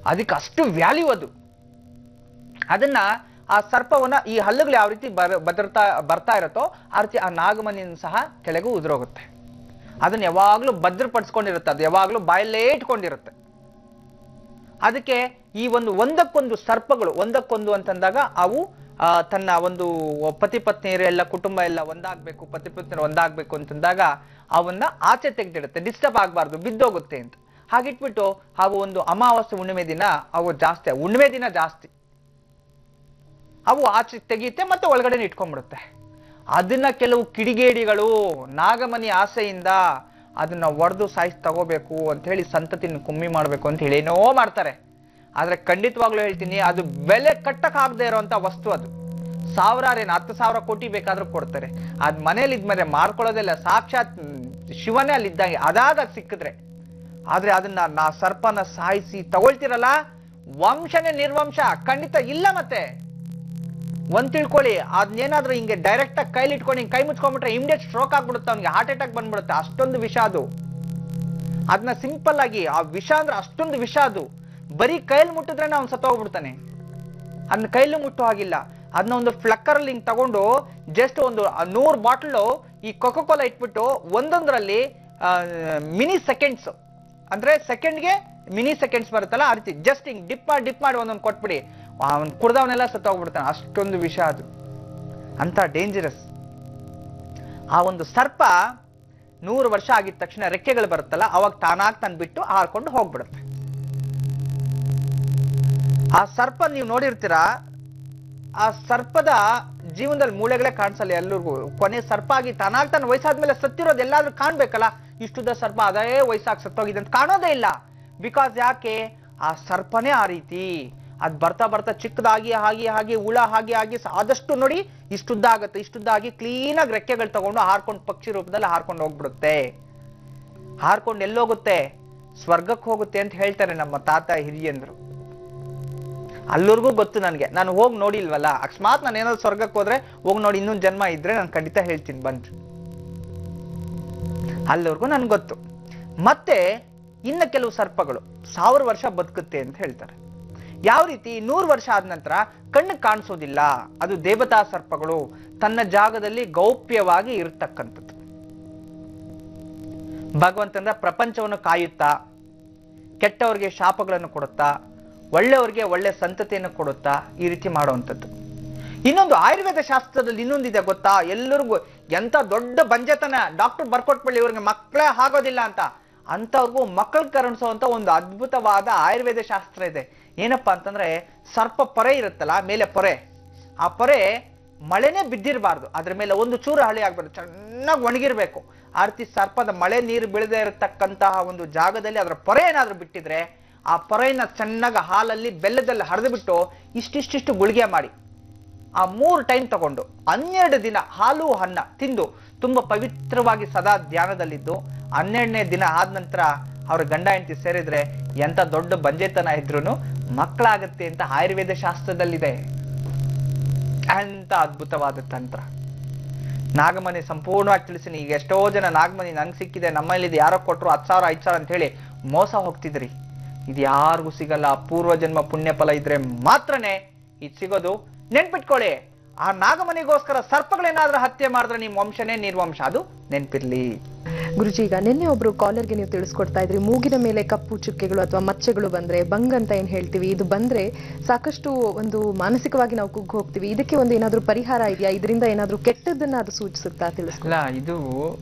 [SPEAKER 2] ಅದಕ್ಕೆ ಅಷ್ಟು ವ್ಯಾಲ್ಯೂ ಅದು. ಅದನ್ನ ಆ ಸರ್ಪವನ್ನ ಈ ಹಲ್ಲುಗಳು ಯಾವ ರೀತಿ ಬರ್ತಾ ಇರುತ್ತೋ ಆ ರೀತಿ ಆ ನಾಗಮಣಿಯನ್ನು ಸಹ ಕೆಳಗೂ ಉದುರೋಗುತ್ತೆ. ಅದನ್ನ ಯಾವಾಗ್ಲೂ ಭದ್ರಪಡಿಸ್ಕೊಂಡಿರುತ್ತೆ, ಅದು ಯಾವಾಗ್ಲೂ ಬಾಯಲ್ಲೇ ಇಟ್ಕೊಂಡಿರುತ್ತೆ. ಅದಕ್ಕೆ ಈ ಒಂದಕ್ಕೊಂದು ಸರ್ಪಗಳು ಒಂದಕ್ಕೊಂದು ಅಂತಂದಾಗ ಅವು ತನ್ನ ಒಂದು ಪತಿ ಪತ್ನಿಯರು ಎಲ್ಲ ಕುಟುಂಬ ಎಲ್ಲ ಒಂದಾಗ್ಬೇಕು, ಪತಿ ಪತ್ನಿಯರು ಒಂದಾಗ್ಬೇಕು ಅಂತಂದಾಗ ಅವನ್ನ ಆಚೆ ತೆಗೆದಿಡುತ್ತೆ, ಡಿಸ್ಟರ್ಬ್ ಆಗ್ಬಾರ್ದು, ಬಿದ್ದೋಗುತ್ತೆ ಅಂತ. ಹಾಗಿಟ್ಬಿಟ್ಟು ಅವು ಒಂದು ಅಮಾವಾಸ್ಯೆ ಹುಣ್ಣಿಮೆ ದಿನ ಅವು ಜಾಸ್ತಿ, ಹುಣ್ಣಿಮೆ ದಿನ ಜಾಸ್ತಿ ಅವು ಆಚೆ ತೆಗೆಯುತ್ತೆ, ಮತ್ತೆ ಒಳಗಡೆ ಇಟ್ಕೊಂಡ್ಬಿಡುತ್ತೆ. ಅದನ್ನ ಕೆಲವು ಕಿಡಿಗೇಡಿಗಳು ನಾಗಮಣಿ ಆಸೆಯಿಂದ ಅದನ್ನ ಒಡೆದು ಸಾಯಿಸಿ ತಗೋಬೇಕು ಅಂತ ಹೇಳಿ ಸಂತತಿನ ಕಮ್ಮಿ ಮಾಡ್ಬೇಕು ಅಂತ ಹೇಳಿ ಏನೋ ಮಾಡ್ತಾರೆ. ಆದ್ರೆ ಖಂಡಿತವಾಗ್ಲೂ ಹೇಳ್ತೀನಿ, ಅದು ಬೆಲೆ ಕಟ್ಟಕ್ ಆಗದೆ ಇರುವಂತ ವಸ್ತು. ಅದು ಸಾವಿರಾರೇನು 10,000 ಕೋಟಿ ಬೇಕಾದ್ರೂ ಕೊಡ್ತಾರೆ. ಅದ್ ಮನೇಲಿ ಇದ್ಮೇಲೆ ಮಾರ್ಕೊಳ್ಳೋದೆಲ್ಲ ಸಾಕ್ಷಾತ್ ಶಿವನೇ ಅಲ್ಲಿದ್ದಂಗೆ ಅದಾಗ ಸಿಕ್ಕಿದ್ರೆ. ಆದ್ರೆ ಅದನ್ನ ಸರ್ಪನ ಸಾಯಿಸಿ ತಗೊಳ್ತಿರಲ್ಲ, ವಂಶನೇ ನಿರ್ವಂಶ ಖಂಡಿತ ಇಲ್ಲ. ಮತ್ತೆ ಒಂದ್ ತಿಳ್ಕೊಳ್ಳಿ, ಅದನ್ನೇನಾದ್ರೂ ಹಿಂಗೆ ಡೈರೆಕ್ಟ್ ಆಗಿ ಕೈಲಿ ಇಟ್ಕೊಂಡು ಹಿಂಗೆ ಕೈ ಮುಚ್ಕೊಂಡ್ಬಿಟ್ರೆ ಇಮಿಡಿಯೇಟ್ ಸ್ಟ್ರೋಕ್ ಆಗ್ಬಿಡುತ್ತೆ, ಅವ್ನಿಗೆ ಹಾರ್ಟ್ ಅಟ್ಯಾಕ್ ಬಂದ್ಬಿಡುತ್ತೆ. ಅಷ್ಟೊಂದು ವಿಷ ಅದು. ಅದನ್ನ ಸಿಂಪಲ್ ಆಗಿ ಆ ವಿಷ ಅಂದ್ರೆ ಅಷ್ಟೊಂದು ವಿಷ ಅದು. ಬರೀ ಕೈಲಿ ಮುಟ್ಟಿದ್ರೆ ಅವ್ನು ಸತ್ತೋಗ್ಬಿಡ್ತಾನೆ. ಅದನ್ನ ಕೈಲೂ ಮುಟ್ಟೋ ಹಾಗಿಲ್ಲ. ಅದನ್ನ ಒಂದು ಫ್ಲಕ್ಕರ್ ಅಲ್ಲಿ ಹಿಂಗ್ ತಗೊಂಡು ಜಸ್ಟ್ ಒಂದು 100 ಬಾಟಲ್ ಈ ಕೊಕೋ ಕೋಲಾ ಇಟ್ಬಿಟ್ಟು ಒಂದೊಂದರಲ್ಲಿ ಮಿನಿ ಸೆಕೆಂಡ್ಸ್ ಅಂದ್ರೆ ಸೆಕೆಂಡ್ಗೆ ಮಿನಿ ಸೆಕೆಂಡ್ಸ್ ಬರುತ್ತಲ್ಲ, ಆ ರೀತಿ ಜಸ್ಟ್ ಹಿಂಗ್ ಡಿಪ್ ಮಾಡಿ ಒಂದೊಂದು ಕೊಟ್ಬಿಡಿ, ಅವನ್ ಕುಡ್ದವನ್ನೆಲ್ಲ ಸತ್ತೋಗ್ಬಿಡ್ತಾನೆ. ಅಷ್ಟೊಂದು ವಿಷ ಅದು, ಅಂತ ಡೇಂಜರಸ್. ಆ ಒಂದು ಸರ್ಪ 100 ವರ್ಷ ಆಗಿದ ತಕ್ಷಣ ರೆಕ್ಕೆಗಳು ಬರುತ್ತಲ್ಲ, ಅವಾಗ ತಾನಾಗ್ ತಾನು ಬಿಟ್ಟು ಹಾರ್ಕೊಂಡು ಹೋಗ್ಬಿಡುತ್ತೆ. ಆ ಸರ್ಪ ನೀವು ನೋಡಿರ್ತೀರಾ, ಆ ಸರ್ಪದ ಜೀವನದಲ್ಲಿ ಮೂಳೆಗಳೇ ಕಾಣಿಸಲ್ಲ ಎಲ್ಲರಿಗೂ. ಕೊನೆ ಸರ್ಪ ಆಗಿ ತಾನಾಗ್ ತಾನು ವಯಸ್ಸಾದ್ಮೇಲೆ ಸತ್ತಿರೋದು ಎಲ್ಲಾದ್ರೂ ಕಾಣ್ಬೇಕಲ್ಲ. ಇಷ್ಟುದ ಸರ್ಪ ಅದೇ ವಯಸ್ಸಾಗಿ ಸತ್ತೋಗಿದೆ ಅಂತ ಕಾಣೋದೇ ಇಲ್ಲ. ಬಿಕಾಸ್ ಯಾಕೆ, ಆ ಸರ್ಪನೇ ಆ ರೀತಿ. ಅದ್ ಬರ್ತಾ ಬರ್ತಾ ಚಿಕ್ಕದಾಗಿ ಹಾಗೆ ಹುಳ ಹಾಗೆ ಆದಷ್ಟು ನೋಡಿ ಇಷ್ಟುದ್ದ ಆಗುತ್ತೆ. ಇಷ್ಟುದ್ದ ಆಗಿ ಕ್ಲೀನ್ ಆಗಿ ರೆಕ್ಕೆಗಳು ತಗೊಂಡು ಹಾರ್ಕೊಂಡು ಪಕ್ಷಿ ರೂಪದಲ್ಲಿ ಹಾರ್ಕೊಂಡು ಹೋಗ್ಬಿಡುತ್ತೆ. ಹಾರ್ಕೊಂಡು ಎಲ್ಲೋಗುತ್ತೆ, ಸ್ವರ್ಗಕ್ಕೆ ಹೋಗುತ್ತೆ ಅಂತ ಹೇಳ್ತಾರೆ ನಮ್ಮ ತಾತ ಹಿರಿಯಂದ್ರು. ಅಲ್ಲೂರ್ಗೂ ಗೊತ್ತು ನನಗೆ, ನಾನು ಹೋಗಿ ನೋಡಿಲ್ವಲ್ಲ. ಅಕಸ್ಮಾತ್ ನಾನು ಏನಾದ್ರು ಸ್ವರ್ಗಕ್ಕೆ ಹೋದ್ರೆ ಹೋಗಿ ನೋಡಿ, ಇನ್ನೊಂದು ಜನ್ಮ ಇದ್ರೆ ನಾನು ಖಂಡಿತ ಹೇಳ್ತೀನಿ ಬಂದು. ಅಲ್ಲೂರ್ಗೂ ನನ್ಗೆ ಗೊತ್ತು. ಮತ್ತೆ ಇನ್ನ ಕೆಲವು ಸರ್ಪಗಳು 1000 ವರ್ಷ ಬದುಕುತ್ತೆ ಅಂತ ಹೇಳ್ತಾರೆ. ಯಾವ ರೀತಿ, 100 ವರ್ಷ ಆದ ನಂತರ ಕಣ್ಣು ಕಾಣಿಸೋದಿಲ್ಲ. ಅದು ದೇವತಾ ಸರ್ಪಗಳು, ತನ್ನ ಜಾಗದಲ್ಲಿ ಗೌಪ್ಯವಾಗಿ ಇರತಕ್ಕಂಥದ್ದು. ಭಗವಂತನ ಪ್ರಪಂಚವನ್ನು ಕಾಯುತ್ತಾ, ಕೆಟ್ಟವರಿಗೆ ಶಾಪಗಳನ್ನು ಕೊಡುತ್ತಾ, ಒಳ್ಳೆಯವರಿಗೆ ಒಳ್ಳೆ ಸಂತತಿಯನ್ನು ಕೊಡುತ್ತಾ ಈ ರೀತಿ ಮಾಡುವಂಥದ್ದು. ಇನ್ನೊಂದು ಆಯುರ್ವೇದ ಶಾಸ್ತ್ರದಲ್ಲಿ ಇನ್ನೊಂದಿದೆ ಗೊತ್ತಾ, ಎಲ್ಲರಿಗೂ ಎಂತ ದೊಡ್ಡ ಬಂಜೆತನ ಡಾಕ್ಟರ್ ಬರ್ಕೊಟ್ಬಿಡಿ, ಇವ್ರಿಗೆ ಮಕ್ಕಳೇ ಆಗೋದಿಲ್ಲ ಅಂತ, ಅಂತವ್ರಿಗೂ ಮಕ್ಕಳು ಕರುಣಿಸುವಂತ ಒಂದು ಅದ್ಭುತವಾದ ಆಯುರ್ವೇದ ಶಾಸ್ತ್ರ ಇದೆ. ಏನಪ್ಪಾ ಅಂತಂದ್ರೆ ಸರ್ಪ ಪೊರೆ ಇರುತ್ತಲ್ಲ, ಮೇಲೆ ಪೊರೆ, ಆ ಪೊರೆ ಮಳೆನೇ ಬಿದ್ದಿರಬಾರ್ದು, ಅದ್ರ ಮೇಲೆ ಒಂದು ಚೂರು ಹಳಿ ಆಗ್ಬಾರ್ದು, ಚೆನ್ನಾಗಿ ಒಣಗಿರ್ಬೇಕು. ಆ ರೀತಿ ಸರ್ಪದ ಮಳೆ ನೀರು ಬೀಳದೆ ಇರತಕ್ಕಂತಹ ಒಂದು ಜಾಗದಲ್ಲಿ ಅದರ ಪೊರೆ ಏನಾದ್ರೂ ಬಿಟ್ಟಿದ್ರೆ ಆ ಪೊರೆಯನ್ನ ಚೆನ್ನಾಗಿ ಹಾಲಲ್ಲಿ ಬೆಲ್ಲದಲ್ಲಿ ಹರಿದು ಬಿಟ್ಟು ಇಷ್ಟಿಷ್ಟಿಷ್ಟು ಗುಳಿಗೆ ಮಾಡಿ ಆ 3 ಟೈಮ್ ತಗೊಂಡು 12 ದಿನ ಹಾಲು ಅನ್ನ ತಿಂದು ತುಂಬಾ ಪವಿತ್ರವಾಗಿ ಸದಾ ಧ್ಯಾನದಲ್ಲಿದ್ದು 12ನೇ ದಿನ ಆದ ನಂತರ ಅವ್ರ ಗಂಡ ಹೆಂಡತಿ ಸೇರಿದ್ರೆ ಎಂತ ದೊಡ್ಡ ಬಂಜೆತನ ಇದ್ರೂ ಮಕ್ಕಳಾಗತ್ತೆ ಅಂತ ಆಯುರ್ವೇದ ಶಾಸ್ತ್ರದಲ್ಲಿದೆ. ಅಂತ ಅದ್ಭುತವಾದ ತಂತ್ರ. ನಾಗಮಣಿ ಸಂಪೂರ್ಣವಾಗಿ ತಿಳಿಸಿನಿ. ಈಗ ಎಷ್ಟೋ ಜನ ನಾಗಮಣಿ ನಂಗೆ ಸಿಕ್ಕಿದೆ, ನಮ್ಮಲ್ಲಿದೆ, ಯಾರೋ ಕೊಟ್ಟರು 10,000 5,000 ಅಂತ ಹೇಳಿ ಮೋಸ ಹೋಗ್ತಿದ್ರಿ. ಇದು ಯಾರಿಗೂ ಸಿಗಲ್ಲ. ಪೂರ್ವ ಜನ್ಮ ಪುಣ್ಯ ಫಲ ಇದ್ರೆ ಮಾತ್ರನೇ ಇದು ಸಿಗೋದು. ನೆನ್ಪಿಟ್ಕೊಳ್ಳಿ, ಆ ನಾಗಮಣಿಗೋಸ್ಕರ ಸರ್ಪಗಳೇನಾದ್ರೂ ಹತ್ಯೆ ಮಾಡಿದ್ರೆ ನಿಮ್ಮ ವಂಶನೇ ನಿರ್ವಂಶ, ಅದು ನೆನ್ಪಿರ್ಲಿ.
[SPEAKER 1] ಗುರುಜಿ, ಈಗ ನಿನ್ನೆ ಒಬ್ರು ಕಾಲರ್ಗೆ ನೀವು ತಿಳಿಸ್ಕೊಡ್ತಾ ಇದ್ರಿ, ಮೂಗಿನ ಮೇಲೆ ಕಪ್ಪು ಚುಕ್ಕೆಗಳು ಅಥವಾ ಮಚ್ಚೆಗಳು ಬಂದ್ರೆ, ಬಂಗ್ ಅಂತ ಏನ್ ಹೇಳ್ತೀವಿ, ಇದು ಬಂದ್ರೆ ಸಾಕಷ್ಟು ಒಂದು ಮಾನಸಿಕವಾಗಿ ನಾವು ಕುಗ್ಗಿ ಹೋಗ್ತೀವಿ. ಇದಕ್ಕೆ ಒಂದು ಏನಾದ್ರೂ ಪರಿಹಾರ ಇದೆಯಾ? ಇದರಿಂದ ಏನಾದ್ರೂ ಕೆಟ್ಟದನ್ನ ಅದು ಸೂಚಿಸುತ್ತಾ? ತಿಳಿಸ್ಕೊಲ್ಲ.
[SPEAKER 2] ಇದು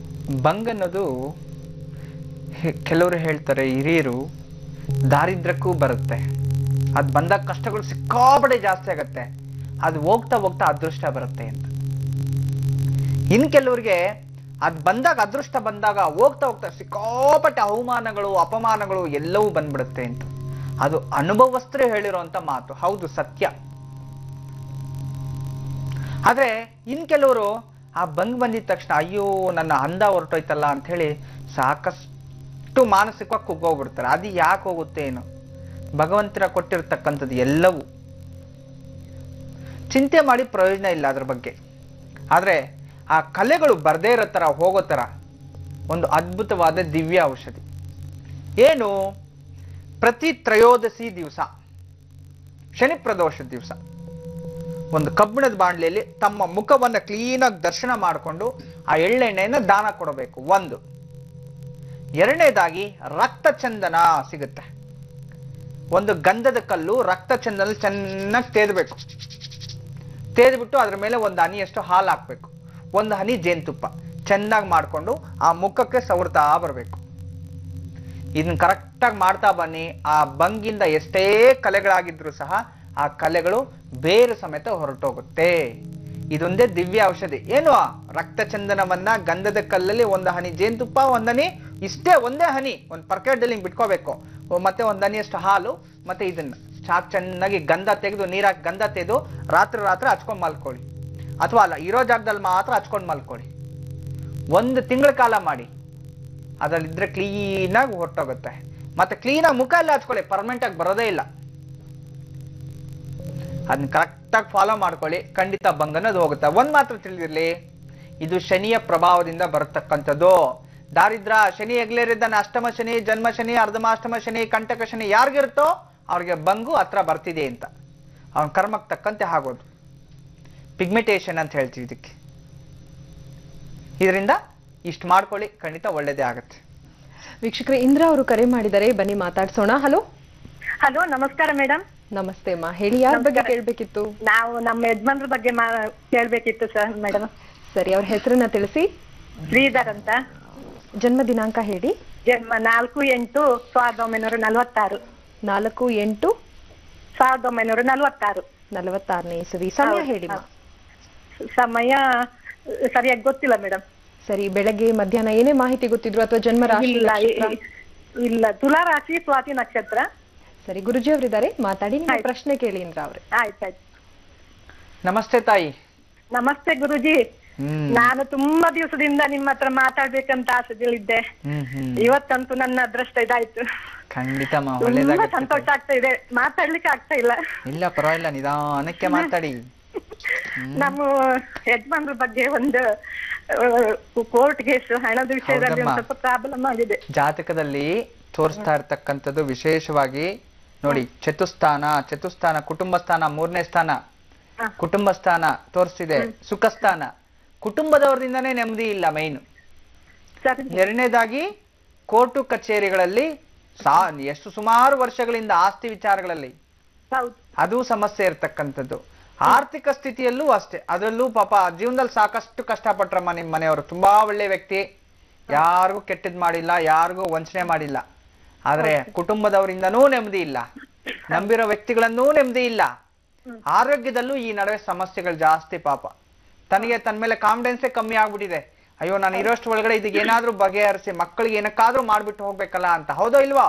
[SPEAKER 2] ಬಂಗ್ ಅನ್ನೋದು ಕೆಲವರು ಹೇಳ್ತಾರೆ, ಹಿರಿಯರು ದಾರಿದ್ರ್ಯಕ್ಕೂ ಬರುತ್ತೆ, ಅದ್ ಬಂದಾಗ ಕಷ್ಟಗಳು ಸಿಕ್ಕಾಪಟ್ಟೆ ಜಾಸ್ತಿ ಆಗತ್ತೆ, ಅದು ಹೋಗ್ತಾ ಹೋಗ್ತಾ ಅದೃಷ್ಟ ಬರುತ್ತೆ ಅಂತ. ಇನ್ ಕೆಲವ್ರಿಗೆ ಅದ್ ಬಂದಾಗ, ಅದೃಷ್ಟ ಬಂದಾಗ ಹೋಗ್ತಾ ಹೋಗ್ತಾ ಸಿಕ್ಕಾಪಟ್ಟೆ ಅವಮಾನಗಳು ಅಪಮಾನಗಳು ಎಲ್ಲವೂ ಬಂದ್ಬಿಡುತ್ತೆ ಅಂತ. ಅದು ಅನುಭವಸ್ಥರೇ ಹೇಳಿರುವಂತ ಮಾತು, ಹೌದು, ಸತ್ಯ. ಆದ್ರೆ ಇನ್ ಕೆಲವರು ಆ ಬಂಗ್ ಬಂದಿದ ತಕ್ಷಣ ಅಯ್ಯೋ ನನ್ನ ಅಂದ ಹೊರಟೋಯ್ತಲ್ಲ ಅಂತ ಹೇಳಿ ಸಾಕಷ್ಟು ಮಾನಸಿಕವಾಗಿ ಕುಗ್ಗೋಗ್ಬಿಡ್ತಾರೆ. ಅದು ಯಾಕೆ ಹೋಗುತ್ತೆ ಏನು? ಭಗವಂತರ ಕೊಟ್ಟಿರ್ತಕ್ಕಂಥದ್ದು ಎಲ್ಲವೂ. ಚಿಂತೆ ಮಾಡಿ ಪ್ರಯೋಜನ ಇಲ್ಲ ಅದ್ರ ಬಗ್ಗೆ. ಆದ್ರೆ ಆ ಕಲೆಗಳು ಬರ್ದೇ ಇರೋ ತರ ಹೋಗೋ ತರ ಒಂದು ಅದ್ಭುತವಾದ ದಿವ್ಯ ಔಷಧಿ ಏನು? ಪ್ರತಿ ತ್ರಯೋದಶಿ ದಿವಸ, ಶನಿ ಪ್ರದೋಷದ ದಿವಸ, ಒಂದು ಕಬ್ಬಿಣದ ಬಾಂಡ್ಲಿಯಲ್ಲಿ ತಮ್ಮ ಮುಖವನ್ನ ಕ್ಲೀನಾಗಿ ದರ್ಶನ ಮಾಡಿಕೊಂಡು ಆ ಎಳ್ಳೆಣ್ಣೆಯನ್ನ ದಾನ ಕೊಡಬೇಕು. ಒಂದು. ಎರಡನೇದಾಗಿ ರಕ್ತ ಚಂದನ ಸಿಗುತ್ತೆ. ಒಂದು ಗಂಧದ ಕಲ್ಲು ರಕ್ತ ಚಂದನ ಚೆನ್ನಾಗಿ ತೇದ್ಬೇಕು. ತೇದ್ಬಿಟ್ಟು ಅದ್ರ ಮೇಲೆ ಒಂದು ಹನಿಯಷ್ಟು ಹಾಲು ಹಾಕ್ಬೇಕು, ಒಂದು ಹನಿ ಜೇನುತುಪ್ಪ ಚೆನ್ನಾಗಿ ಮಾಡ್ಕೊಂಡು ಆ ಮುಖಕ್ಕೆ ಸವರ್ತಾ ಬರಬೇಕು. ಇದನ್ನ ಕರೆಕ್ಟಾಗಿ ಮಾಡ್ತಾ ಬನ್ನಿ. ಆ ಬಂಗಿಂದ ಎಷ್ಟೇ ಕಲೆಗಳಾಗಿದ್ರು ಸಹ ಆ ಕಲೆಗಳು ಬೇರು ಸಮೇತ ಹೊರಟೋಗುತ್ತೆ. ಇದೊಂದೇ ದಿವ್ಯ ಔಷಧಿ. ಏನು? ರಕ್ತ ಚಂದನವನ್ನ ಗಂಧದ ಕಲ್ಲಲ್ಲಿ ಒಂದು ಹನಿ ಜೇನುತುಪ್ಪ, ಒಂದು ಹನಿ, ಇಷ್ಟೇ ಒಂದೇ ಹನಿ, ಒಂದು ಪರ್ಕೆಟಲ್ಲಿ ಬಿಟ್ಕೋಬೇಕು, ಮತ್ತೆ ಒಂದು ಹನಿಯಷ್ಟು ಹಾಲು, ಮತ್ತೆ ಇದನ್ನ ಚೆನ್ನಾಗಿ ಗಂಧ ತೆಗೆದು ನೀರಾಕಿ ಗಂಧ ತೆಗೆದು ರಾತ್ರಿ ಹಚ್ಕೊಂಡ್ ಮಲ್ಕೊಳ್ಳಿ. ಅಥವಾ ಅಲ್ಲ, ಇರೋ ಜಾಗದಲ್ಲಿ ಮಾತ್ರ ಹಚ್ಕೊಂಡ್ ಮಲ್ಕೊಳ್ಳಿ. 1 ತಿಂಗಳ ಕಾಲ ಮಾಡಿ. ಅದ್ರಲ್ಲಿದ್ರೆ ಕ್ಲೀನಾಗಿ ಹೊರಟೋಗುತ್ತೆ. ಮತ್ತೆ ಕ್ಲೀನಾಗಿ ಮುಖ ಎಲ್ಲ ಹಚ್ಕೊಳ್ಳಿ, ಪರ್ಮನೆಂಟ್ ಆಗಿ ಬರೋದೇ ಇಲ್ಲ. ಅದನ್ನ ಕರೆಕ್ಟಾಗಿ ಫಾಲೋ ಮಾಡ್ಕೊಳ್ಳಿ, ಖಂಡಿತ ಬಂಗ್ ಅನ್ನೋದು ಹೋಗುತ್ತೆ. ಒಂದ್ ಮಾತ್ರ ತಿಳಿದಿರ್ಲಿ, ಇದು ಶನಿಯ ಪ್ರಭಾವದಿಂದ ಬರತಕ್ಕಂಥದ್ದು. ದಾರಿದ್ರ ಶನಿ ಹೆಗ್ಲೇರಿದ್ದಾನೆ, ಅಷ್ಟಮ ಶನಿ, ಜನ್ಮ ಶನಿ, ಅರ್ಧಮಾಷ್ಟಮ ಶನಿ, ಕಂಟಕ ಶನಿ ಯಾರಿಗಿರುತ್ತೋ ಅವ್ರಿಗೆ ಬಂಗು ಹತ್ರ ಬರ್ತಿದೆ ಅಂತ ಅವನ ಕರ್ಮಕ್ಕೆ ತಕ್ಕಂತೆ ಆಗೋದು. ಪಿಗ್ಮೆಂಟೇಷನ್ ಅಂತ ಹೇಳ್ತೀವಿ ಇದಕ್ಕೆ. ಇದರಿಂದ ಇಷ್ಟು ಮಾಡ್ಕೊಳ್ಳಿ, ಖಂಡಿತ ಒಳ್ಳೇದೇ ಆಗುತ್ತೆ.
[SPEAKER 1] ವೀಕ್ಷಕರೇ, ಇಂದ್ರ ಅವರು ಕರೆ ಮಾಡಿದ್ದಾರೆ, ಬನ್ನಿ ಮಾತಾಡ್ಸೋಣ. ಹಲೋ.
[SPEAKER 3] ಹಲೋ, ನಮಸ್ಕಾರ ಮೇಡಮ್.
[SPEAKER 1] ನಮಸ್ತೆ ಅಮ್ಮ, ಹೇಳಿ, ಯಾರ ಬಗ್ಗೆ ಕೇಳ್ಬೇಕಿತ್ತು?
[SPEAKER 3] ನಾವು ನಮ್ಮ ಯಜಮಾನ್ರ ಬಗ್ಗೆ ಕೇಳ್ಬೇಕಿತ್ತು ಸರ್ ಮೇಡಮ್.
[SPEAKER 1] ಸರಿ, ಅವ್ರ ಹೆಸರನ್ನ ತಿಳಿಸಿ.
[SPEAKER 3] ಶ್ರೀಧರ್ ಅಂತ.
[SPEAKER 1] ಜನ್ಮ ದಿನಾಂಕ ಹೇಳಿ.
[SPEAKER 3] ಜನ್ಮ 4/8/1946.
[SPEAKER 1] 4/8/1946. 46ನೇ ಇಸವಿ. ಸಮಯ ಹೇಳಿ.
[SPEAKER 3] ಸಮಯ ಸರಿಯಾಗಿ ಗೊತ್ತಿಲ್ಲ ಮೇಡಮ್.
[SPEAKER 1] ಸರಿ, ಬೆಳಗ್ಗೆ ಮಧ್ಯಾಹ್ನ ಏನೇ ಮಾಹಿತಿ ಗೊತ್ತಿದ್ರು ಅಥವಾ ಜನ್ಮ ರಾಶಿ?
[SPEAKER 3] ಇಲ್ಲ, ತುಲಾ ರಾಶಿ, ಸ್ವಾತಿ ನಕ್ಷತ್ರ.
[SPEAKER 1] ಸರಿ, ಗುರುಜಿ ಅವರಿದ್ದಾರೆ, ಮಾತಾಡಿ, ನಿಮ್ಮ ಪ್ರಶ್ನೆ ಕೇಳಿ ಇಂದ್ರ ಅವ್ರೆ.
[SPEAKER 3] ಆಯ್ತಾಯ್ತು.
[SPEAKER 2] ನಮಸ್ತೆ ತಾಯಿ.
[SPEAKER 3] ನಮಸ್ತೆ ಗುರುಜಿ. ನಾನು ತುಂಬಾ ದಿವಸದಿಂದ ನಿಮ್ಮ ಹತ್ರ ಮಾತಾಡ್ಬೇಕಂತ ಆಸೆಗಳಿದ್ದೆ. ಇವತ್ತಂತೂ ನನ್ನ ಅದೃಷ್ಟ ಇದಾಯ್ತು.
[SPEAKER 2] ಖಂಡಿತ
[SPEAKER 3] ತುಂಬಾ ಸಂತೋಷ ಆಗ್ತಾ ಇದೆ. ಮಾತಾಡ್ಲಿಕ್ಕೆ ಆಗ್ತಾ ಇಲ್ಲ.
[SPEAKER 2] ಇಲ್ಲ, ಪರವಾಗಿಲ್ಲ, ನಿಧಾನಕ್ಕೆ ಮಾತಾಡಿ.
[SPEAKER 3] ನಮ್ಮ ಯಜಮಾನ್ರ ಬಗ್ಗೆ ಒಂದು ಕೋರ್ಟ್ ಕೇಸ್, ಹಣದ ವಿಷಯದಲ್ಲಿ ಒಂದು ಸ್ವಲ್ಪ ಪ್ರಾಬ್ಲಮ್ ಆಗಿದೆ.
[SPEAKER 2] ಜಾತಕದಲ್ಲಿ ತೋರಿಸ್ತಾ ಇರ್ತಕ್ಕಂಥದ್ದು ವಿಶೇಷವಾಗಿ ನೋಡಿ, ಚತುಸ್ಥಾನ ಕುಟುಂಬ ಸ್ಥಾನ, 3ನೇ ಸ್ಥಾನ ಕುಟುಂಬ ಸ್ಥಾನ ತೋರಿಸ್ತಿದೆ, ಸುಖ ಸ್ಥಾನ. ಕುಟುಂಬದವರಿಂದನೇ ನೆಮ್ಮದಿ ಇಲ್ಲ ಮೈನ್. ಎರಡನೇದಾಗಿ ಕೋರ್ಟು ಕಚೇರಿಗಳಲ್ಲಿ ಎಷ್ಟು ಸುಮಾರು ವರ್ಷಗಳಿಂದ ಆಸ್ತಿ ವಿಚಾರಗಳಲ್ಲಿ ಅದು ಸಮಸ್ಯೆ ಇರ್ತಕ್ಕಂಥದ್ದು. ಆರ್ಥಿಕ ಸ್ಥಿತಿಯಲ್ಲೂ ಅಷ್ಟೇ, ಅದರಲ್ಲೂ ಪಾಪ ಜೀವನದಲ್ಲಿ ಸಾಕಷ್ಟು ಕಷ್ಟಪಟ್ರಮ್ಮ ನಿಮ್ಮ ಮನೆಯವರು. ತುಂಬಾ ಒಳ್ಳೆ ವ್ಯಕ್ತಿ, ಯಾರಿಗೂ ಕೆಟ್ಟದ್ ಮಾಡಿಲ್ಲ, ಯಾರಿಗೂ ವಂಚನೆ ಮಾಡಿಲ್ಲ. ಆದ್ರೆ ಕುಟುಂಬದವರಿಂದನೂ ನೆಮ್ಮದಿ ಇಲ್ಲ. ನಂಬಿರೋ ವ್ಯಕ್ತಿಗಳನ್ನೂ ನೆಮ್ಮದಿ ಇಲ್ಲ. ಆರೋಗ್ಯದಲ್ಲೂ ಈ ನಡುವೆ ಸಮಸ್ಯೆಗಳು ಜಾಸ್ತಿ ಪಾಪ. ತನಗೆ ತನ್ನ ಮೇಲೆ ಕಾನ್ಫಿಡೆನ್ಸೇ ಕಮ್ಮಿ ಆಗ್ಬಿಟ್ಟಿದೆ. ಅಯ್ಯೋ ನಾನು ಇರೋಷ್ಟು ಒಳಗಡೆ ಇದಕ್ಕೆ ಏನಾದ್ರೂ ಬಗೆಹರಿಸಿ ಮಕ್ಕಳಿಗೆ ಏನಕ್ಕಾದ್ರೂ ಮಾಡ್ಬಿಟ್ಟು ಹೋಗ್ಬೇಕಲ್ಲ ಅಂತ. ಹೌದೋ ಇಲ್ವಾ?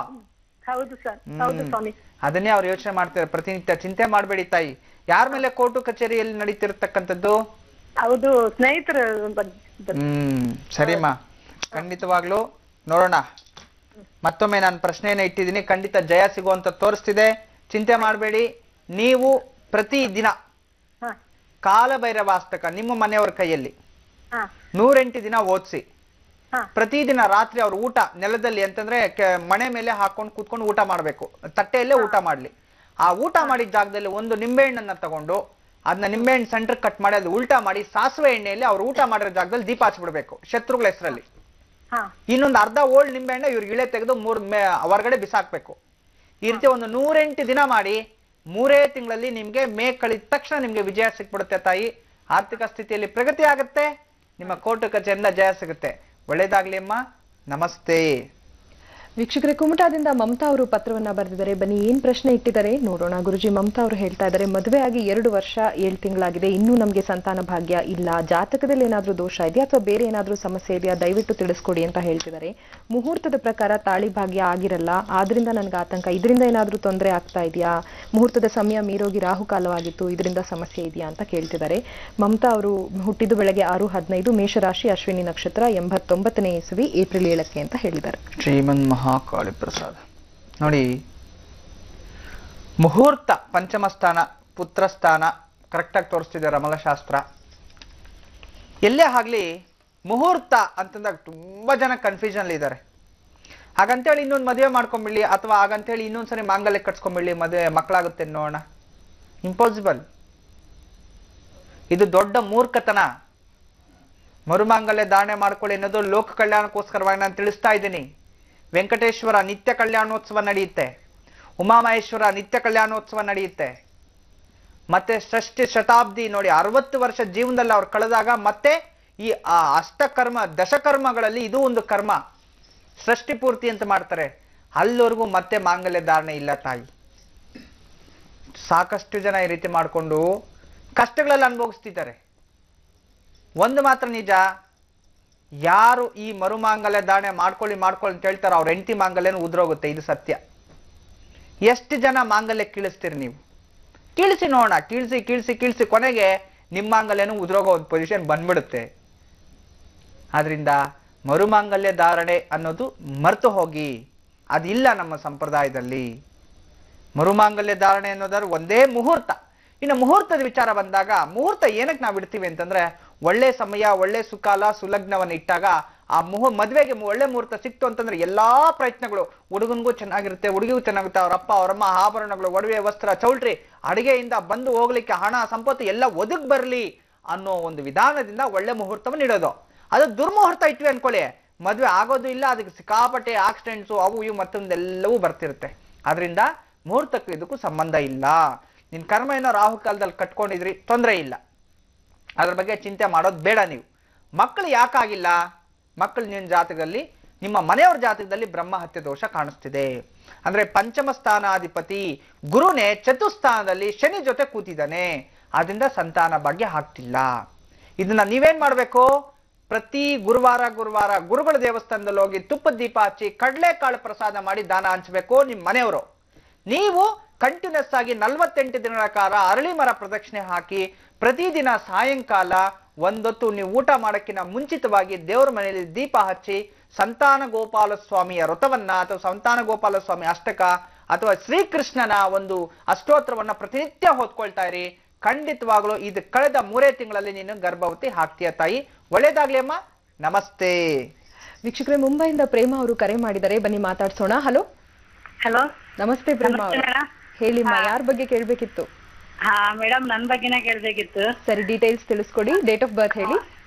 [SPEAKER 3] ಹೌದು ಸರ್, ಹೌದು ಸ್ವಾಮಿ.
[SPEAKER 2] ಅದನ್ನೇ ಅವ್ರು ಯೋಚನೆ ಮಾಡ್ತಾರೆ ಪ್ರತಿನಿತ್ಯ. ಚಿಂತೆ ಮಾಡ್ಬೇಡಿ ತಾಯಿ. ಯಾರ ಮೇಲೆ ಕೋರ್ಟು ಕಚೇರಿಯಲ್ಲಿ ನಡೀತಿರ್ತಕ್ಕಂಥದ್ದು?
[SPEAKER 3] ಹೌದು, ಸ್ನೇಹಿತರು.
[SPEAKER 2] ಸರಿಮಾ, ಖಂಡಿತವಾಗ್ಲು ನೋಡೋಣ. ಮತ್ತೊಮ್ಮೆ ನಾನು ಪ್ರಶ್ನೆಯನ್ನ ಇಟ್ಟಿದ್ದೀನಿ, ಖಂಡಿತ ಜಯ ಸಿಗುವಂತ ತೋರಿಸ್ತಿದೆ. ಚಿಂತೆ ಮಾಡಬೇಡಿ. ನೀವು ಪ್ರತಿ ದಿನ ಕಾಲಭೈರವಾಸ್ತಕ ನಿಮ್ಮ ಮನೆಯವರ ಕೈಯಲ್ಲಿ 108 ದಿನ ಓದಿಸಿ. ಪ್ರತಿದಿನ ರಾತ್ರಿ ಅವ್ರ ಊಟ ನೆಲದಲ್ಲಿ ಅಂತಂದ್ರೆ ಮಣೆ ಮೇಲೆ ಹಾಕೊಂಡು ಕೂತ್ಕೊಂಡು ಊಟ ಮಾಡ್ಬೇಕು. ತಟ್ಟೆಯಲ್ಲೇ ಊಟ ಮಾಡ್ಲಿ. ಆ ಊಟ ಮಾಡಿದ ಜಾಗದಲ್ಲಿ ಒಂದು ನಿಂಬೆಹಣ್ಣನ್ನ ತಗೊಂಡು ಅದನ್ನ ನಿಂಬೆಹಣ್ಣು ಸೆಂಟರ್ ಕಟ್ ಮಾಡಿ ಅದು ಉಲ್ಟಾ ಮಾಡಿ ಸಾಸಿವೆ ಎಣ್ಣೆಯಲ್ಲಿ ಅವ್ರು ಊಟ ಮಾಡಿರೋ ಜಾಗದಲ್ಲಿ ದೀಪ ಹಚ್ಬಿಡ್ಬೇಕು ಶತ್ರುಗಳ ಹೆಸರಲ್ಲಿ. ಇನ್ನೊಂದು ಅರ್ಧ ಓಲ್ಡ್ ನಿಂಬೆಹಣ್ಣ ಇವ್ರಿಗೆ ಇಳೆ ತೆಗೆದು ಹೊರಗಡೆ ಬಿಸಾಕ್ಬೇಕು. ಈ ರೀತಿ ಒಂದು 108 ದಿನ ಮಾಡಿ 3 ತಿಂಗಳಲ್ಲಿ ನಿಮ್ಗೆ ಮೇ ಕಳಿದ ತಕ್ಷಣ ನಿಮ್ಗೆ ವಿಜಯ ಸಿಕ್ಬಿಡುತ್ತೆ ತಾಯಿ. ಆರ್ಥಿಕ ಸ್ಥಿತಿಯಲ್ಲಿ ಪ್ರಗತಿ ಆಗುತ್ತೆ. ನಿಮ್ಮ ಕೋರ್ಟು ಕಚೇರಿಯಿಂದ ಜಯ ಸಿಗುತ್ತೆ. ಒಳ್ಳೇದಾಗ್ಲಿ ಅಮ್ಮ. ನಮಸ್ತೆ.
[SPEAKER 1] ವೀಕ್ಷಕರೇ, ಕುಮಟಾದಿಂದ ಮಮತಾ ಅವರು ಪತ್ರವನ್ನ ಬರೆದಿದ್ದಾರೆ. ಬನ್ನಿ ಏನ್ ಪ್ರಶ್ನೆ ಇಟ್ಟಿದ್ದಾರೆ ನೋಡೋಣ. ಗುರುಜಿ, ಮಮತಾ ಅವರು ಹೇಳ್ತಾ ಇದ್ದಾರೆ, ಮದುವೆ ಆಗಿ 2 ವರ್ಷ 7 ತಿಂಗಳಾಗಿದೆ, ಇನ್ನೂ ನಮ್ಗೆ ಸಂತಾನ ಭಾಗ್ಯ ಇಲ್ಲ. ಜಾತಕದಲ್ಲಿ ಏನಾದ್ರೂ ದೋಷ ಇದೆಯಾ ಅಥವಾ ಬೇರೆ ಏನಾದ್ರೂ ಸಮಸ್ಯೆ ಇದೆಯಾ? ದಯವಿಟ್ಟು ತಿಳಿಸ್ಕೊಡಿ ಅಂತ ಹೇಳ್ತಿದ್ದಾರೆ. ಮುಹೂರ್ತದ ಪ್ರಕಾರ ತಾಳಿ ಭಾಗ್ಯ ಆಗಿರಲ್ಲ, ಆದ್ರಿಂದ ನನ್ಗೆ ಆತಂಕ. ಇದರಿಂದ ಏನಾದ್ರೂ ತೊಂದರೆ ಆಗ್ತಾ ಇದೆಯಾ? ಮುಹೂರ್ತದ ಸಮಯ ಮೀರೋಗಿ ರಾಹುಕಾಲವಾಗಿತ್ತು, ಇದರಿಂದ ಸಮಸ್ಯೆ ಇದೆಯಾ ಅಂತ ಕೇಳ್ತಿದ್ದಾರೆ. ಮಮತಾ ಅವರು ಹುಟ್ಟಿದ್ದು ಬೆಳಗ್ಗೆ 6:15, ಮೇಷರಾಶಿ, ಅಶ್ವಿನಿ ನಕ್ಷತ್ರ, 89ನೇ ಇಸವಿ, ಏಪ್ರಿಲ್ 7ಕ್ಕೆ ಅಂತ ಹೇಳಿದ್ದಾರೆ.
[SPEAKER 2] ಶ್ರೀಮನ್ ಮಹಾಕಾಳಿ ಪ್ರಸಾದ. ನೋಡಿ, ಮುಹೂರ್ತ ಪಂಚಮ ಸ್ಥಾನ, ಪುತ್ರ ಸ್ಥಾನ ಕರೆಕ್ಟ್ ಆಗಿ ತೋರಿಸ್ತಿದೆ ರಮಲಶಾಸ್ತ್ರ. ಎಲ್ಲೇ ಆಗ್ಲಿ ಮುಹೂರ್ತ ಅಂತಂದಾಗ ತುಂಬಾ ಜನ ಕನ್ಫ್ಯೂಷನ್ ಇದ್ದಾರೆ. ಹಾಗಂತೇಳಿ ಇನ್ನೊಂದು ಮದುವೆ ಮಾಡ್ಕೊಂಡ್ಬಿಡ್ಲಿ ಅಥವಾ ಹಾಗಂತೇಳಿ ಇನ್ನೊಂದ್ಸರಿ ಮಾಂಗಲ್ಯ ಕಟ್ಸ್ಕೊಂಡ್ಬಿಡ್ಲಿ ಮದುವೆ ಮಕ್ಕಳಾಗುತ್ತೆ ನೋಡೋಣ. ಇಂಪಾಸಿಬಲ್. ಇದು ದೊಡ್ಡ ಮೂರ್ಖತನ. ಮರುಮಾಂಗಲ್ಯ ಧಾರಣೆ ಮಾಡ್ಕೊಳ್ಳಿ ಅನ್ನೋದು ಲೋಕ ಕಲ್ಯಾಣಕ್ಕೋಸ್ಕರವಾಗಿ ನಾನು ತಿಳಿಸ್ತಾ ಇದ್ದೀನಿ. ವೆಂಕಟೇಶ್ವರ ನಿತ್ಯ ಕಲ್ಯಾಣೋತ್ಸವ ನಡೆಯುತ್ತೆ. ಉಮಾಮಹೇಶ್ವರ ನಿತ್ಯ ಕಲ್ಯಾಣೋತ್ಸವ ನಡೆಯುತ್ತೆ. ಮತ್ತೆ ಷಷ್ಠಿ ಶತಾಬ್ದಿ ನೋಡಿ, 60 ವರ್ಷ ಜೀವನದಲ್ಲಿ ಅವ್ರು ಕಳೆದಾಗ ಮತ್ತೆ ಈ ಅಷ್ಟಕರ್ಮ ದಶಕರ್ಮಗಳಲ್ಲಿ ಇದು ಒಂದು ಕರ್ಮ ಸೃಷ್ಟಿ ಪೂರ್ತಿ ಅಂತ ಮಾಡ್ತಾರೆ. ಅಲ್ಲಿವರೆಗೂ ಮತ್ತೆ ಮಾಂಗಲ್ಯ ಧಾರಣೆ ಇಲ್ಲ ತಾಯಿ. ಸಾಕಷ್ಟು ಜನ ಈ ರೀತಿ ಮಾಡಿಕೊಂಡು ಕಷ್ಟಗಳಲ್ಲಿ ಅನುಭವಿಸ್ತಿದ್ದಾರೆ. ಒಂದು ಮಾತ್ರ ನಿಜ, ಯಾರು ಈ ಮರುಮಾಂಗಲ್ಯ ಧಾರಣೆ ಮಾಡ್ಕೊಳ್ಳಿ ಅಂತ ಹೇಳ್ತಾರೋ ಅವ್ರ ಹೆಂಡತಿ ಮಾಂಗಲ್ಯನೂ ಉದ್ರೋಗುತ್ತೆ. ಇದು ಸತ್ಯ. ಎಷ್ಟು ಜನ ಮಾಂಗಲ್ಯ ಕೀಳಿಸ್ತೀರಿ ನೀವು? ಕೀಳಿಸಿ ನೋಡೋಣ. ಕೀಳಿಸಿ ಕೊನೆಗೆ ನಿಮ್ಮ ಮಾಂಗಲ್ಯನೂ ಉದ್ರೋಗೋ ಒಂದು ಪೊಸಿಷನ್ ಬಂದ್ಬಿಡುತ್ತೆ. ಆದ್ರಿಂದ ಮರುಮಾಂಗಲ್ಯ ಧಾರಣೆ ಅನ್ನೋದು ಮರೆತು ಹೋಗಿ, ಅದಿಲ್ಲ ನಮ್ಮ ಸಂಪ್ರದಾಯದಲ್ಲಿ. ಮರುಮಾಂಗಲ್ಯ ಧಾರಣೆ ಅನ್ನೋದಾದ್ರೆ ಒಂದೇ ಮುಹೂರ್ತ. ಇನ್ನು ಮುಹೂರ್ತದ ವಿಚಾರ ಬಂದಾಗ, ಮುಹೂರ್ತ ಏನಕ್ಕೆ ನಾವು ಇಡ್ತೀವಿ ಅಂತಂದ್ರೆ, ಒಳ್ಳೆ ಸಮಯ, ಒಳ್ಳೆ ಸುಕಾಲ, ಸುಲಗ್ನವನ್ನು ಇಟ್ಟಾಗ ಆ ಮದುವೆಗೆ ಒಳ್ಳೆ ಮುಹೂರ್ತ ಸಿಕ್ತು ಅಂತಂದ್ರೆ ಎಲ್ಲಾ ಪ್ರಯತ್ನಗಳು, ಹುಡುಗನ್ಗೂ ಚೆನ್ನಾಗಿರುತ್ತೆ, ಹುಡುಗಿಗೂ ಚೆನ್ನಾಗುತ್ತೆ, ಅವರಪ್ಪ ಅವರಮ್ಮ ಆಭರಣಗಳು, ಒಡವೆ, ವಸ್ತ್ರ, ಚೌಲ್ಟ್ರಿ, ಅಡಿಗೆಯಿಂದ ಬಂದು ಹೋಗ್ಲಿಕ್ಕೆ ಹಣ ಸಂಪತ್ತು ಎಲ್ಲ ಒದಗ್ ಬರ್ಲಿ ಅನ್ನೋ ಒಂದು ವಿಧಾನದಿಂದ ಒಳ್ಳೆ ಮುಹೂರ್ತವನ್ನು ಇಡೋದು. ಅದು ದುರ್ಮುಹೂರ್ತ ಇಟ್ವಿ ಅನ್ಕೊಳ್ಳಿ, ಮದುವೆ ಆಗೋದು ಇಲ್ಲ. ಅದಕ್ಕೆ ಸಿಕ್ಕಾಪಟ್ಟೆ ಆಕ್ಸಿಡೆಂಟ್ಸು ಅವು ಇವು ಮತ್ತೊಂದೆಲ್ಲವೂ ಬರ್ತಿರುತ್ತೆ. ಆದ್ರಿಂದ ಮುಹೂರ್ತಕ್ಕೂ ಇದಕ್ಕೂ ಸಂಬಂಧ ಇಲ್ಲ. ನಿನ್ ಕರ್ಮ ಏನೋ ರಾಹುಕಾಲದಲ್ಲಿ ಕಟ್ಕೊಂಡಿದ್ರಿ, ತೊಂದರೆ ಇಲ್ಲ. ಅದ್ರ ಬಗ್ಗೆ ಚಿಂತೆ ಮಾಡೋದು ಬೇಡ ನೀವು. ಮಕ್ಕಳು ಯಾಕಾಗಿಲ್ಲ? ಮಕ್ಕಳು ನಿನ್ನ ಜಾತಕದಲ್ಲಿ, ನಿಮ್ಮ ಮನೆಯವರ ಜಾತಕದಲ್ಲಿ ಬ್ರಹ್ಮಹತ್ಯೆ ದೋಷ ಕಾಣಿಸ್ತಿದೆ. ಅಂದ್ರೆ ಪಂಚಮ ಸ್ಥಾನಾಧಿಪತಿ ಗುರುನೇ ಚತುಸ್ಥಾನದಲ್ಲಿ ಶನಿ ಜೊತೆ ಕೂತಿದ್ದಾನೆ. ಆದ್ರಿಂದ ಸಂತಾನ ಭಾಗ್ಯ ಆಗ್ತಿಲ್ಲ. ಇದನ್ನ ನೀವೇನ್ ಮಾಡ್ಬೇಕು? ಪ್ರತಿ ಗುರುವಾರ ಗುರುಗಳ ದೇವಸ್ಥಾನದಲ್ಲಿ ಹೋಗಿ ತುಪ್ಪದ ದೀಪ ಹಚ್ಚಿ ಕಡಲೆಕಾಳು ಪ್ರಸಾದ ಮಾಡಿ ದಾನ ಹಂಚಬೇಕು ನಿಮ್ಮ ಮನೆಯವರು. ನೀವು ಕಂಟಿನ್ಯೂಸ್ ಆಗಿ 48 ದಿನಗಳ ಕಾಲ ಅರಳಿ ಮರ ಪ್ರದಕ್ಷಿಣೆ ಹಾಕಿ ಪ್ರತಿದಿನ ಸಾಯಂಕಾಲ ಒಂದೊತ್ತು ನೀವು ಊಟ ಮಾಡಕ್ಕಿಂತ ಮುಂಚಿತವಾಗಿ ದೇವರ ಮನೆಯಲ್ಲಿ ದೀಪ ಹಚ್ಚಿ ಸಂತಾನ ಗೋಪಾಲ ಸ್ವಾಮಿಯ ವ್ರತವನ್ನ ಅಥವಾ ಸಂತಾನ ಗೋಪಾಲ ಸ್ವಾಮಿ ಅಷ್ಟಕ ಅಥವಾ ಶ್ರೀಕೃಷ್ಣನ ಒಂದು ಅಷ್ಟೋತ್ರವನ್ನ ಪ್ರತಿನಿತ್ಯ ಹೊತ್ಕೊಳ್ತಾ ಇರಿ. ಖಂಡಿತವಾಗ್ಲೂ ಇದು ಕಳೆದ 3 ತಿಂಗಳಲ್ಲಿ ನೀನು ಗರ್ಭವತಿ ಆಗ್ತೀಯ ತಾಯಿ. ಒಳ್ಳೇದಾಗ್ಲಿ ಅಮ್ಮ. ನಮಸ್ತೆ.
[SPEAKER 1] ವೀಕ್ಷಕರೇ, ಮುಂಬೈಯಿಂದ ಪ್ರೇಮ ಅವರು ಕರೆ ಮಾಡಿದ್ದಾರೆ. ಬನ್ನಿ ಮಾತಾಡ್ಸೋಣ. ಹಲೋ.
[SPEAKER 3] ಹಲೋ,
[SPEAKER 1] ನಮಸ್ತೆ ಪ್ರೇಮ ಅವರು. ಹೇಳಿಮ್ಮ, ಯಾರ ಬಗ್ಗೆ ಕೇಳ್ಬೇಕಿತ್ತು?
[SPEAKER 3] ಹಾ ಮೇಡಮ್, ನನ್ ಬಗ್ಗೆನೇ ಕೇಳ್ಬೇಕಿತ್ತು.
[SPEAKER 1] ಸರಿ, ಡೀಟೇಲ್ಸ್ ತಿಳಿಸ್ಕೊಡಿ. ಡೇಟ್ ಆಫ್ ಬರ್ತ್ ಹೇಳಿ.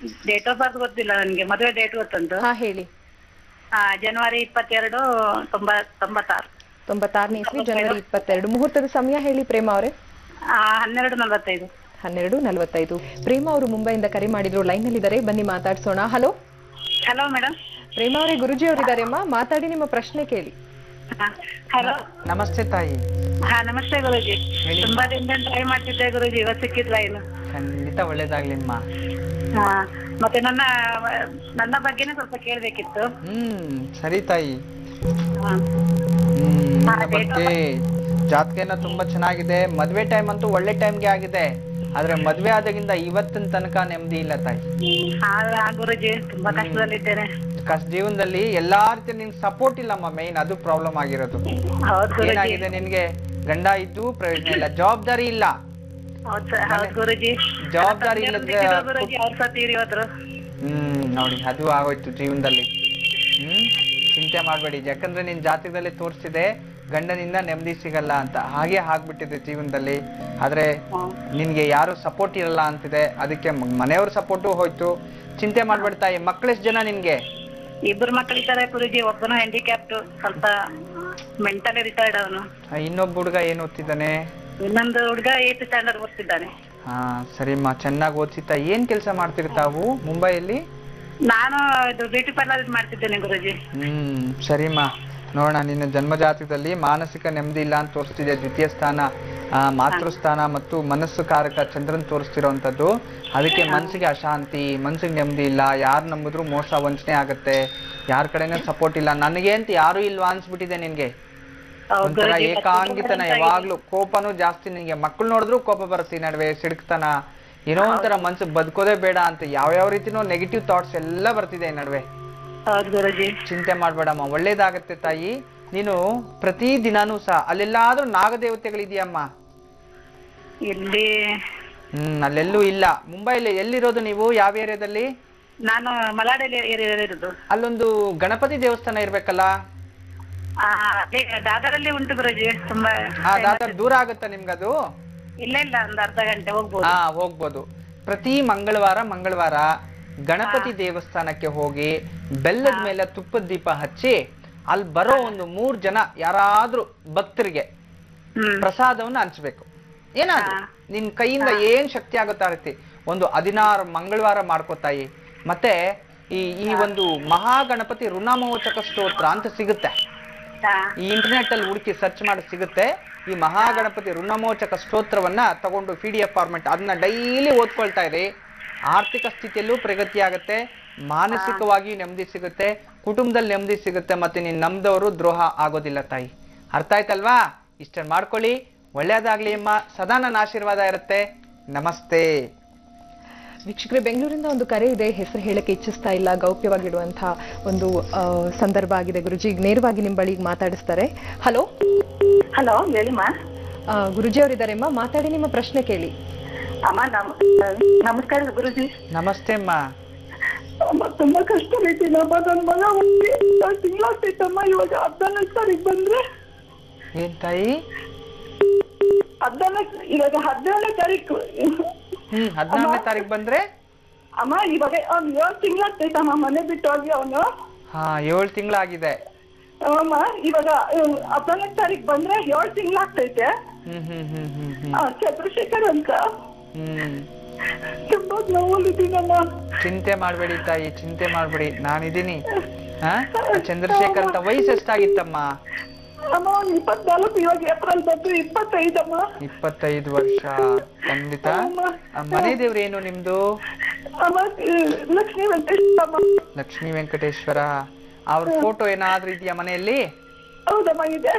[SPEAKER 3] ಡೇಟ್ ಆಫ್ ಬರ್ತ್ ಗೊತ್ತಿಲ್ಲ ನನ್ಗೆ, ಮದುವೆ ಡೇಟ್ ಗೊತ್ತಂತು.
[SPEAKER 1] ಹಾ ಹೇಳಿ.
[SPEAKER 3] ಜನವರಿ 22, 96.
[SPEAKER 1] 96ನೇ ಇಸ್ವಿ, ಜನವರಿ 22. ಮುಹೂರ್ತದ ಸಮಯ ಹೇಳಿ ಪ್ರೇಮ ಅವರೇ.
[SPEAKER 3] 12:45.
[SPEAKER 1] 12:45. ಪ್ರೇಮ ಅವರು ಮುಂಬೈಯಿಂದ ಕರೆ ಮಾಡಿದ್ರು, ಲೈನ್ ನಲ್ಲಿ ಇದ್ದಾರೆ. ಬನ್ನಿ ಮಾತಾಡ್ಸೋಣ. ಹಲೋ.
[SPEAKER 3] Hello madam.
[SPEAKER 1] ಪ್ರೇಮ ಅವರೇ, ಗುರುಜಿ ಅವರಿದ್ದಾರೆ ಅಮ್ಮ, ಮಾತಾಡಿ, ನಿಮ್ಮ ಪ್ರಶ್ನೆ ಕೇಳಿ.
[SPEAKER 3] ಹಲೋ.
[SPEAKER 2] ನಮಸ್ತೆ ತಾಯಿ.
[SPEAKER 3] ಹಾ ನಮಸ್ತೆ ಗುರುಜಿ.
[SPEAKER 2] ಹೇಳಿ.
[SPEAKER 3] ತುಂಬಾ ದಿನದಿಂದ ಟ್ರೈ ಮಾಡ್ತಿದ್ದೆ ಗುರುಜಿ, ಇವತ್ತು ಸಿಕ್ಕಿದ್ ಲೈನ್.
[SPEAKER 2] ಖಂಡಿತ ಒಳ್ಳೇದಾಗ್ಲಿಮ್ಮ.
[SPEAKER 3] ಹಾ ಮತ್ತೆ ನನ್ನ ಬಗ್ಗೆನೇ ಸ್ವಲ್ಪ ಕೇಳ್ಬೇಕಿತ್ತು.
[SPEAKER 2] ಸರಿ ತಾಯಿ.
[SPEAKER 3] ಹಾ.
[SPEAKER 2] ನನ್ನ ಬಗ್ಗೆ ಜಾತಕ ತುಂಬಾ ಚೆನ್ನಾಗಿದೆ. ಮದ್ವೆ ಟೈಮ್ ಅಂತೂ ಒಳ್ಳೆ ಟೈಮ್ಗೆ ಆಗಿದೆ. ಆದ್ರೆ ಮದ್ವೆ ಆದಾಗಿಂದ ಇವತ್ತಿನ ತನಕ ನೆಮ್ಮದಿ ಇಲ್ಲ ತಾಯಿ.
[SPEAKER 3] ಹಾ ಗುರುಜಿ, ತುಂಬಾ ಕಷ್ಟದಲ್ಲಿದ್ದೇನೆ.
[SPEAKER 2] ಜೀವನದಲ್ಲಿ ಎಲ್ಲಾ ರೀತಿ ನಿನ್ ಸಪೋರ್ಟ್ ಇಲ್ಲಮ್ಮ, ಮೇನ್ ಅದು ಪ್ರಾಬ್ಲಮ್ ಆಗಿರೋದು.
[SPEAKER 3] ಹೌದು ಗುರುಜಿ.
[SPEAKER 2] ಏನಾಗಿದೆ, ನಿನ್ಗೆ ಗಂಡ ಇದ್ದು ಪ್ರಯೋಜನ ಇಲ್ಲ, ಜವಾಬ್ದಾರಿ ಇಲ್ಲ.
[SPEAKER 3] ಹೌದು ಗುರುಜಿ.
[SPEAKER 2] ಜವಾಬ್ದಾರಿ ಇಲ್ಲದ್ರೆ
[SPEAKER 3] ಗುರುಜಿ ಅವ್ರ ಸಹ ತೀರಿ ಹೋದ್ರು.
[SPEAKER 2] ನೋಡಿ ಅದು ಆಗೋಯ್ತು ಜೀವನದಲ್ಲಿ. ಚಿಂತೆ ಮಾಡ್ಬೇಡಿ, ಯಾಕಂದ್ರೆ ನಿನ್ ಜಾತಕದಲ್ಲಿ ತೋರಿಸ್ತಿದೆ ಗಂಡನಿಂದ ನೆಮ್ಮದಿ ಸಿಗಲ್ಲ ಅಂತ. ಹಾಗೆ ಆಗ್ಬಿಟ್ಟಿದೆ ಜೀವನದಲ್ಲಿ. ಆದ್ರೆ ನಿನ್ಗೆ ಯಾರು ಸಪೋರ್ಟ್ ಇರಲ್ಲ ಅಂತಿದೆ, ಅದಕ್ಕೆ ಮನೆಯವ್ರ ಸಪೋರ್ಟು ಹೋಯ್ತು. ಚಿಂತೆ ಮಾಡ್ಬಿಡ್ತಾಯಿ. ಮಕ್ಕಳೆಷ್ಟು ಜನ ನಿನ್ಗೆ?
[SPEAKER 3] ಇಬ್ಬರು ಮಕ್ಕಳಿದ್ದಾರೆ ಗುರುಜಿ. ಒಬ್ಬನು ಹ್ಯಾಂಡಿಕ್ಯಾಪ್ಟ್, ಸ್ವಲ್ಪ ಮೆಂಟಲಿ ರಿಟೈರ್ಡ್ ಅವನು.
[SPEAKER 2] ಇನ್ನೊಬ್ಬ ಹುಡುಗ ಏನ್ ಓದ್ತಿದ್ದಾನೆ?
[SPEAKER 3] ಇನ್ನೊಂದು ಹುಡುಗ 8th ಸ್ಟ್ಯಾಂಡರ್ಡ್ ಓದ್ತಿದ್ದಾನೆ.
[SPEAKER 2] ಹಾ ಸರಿಮ್ಮ, ಚೆನ್ನಾಗಿ ಓದ್ಸಿತಾ. ಏನ್ ಕೆಲಸ ಮಾಡ್ತಿರ್ತಾವು ಮುಂಬೈಯಲ್ಲಿ?
[SPEAKER 3] ನಾನು ಇದು ಬ್ಯೂಟಿ ಪಾರ್ಲರ್ ಮಾಡ್ತಿದ್ದೇನೆ ಗುರುಜಿ.
[SPEAKER 2] ಸರಿಮ್ಮ, ನೋಡೋಣ. ನಿನ್ನ ಜನ್ಮ ಜಾತಕದಲ್ಲಿ ಮಾನಸಿಕ ನೆಮ್ಮದಿ ಇಲ್ಲ ಅಂತ ತೋರಿಸ್ತಿದೆ. ದ್ವಿತೀಯ ಸ್ಥಾನ ಮಾತೃಸ್ಥಾನ ಮತ್ತು ಮನಸ್ಸು ಕಾರಕ ಚಂದ್ರನ್ ತೋರಿಸ್ತಿರೋಂಥದ್ದು. ಅದಕ್ಕೆ ಮನ್ಸಿಗೆ ಅಶಾಂತಿ, ಮನ್ಸಿಗೆ ನೆಮ್ಮದಿ ಇಲ್ಲ. ಯಾರು ನಂಬಿದ್ರು ಮೋಸ ವಂಚನೆ ಆಗತ್ತೆ. ಯಾರ ಕಡೆನೂ ಸಪೋರ್ಟ್ ಇಲ್ಲ. ನನಗೆ ಅಂತ ಯಾರು ಇಲ್ವಾ ಅನ್ಸ್ಬಿಟ್ಟಿದೆ ನಿನ್ಗೆ. ಒಂಥರ ಏಕಾಂಗಿತನ, ಯಾವಾಗ್ಲೂ ಕೋಪನೂ ಜಾಸ್ತಿ ನಿನ್ಗೆ. ಮಕ್ಕಳು ನೋಡಿದ್ರು ಕೋಪ ಬರುತ್ತೆ, ಈ ನಡುವೆ ಸಿಡುಕ್ತನ, ಏನೋ ಒಂಥರ ಮನ್ಸು ಬದುಕೋದೇ ಬೇಡ ಅಂತ ಯಾವ ರೀತಿನೋ ನೆಗೆಟಿವ್ ಥಾಟ್ಸ್ ಎಲ್ಲ ಬರ್ತಿದೆ ಈ ನಡುವೆ. ಚಿಂತೆ ಮಾಡ್ಬೇಡಮ್ಮ, ಒಳ್ಳೇದಾಗತ್ತೆ ತಾಯಿ. ನೀನು ಪ್ರತಿ ದಿನಾನೂ ಸಹ ಅಲ್ಲೆಲ್ಲಾದ್ರೂ ನಾಗದೇವತೆಗಳಿದೆಯಮ್ಮ?
[SPEAKER 3] ಇಲ್ಲಿ
[SPEAKER 2] ಅಲ್ಲೆಲ್ಲೂ ಇಲ್ಲ. ಮುಂಬೈಲಿ ಎಲ್ಲಿರೋದು ನೀವು? ಯಾವ ಏರಿಯಾದಲ್ಲಿ?
[SPEAKER 3] ನಾನು ಮಲಾಡಲ್ಲಿ ಇರೋದು.
[SPEAKER 2] ಅಲ್ಲೊಂದು ಗಣಪತಿ ದೇವಸ್ಥಾನ ಇರ್ಬೇಕಲ್ಲ?
[SPEAKER 3] ದಾದರಲ್ಲಿ ಉಂಟು ಗುರುಜಿ. ತುಂಬಾ
[SPEAKER 2] ದಾದರ್ ದೂರ ಆಗುತ್ತಾ ನಿಮ್ಗದು?
[SPEAKER 3] ಇಲ್ಲ ಒಂದು ಅರ್ಧ ಗಂಟೆ ಹೋಗ್ಬೋದು.
[SPEAKER 2] ಹೋಗ್ಬೋದು. ಪ್ರತಿ ಮಂಗಳವಾರ ಗಣಪತಿ ದೇವಸ್ಥಾನಕ್ಕೆ ಹೋಗಿ ಬೆಲ್ಲದ ಮೇಲೆ ತುಪ್ಪದ ದೀಪ ಹಚ್ಚಿ ಅಲ್ಲಿ ಬರೋ ಒಂದು 3 ಜನ ಯಾರಾದ್ರೂ ಭಕ್ತರಿಗೆ ಪ್ರಸಾದವನ್ನ ಹಂಚ್ಬೇಕು. ಏನಾದ್ರು ನಿನ್ ಕೈಯಿಂದ ಏನ್ ಶಕ್ತಿ ಆಗುತ್ತಾ ರೀತಿ ಒಂದು 16 ಮಂಗಳವಾರ ಮಾಡ್ಕೋತಾಯಿ. ಮತ್ತೆ ಈ ಒಂದು ಮಹಾಗಣಪತಿ ಋಣಮೋಚಕ ಸ್ತೋತ್ರ ಅಂತ ಸಿಗುತ್ತೆ. ಈ ಇಂಟರ್ನೆಟ್ ಅಲ್ಲಿ ಹುಡುಕಿ ಸರ್ಚ್ ಮಾಡಿ ಸಿಗುತ್ತೆ. ಈ ಮಹಾಗಣಪತಿ ಋಣಮೋಚಕ ಸ್ತೋತ್ರವನ್ನ ತಗೊಂಡು PDF ಫಾರ್ಮೆಟ್ ಅದನ್ನ ಡೈಲಿ ಓದ್ಕೊಳ್ತಾ ಇರಿ. ಆರ್ಥಿಕ ಸ್ಥಿತಿಯಲ್ಲೂ ಪ್ರಗತಿ ಆಗುತ್ತೆ, ಮಾನಸಿಕವಾಗಿ ನೆಮ್ಮದಿ ಸಿಗುತ್ತೆ, ಕುಟುಂಬದಲ್ಲಿ ನೆಮ್ಮದಿ ಸಿಗುತ್ತೆ, ಮತ್ತೆ ನೀನ್ ನಮ್ದವರು ದ್ರೋಹ ಆಗೋದಿಲ್ಲ ತಾಯಿ. ಅರ್ಥ ಆಯ್ತಲ್ವಾ? ಇಷ್ಟನ್ನು ಮಾಡ್ಕೊಳ್ಳಿ. ಒಳ್ಳೆಯದಾಗ್ಲಿ ಅಮ್ಮ. ಸದಾ ನನ್ನ ಆಶೀರ್ವಾದ ಇರುತ್ತೆ. ನಮಸ್ತೆ.
[SPEAKER 1] ವೀಕ್ಷಕರೇ, ಬೆಂಗಳೂರಿಂದ ಒಂದು ಕರೆ ಇದೆ. ಹೆಸರು ಹೇಳಕ್ಕೆ ಇಚ್ಛಿಸ್ತಾ ಇಲ್ಲ, ಗೌಪ್ಯವಾಗಿಡುವಂತಹ ಒಂದು ಸಂದರ್ಭ ಆಗಿದೆ. ಗುರುಜಿ ನೇರವಾಗಿ ನಿಮ್ಮ ಬಳಿಗೆ ಮಾತಾಡಿಸ್ತಾರೆ. ಹಲೋ
[SPEAKER 3] ಹಲೋ, ಹೇಳಿಮ್ಮ.
[SPEAKER 1] ಗುರುಜಿ ಅವರಿದ್ದಾರೆಮ್ಮ, ಮಾತಾಡಿ, ನಿಮ್ಮ ಪ್ರಶ್ನೆ ಕೇಳಿ.
[SPEAKER 3] ಅಮ್ಮ ನಮಸ್ಕಾರ ಗುರುಜಿ.
[SPEAKER 2] ನಮಸ್ತೆ ಅಮ್ಮ.
[SPEAKER 3] ಅಮ್ಮ ತುಂಬಾ ಕಷ್ಟ ಐತಿಲ್ಲಮ್ಮ. ನನ್ನ ಮಗ ತಿಂಗಳಾಗ್ತೈತಮ್ಮ. ಇವಾಗ 14ನೇ ತಾರೀಕು ಬಂದ್ರೆ.
[SPEAKER 2] ಏನ್ ತಾಯಿ?
[SPEAKER 3] ಇವಾಗ 17ನೇ ತಾರೀಕು.
[SPEAKER 2] 14ನೇ ತಾರೀಕು ಬಂದ್ರೆ
[SPEAKER 3] ಅಮ್ಮ ಇವಾಗ 7 ತಿಂಗಳಾಗ್ತೈತಮ್ಮ ಮನೆ ಬಿಟ್ಟು ಹೋಗಿ ಅವನು.
[SPEAKER 2] 7 ತಿಂಗಳಾಗಿದೆ
[SPEAKER 3] ಅಮ್ಮ. ಇವಾಗ 17ನೇ ತಾರೀಕು ಬಂದ್ರೆ 7 ತಿಂಗಳಾಗ್ತೈತೆ. ಚಂದ್ರಶೇಖರ್ ಅಂತ. ತುಂಬಾ ನೋವಲ್ಲಿದ್ದೀನಮ್ಮ.
[SPEAKER 2] ಚಿಂತೆ ಮಾಡ್ಬೇಡಿ ತಾಯಿ, ಚಿಂತೆ ಮಾಡ್ಬೇಡಿ, ನಾನಿದ್ದೀನಿ. ಚಂದ್ರಶೇಖರ್ ಅಂತ. ವಯಸ್ಸು ಎಷ್ಟಾಗಿತ್ತಮ್ಮ?
[SPEAKER 3] ಅಮ್ಮ 24, ಇವಾಗ ಏಪ್ರಿಲ್ ಬಂದು 25 ಅಮ್ಮ.
[SPEAKER 2] 25 ವರ್ಷ. ಖಂಡಿತ. ಮನೆ ದೇವ್ರು ಏನು ನಿಮ್ದು?
[SPEAKER 3] ಅಮ್ಮ ಲಕ್ಷ್ಮೀ ವೆಂಕಟೇಶ್ವರ.
[SPEAKER 2] ಲಕ್ಷ್ಮೀ ವೆಂಕಟೇಶ್ವರ. ಅವ್ರ ಫೋಟೋ ಏನಾದ್ರೂ ಇದೆಯಾ ಮನೆಯಲ್ಲಿ?
[SPEAKER 3] ಹೌದಮ್ಮ ಇದೆ.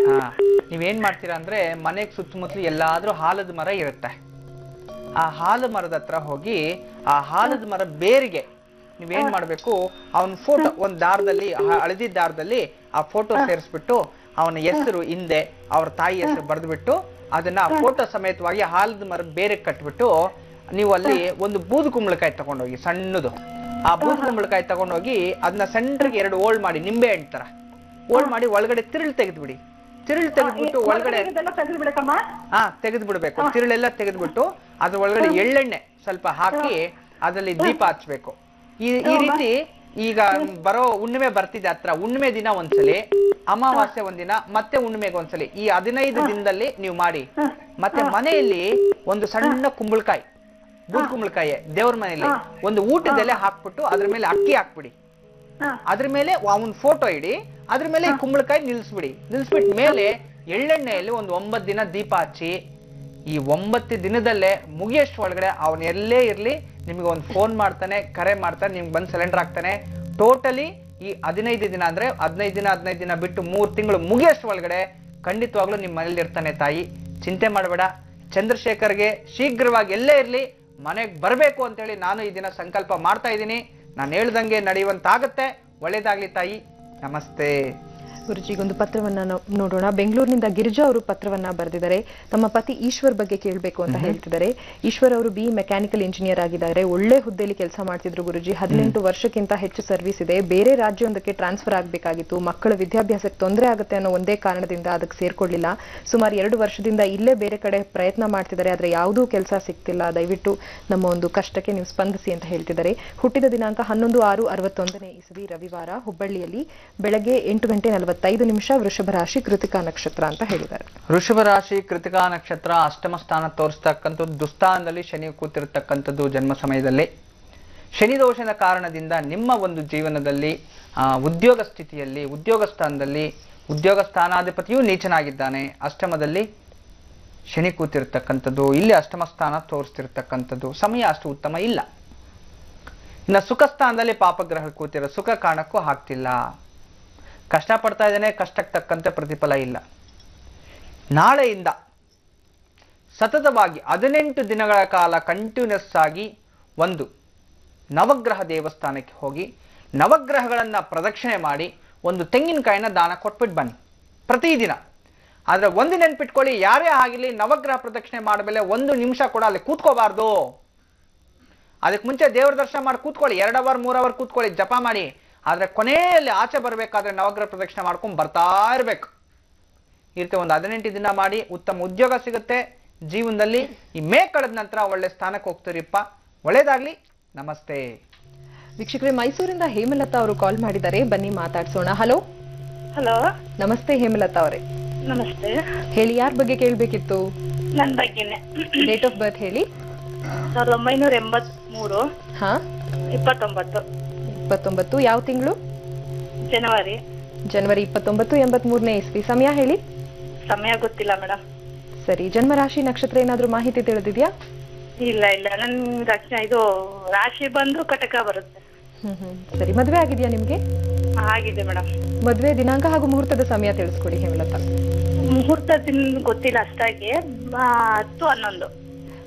[SPEAKER 2] ನೀವೇನ್ ಮಾಡ್ತೀರಾ ಅಂದ್ರೆ, ಮನೆಗ್ ಸುತ್ತಮುತ್ತಲು ಎಲ್ಲಾದ್ರೂ ಆಲದ ಮರ ಇರುತ್ತೆ. ಆ ಆಲದ ಮರದ ಹತ್ರ ಹೋಗಿ ಆ ಆಲದ ಮರ ಬೇರಿಗೆ ನೀವೇನ್ ಮಾಡ್ಬೇಕು, ಅವನ ಫೋಟೋ ಒಂದ್ ದಾರದಲ್ಲಿ, ಹಳದಿ ದಾರದಲ್ಲಿ ಆ ಫೋಟೋ ಸೇರಿಸ್ಬಿಟ್ಟು ಅವನ ಹೆಸರು ಹಿಂದೆ ಅವ್ರ ತಾಯಿ ಹೆಸರು ಬರೆದ್ಬಿಟ್ಟು ಅದನ್ನ ಫೋಟೋ ಸಮೇತವಾಗಿ ಆಲದ ಮರ ಬೇರೆ ಕಟ್ಬಿಟ್ಟು ನೀವು ಅಲ್ಲಿ ಒಂದು ಬೂದು ಕುಂಬಳಕಾಯಿ ತಗೊಂಡೋಗಿ, ಸಣ್ಣದು. ಆ ಬೂದು ಕುಂಬಳಕಾಯಿ ತಗೊಂಡೋಗಿ ಅದನ್ನ ಸೆಂಟ್ರಿಗೆ 2 ಓಲ್ಡ್ ಮಾಡಿ, ನಿಂಬೆ ಹಣ್ಣು ತರ ಓಲ್ಡ್ ಮಾಡಿ ಒಳಗಡೆ ತಿರುಳು ತೆಗೆದ್ಬಿಡಿ. ತಿರುಳು ತೆಗೆದ್ಬಿಟ್ಟು ಒಳಗಡೆ ತೆಗೆದು ಬಿಡ್ಬೇಕು. ತಿರುಳೆಲ್ಲ ತೆಗೆದ್ಬಿಟ್ಟು ಅದ್ರ ಒಳಗಡೆ ಎಳ್ಳೆಣ್ಣೆ ಸ್ವಲ್ಪ ಹಾಕಿ ಅದ್ರಲ್ಲಿ ದೀಪ ಹಚ್ಬೇಕು. ಈ ರೀತಿ ಈಗ ಬರೋ ಹುಣ್ಣಿಮೆ ಬರ್ತಿದೆ ಹತ್ರ, ಹುಣ್ಣಿಮೆ ದಿನ ಒಂದ್ಸಲಿ, ಅಮಾವಾಸ್ಯೆ ಒಂದಿನ, ಮತ್ತೆ ಹುಣ್ಣಿಮೆಗೆ ಒಂದ್ಸಲಿ, ಈ 15 ದಿನದಲ್ಲಿ ನೀವು ಮಾಡಿ. ಮತ್ತೆ ಮನೆಯಲ್ಲಿ ಒಂದು ಸಣ್ಣ ಅದ್ರ ಮೇಲೆ ಅವನ್ ಫೋಟೋ ಇಡಿ, ಅದ್ರ ಮೇಲೆ ಈ ಕುಂಬಳಕಾಯಿ ನಿಲ್ಸ್ಬಿಟ್ ಮೇಲೆ ಎಳ್ಳೆಣ್ಣೆಯಲ್ಲಿ ಒಂದು 9 ದಿನ ದೀಪ ಹಚ್ಚಿ, ಈ 9 ದಿನದಲ್ಲೇ ಮುಗಿಯಷ್ಟು ಒಳಗಡೆ ಅವನ್ ಎಲ್ಲೇ ಇರ್ಲಿ ನಿಮ್ಗೆ ಒಂದು ಫೋನ್ ಮಾಡ್ತಾನೆ, ಕರೆ ಮಾಡ್ತಾನೆ, ನಿಮ್ಗೆ ಬಂದ್ ಸಿಲಿಂಡರ್ ಹಾಕ್ತಾನೆ. ಟೋಟಲಿ ಈ 15 ದಿನ ಅಂದ್ರೆ 15 ದಿನ ಬಿಟ್ಟು 3 ತಿಂಗಳು ಮುಗಿಯಷ್ಟು ಒಳಗಡೆ ಖಂಡಿತವಾಗ್ಲೂ ನಿಮ್ ಮನೇಲಿ ಇರ್ತಾನೆ ತಾಯಿ. ಚಿಂತೆ ಮಾಡಬೇಡ. ಚಂದ್ರಶೇಖರ್ಗೆ ಶೀಘ್ರವಾಗಿ ಎಲ್ಲೇ ಇರ್ಲಿ ಮನೆಗೆ ಬರಬೇಕು ಅಂತ ಹೇಳಿ ನಾನು ಈ ದಿನ ಸಂಕಲ್ಪ ಮಾಡ್ತಾ ಇದ್ದೀನಿ. ನಾನು ಹೇಳ್ದಂಗೆ ನಡೆಯುವಂತಾಗತ್ತೆ. ಒಳ್ಳೇದಾಗ್ಲಿ ತಾಯಿ. ನಮಸ್ತೆ.
[SPEAKER 1] ಗುರುಜಿಗೊಂದು ಪತ್ರವನ್ನ ನೋಡೋಣ. ಬೆಂಗಳೂರಿನಿಂದ ಗಿರಿಜಾ ಅವರು ಪತ್ರವನ್ನ ಬರೆದಿದ್ದಾರೆ. ತಮ್ಮ ಪತಿ ಈಶ್ವರ್ ಬಗ್ಗೆ ಕೇಳಬೇಕು ಅಂತ ಹೇಳ್ತಿದ್ದಾರೆ. ಈಶ್ವರ್ ಅವರು ಮೆಕ್ಯಾನಿಕಲ್ ಇಂಜಿನಿಯರ್ ಆಗಿದ್ದಾರೆ. ಒಳ್ಳೆ ಹುದ್ದೆಯಲ್ಲಿ ಕೆಲಸ ಮಾಡ್ತಿದ್ರು ಗುರುಜಿ. 18 ವರ್ಷಕ್ಕಿಂತ ಹೆಚ್ಚು ಸರ್ವಿಸ್ ಇದೆ. ಬೇರೆ ರಾಜ್ಯವೊಂದಕ್ಕೆ ಟ್ರಾನ್ಸ್ಫರ್ ಆಗಬೇಕಾಗಿತ್ತು. ಮಕ್ಕಳ ವಿದ್ಯಾಭ್ಯಾಸಕ್ಕೆ ತೊಂದರೆ ಆಗುತ್ತೆ ಅನ್ನೋ ಒಂದೇ ಕಾರಣದಿಂದ ಅದಕ್ಕೆ ಸೇರ್ಕೊಳ್ಳಿಲ್ಲ. ಸುಮಾರು 2 ವರ್ಷದಿಂದ ಇಲ್ಲೇ ಬೇರೆ ಕಡೆ ಪ್ರಯತ್ನ ಮಾಡ್ತಿದ್ದಾರೆ. ಆದ್ರೆ ಯಾವುದೂ ಕೆಲಸ ಸಿಗ್ತಿಲ್ಲ. ದಯವಿಟ್ಟು ನಮ್ಮ ಒಂದು ಕಷ್ಟಕ್ಕೆ ನೀವು ಸ್ಪಂದಿಸಿ ಅಂತ ಹೇಳ್ತಿದ್ದಾರೆ. ಹುಟ್ಟಿದ ದಿನಾಂಕ 11/6/61 ಇಸವಿ ರವಿವಾರ, ಹುಬ್ಬಳ್ಳಿಯಲ್ಲಿ, ಬೆಳಗ್ಗೆ 8:45 ವೃಷಭ ರಾಶಿ, ಕೃತಿಕಾ ನಕ್ಷತ್ರ ಅಂತ ಹೇಳಿದ್ದಾರೆ.
[SPEAKER 2] ವೃಷಭ ರಾಶಿ, ಕೃತಿಕಾ ನಕ್ಷತ್ರ, ಅಷ್ಟಮ ಸ್ಥಾನ ತೋರಿಸ್ತಕ್ಕಂಥದ್ದು, ದುಸ್ಥಾನದಲ್ಲಿ ಶನಿ ಕೂತಿರ್ತಕ್ಕಂಥದ್ದು ಜನ್ಮ ಸಮಯದಲ್ಲಿ. ಶನಿ ದೋಷದ ಕಾರಣದಿಂದ ನಿಮ್ಮ ಒಂದು ಜೀವನದಲ್ಲಿ ಉದ್ಯೋಗ ಸ್ಥಿತಿಯಲ್ಲಿ, ಉದ್ಯೋಗ ಸ್ಥಾನದಲ್ಲಿ ಉದ್ಯೋಗ ಸ್ಥಾನಾಧಿಪತಿಯೂ ನೀಚನಾಗಿದ್ದಾನೆ. ಅಷ್ಟಮದಲ್ಲಿ ಶನಿ ಕೂತಿರ್ತಕ್ಕಂಥದ್ದು, ಇಲ್ಲಿ ಅಷ್ಟಮ ಸ್ಥಾನ ತೋರಿಸ್ತಿರ್ತಕ್ಕಂಥದ್ದು. ಸಮಯ ಅಷ್ಟು ಉತ್ತಮ ಇಲ್ಲ. ಇನ್ನು ಸುಖ ಸ್ಥಾನದಲ್ಲಿ ಪಾಪಗ್ರಹ ಕೂತಿರೋ, ಸುಖ ಕಾರಣಕ್ಕೂ ಆಗ್ತಿಲ್ಲ. ಕಷ್ಟ ಪಡ್ತಾ ಇದ್ದಾನೆ, ಕಷ್ಟಕ್ಕೆ ತಕ್ಕಂತೆ ಪ್ರತಿಫಲ ಇಲ್ಲ. ನಾಳೆಯಿಂದ ಸತತವಾಗಿ 18 ದಿನಗಳ ಕಾಲ ಕಂಟಿನ್ಯೂಸ್ ಆಗಿ ಒಂದು ನವಗ್ರಹ ದೇವಸ್ಥಾನಕ್ಕೆ ಹೋಗಿ ನವಗ್ರಹಗಳನ್ನ ಪ್ರದಕ್ಷಿಣೆ ಮಾಡಿ ಒಂದು ತೆಂಗಿನಕಾಯಿನ ದಾನ ಕೊಟ್ಬಿಟ್ಟು ಬನ್ನಿ ಪ್ರತಿದಿನ. ಆದ್ರೆ ಒಂದು ನೆನ್ಪಿಟ್ಕೊಳ್ಳಿ, ಯಾರೇ ಆಗಿರ್ಲಿ ನವಗ್ರಹ ಪ್ರದಕ್ಷಿಣೆ ಮಾಡಮೇಲೆ 1 ನಿಮಿಷ ಕೂಡ ಅಲ್ಲಿ ಕೂತ್ಕೋಬಾರ್ದು. ಅದಕ್ಕೆ ಮುಂಚೆ ದೇವರ ದರ್ಶನ ಮಾಡಿ ಕೂತ್ಕೊಳ್ಳಿ, 2 ಅವರ್ 3 ಅವರ್ ಕೂತ್ಕೊಳ್ಳಿ, ಜಪ ಮಾಡಿ. ಆದ್ರೆ ಕೊನೆಯಲ್ಲಿ ಆಚೆ ಬರ್ಬೇಕಾದ್ರೆ ನವಗ್ರಹ ಪ್ರದಕ್ಷಿಣೆ ಮಾಡ್ಕೊಂಡು ಬರ್ತಾ ಇರ್ಬೇಕು. ಈ ರೀತಿ ಒಂದು 18 ದಿನ ಮಾಡಿ ಉತ್ತಮ ಉದ್ಯೋಗ ಸಿಗುತ್ತೆ ಜೀವನದಲ್ಲಿ. ಈ ಕಳೆದ ನಂತರ ಒಳ್ಳೆ ಸ್ಥಾನಕ್ಕೆ ಹೋಗ್ತೀರಿಪ್ಪ. ಒಳ್ಳೇದಾಗ್ಲಿ. ನಮಸ್ತೆ.
[SPEAKER 1] ವೀಕ್ಷಕರೇ, ಮೈಸೂರಿಂದ ಹೇಮಲತಾ ಅವರು ಕಾಲ್ ಮಾಡಿದ್ದಾರೆ. ಬನ್ನಿ ಮಾತಾಡ್ಸೋಣ. ಹಲೋ.
[SPEAKER 3] ಹಲೋ,
[SPEAKER 1] ನಮಸ್ತೆ ಹೇಮಲತಾ ಅವರೇ.
[SPEAKER 3] ನಮಸ್ತೆ.
[SPEAKER 1] ಹೇಳಿ, ಯಾರ ಬಗ್ಗೆ ಕೇಳ್ಬೇಕಿತ್ತು?
[SPEAKER 3] ನನ್ ಬಗ್ಗೆನೆ.
[SPEAKER 1] ಡೇಟ್ ಆಫ್ ಬರ್ತ್ ಹೇಳಿ.
[SPEAKER 3] 1983.
[SPEAKER 1] ಹಾ,
[SPEAKER 3] 29.
[SPEAKER 1] 29. ಯಾವ ತಿಂಗಳು?
[SPEAKER 3] ಜನವರಿ
[SPEAKER 1] 29, 83ನೇ ಇಸ್ವಿ. ಸಮಯ ಹೇಳಿ.
[SPEAKER 3] ಸಮಯ ಗೊತ್ತಿಲ್ಲ ಮೇಡಮ್.
[SPEAKER 1] ಸರಿ, ಜನ್ಮರಾಶಿ ನಕ್ಷತ್ರ ಏನಾದ್ರೂ ಮಾಹಿತಿ ತಿಳಿದಿದ್ಯಾ?
[SPEAKER 3] ಇಲ್ಲ ಇಲ್ಲ, ನನ್ ಇದು ರಾಶಿ ಬಂದು ಕಟಕ ಬರುತ್ತೆ.
[SPEAKER 1] ಸರಿ, ಮದ್ವೆ ಆಗಿದ್ಯಾ ನಿಮ್ಗೆ?
[SPEAKER 3] ಆಗಿದೆ ಮೇಡಮ್.
[SPEAKER 1] ಮದ್ವೆ ದಿನಾಂಕ ಹಾಗೂ ಮುಹೂರ್ತದ ಸಮಯ ತಿಳಿಸ್ಕೊಡಿ ಹೇಮಲತಾ.
[SPEAKER 3] ಮುಹೂರ್ತ ಗೊತ್ತಿಲ್ಲ ಅಷ್ಟಾಗಿ. 10-11.